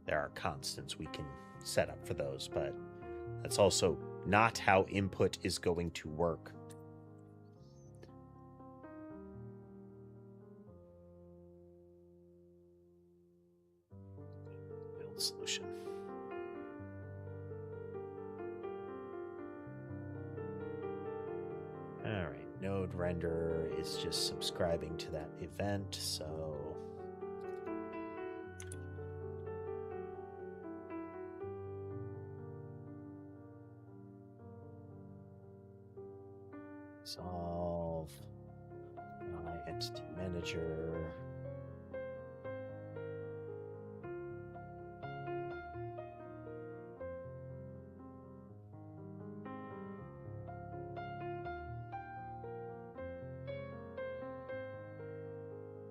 There are constants we can set up for those, but that's also not how input is going to work. Build solution. All right, node render is just subscribing to that event, so solve my entity manager.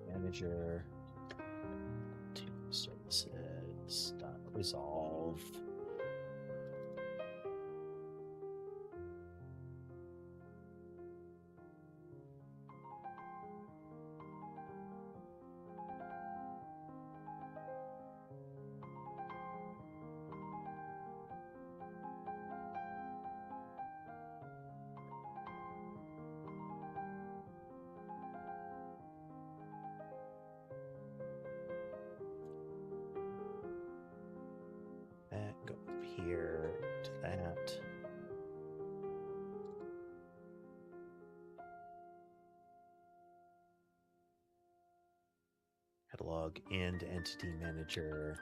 Manager to services dot resolve. That go up here to that. Catalog and entity manager.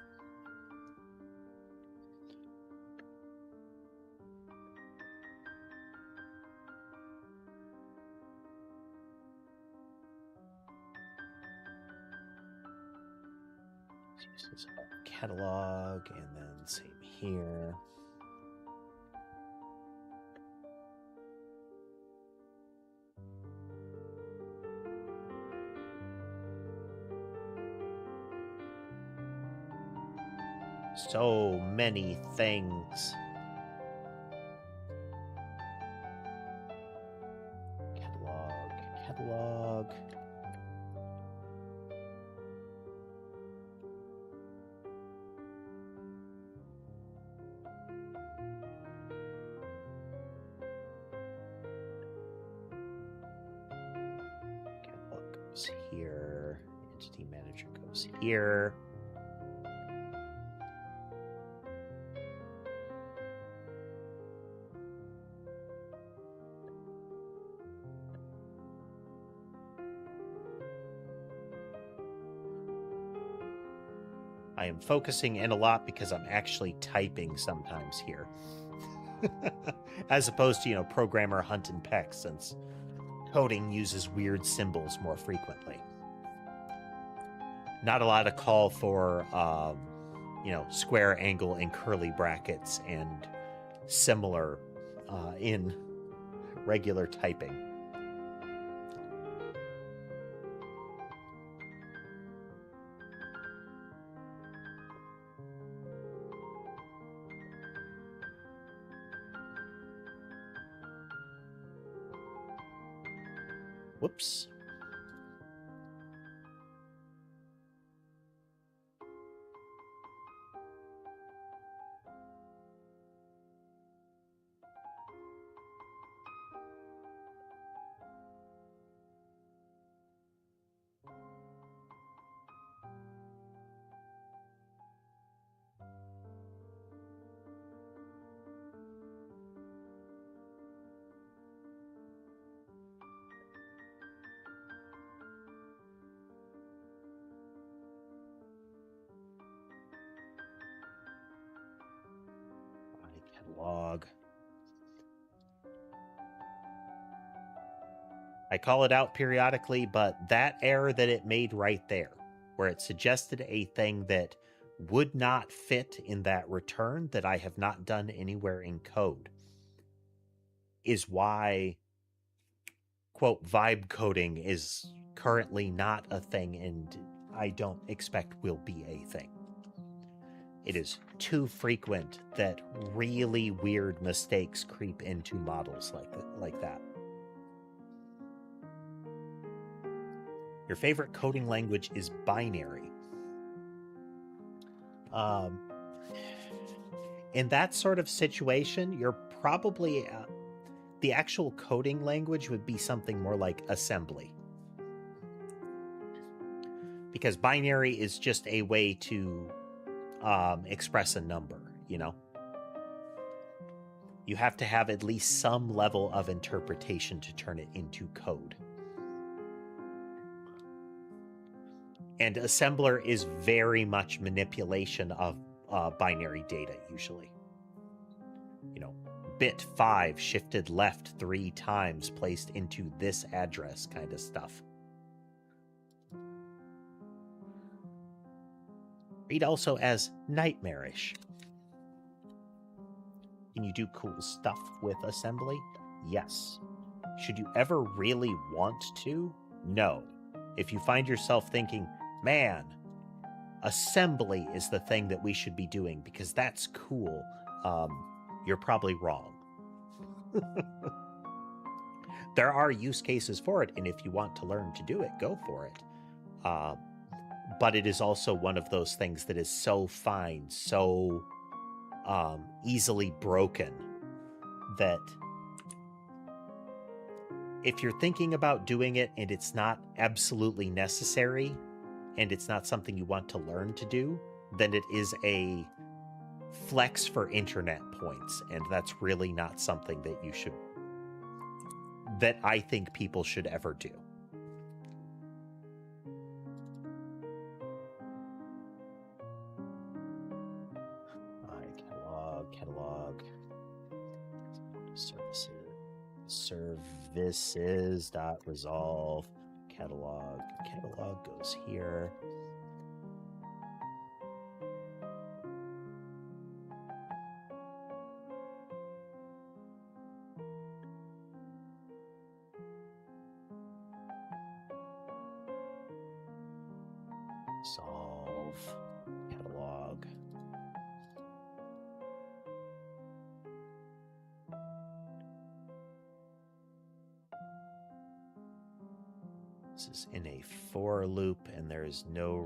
Use this catalog and then same here. So many things. Catalog. Catalog goes here. Entity manager goes here. I am focusing in a lot because I'm actually typing sometimes here. As opposed to, programmer hunt and peck, since coding uses weird symbols more frequently. Not a lot of call for, square, angle, and curly brackets and similar in regular typing. Whoops. Catalog. I call it out periodically, but that error that it made right there, where it suggested a thing that would not fit in that return that I have not done anywhere in code, is why, quote, vibe coding is currently not a thing, and I don't expect will be a thing. It is too frequent that really weird mistakes creep into models like that. Your favorite coding language is binary. In that sort of situation, you're probably the actual coding language would be something more like assembly, because binary is just a way to express a number. You know, you have to have at least some level of interpretation to turn it into code. And assembler is very much manipulation of binary data, usually. You know, bit 5 shifted left 3 times, placed into this address kind of stuff. Read also as nightmarish. Can you do cool stuff with assembly? Yes. Should you ever really want to? No. If you find yourself thinking, man, assembly is the thing that we should be doing because that's cool, you're probably wrong. There are use cases for it, and if you want to learn to do it, go for it. But it is also one of those things that is so fine, so easily broken, that if you're thinking about doing it and it's not absolutely necessary and it's not something you want to learn to do, then it is a flex for internet points, and that's really not something that you should, that I think people should ever do. Catalog, services.resolve, catalog goes here. Solve, catalog. This is in a for loop, and there is no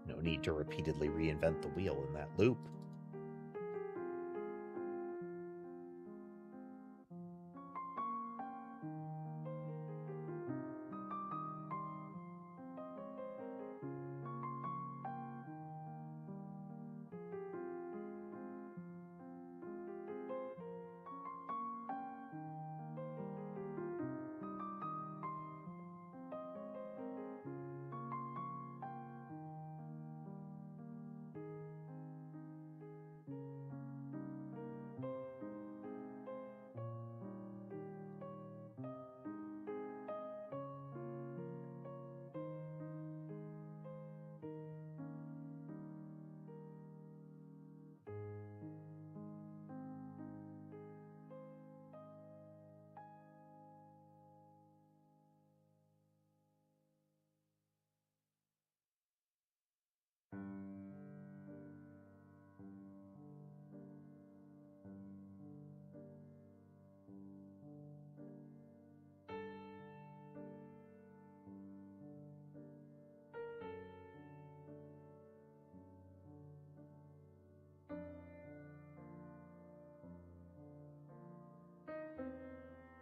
no need to repeatedly reinvent the wheel in that loop.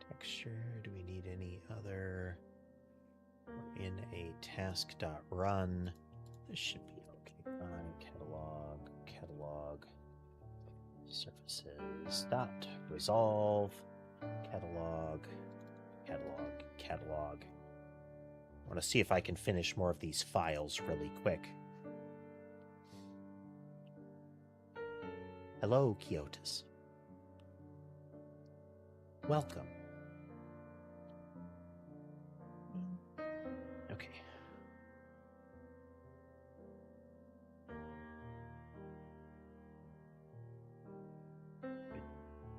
Texture, do we need any other? We're in a task.run. This should be okay. Catalog, surfaces dot resolve, catalog. I want to see if I can finish more of these files really quick. Hello, Kyotis. Welcome. Okay.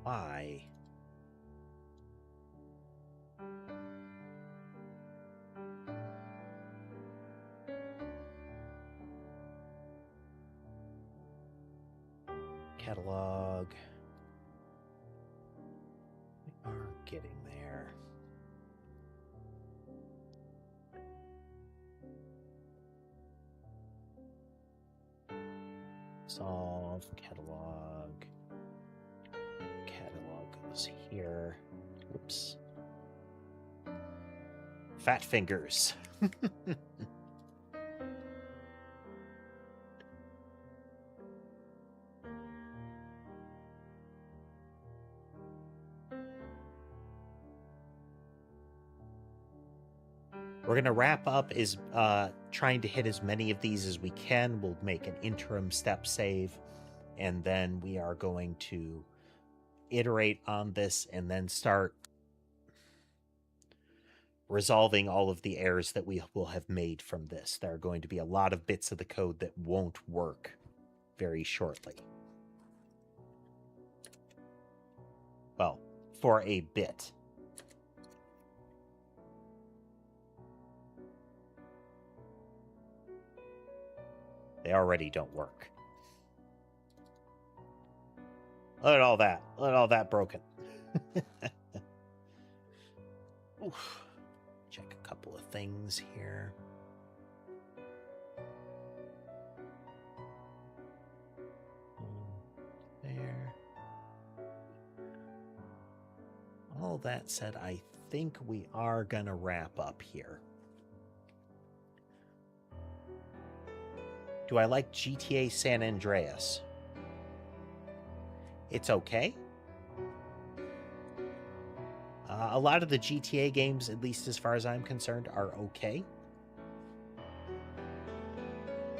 Why? catalog. We are getting there. Solve, catalog. Catalog goes here. Whoops. Fat fingers. We're going to wrap up is trying to hit as many of these as we can. We'll make an interim step save, and then we are going to iterate on this and then start resolving all of the errors that we will have made from this. There are going to be a lot of bits of the code that won't work very shortly. Well, for a bit. They already don't work. Look at all that. Look at all that broken. Oof. Check a couple of things here. There. All that said, I think we are going to wrap up here. Do I like GTA San Andreas? It's okay. A lot of the GTA games, at least as far as I'm concerned, are okay.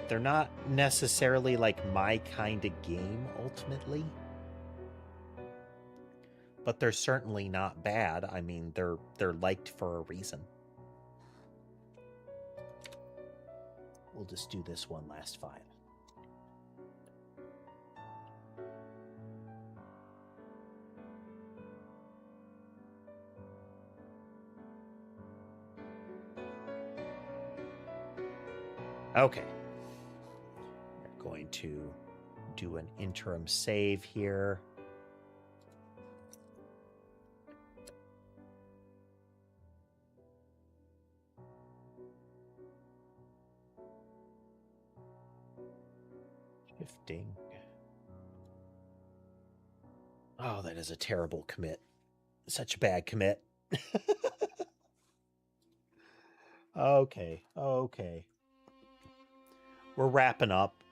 They're not necessarily like my kind of game, ultimately. But they're certainly not bad. I mean, they're liked for a reason. We'll just do this one last file. Okay. We're going to do an interim save here. Shifting. Oh, that is a terrible commit. Such a bad commit. Okay. We're wrapping up.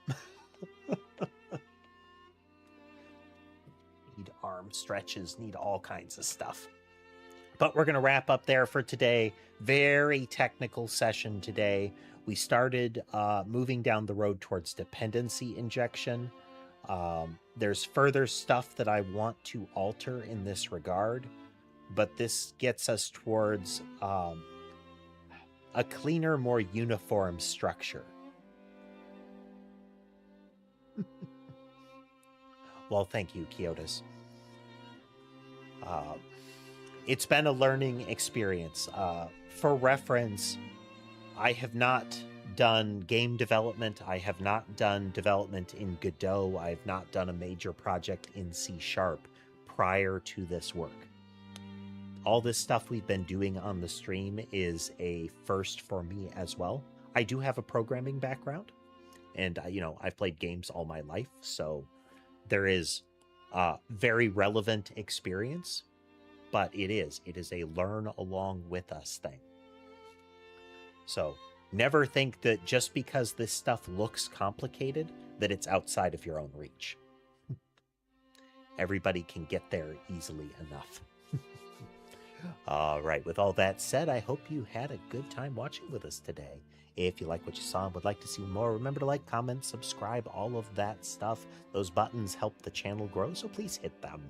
Need arm stretches, need all kinds of stuff. But we're going to wrap up there for today. Very technical session today. We started moving down the road towards dependency injection. There's further stuff that I want to alter in this regard, but this gets us towards a cleaner, more uniform structure. Well, thank you, Kyotis. It's been a learning experience. For reference, I have not done game development. I have not done development in Godot. I have not done a major project in C# prior to this work. All this stuff we've been doing on the stream is a first for me as well. I do have a programming background, and I've played games all my life, so there is very relevant experience, but it is a learn along with us thing. So never think that just because this stuff looks complicated that it's outside of your own reach. Everybody can get there easily enough. All right, with all that said, I hope you had a good time watching with us today. If you like what you saw and would like to see more, remember to like, comment, subscribe, all of that stuff. Those buttons help the channel grow, so please hit them.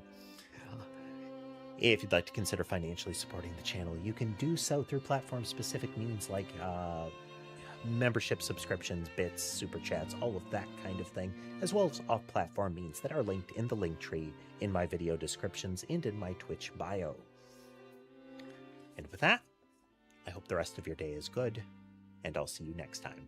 If you'd like to consider financially supporting the channel, you can do so through platform-specific means like membership subscriptions, bits, super chats, all of that kind of thing, as well as off-platform means that are linked in the link tree, in my video descriptions, and in my Twitch bio. And with that, I hope the rest of your day is good, and I'll see you next time.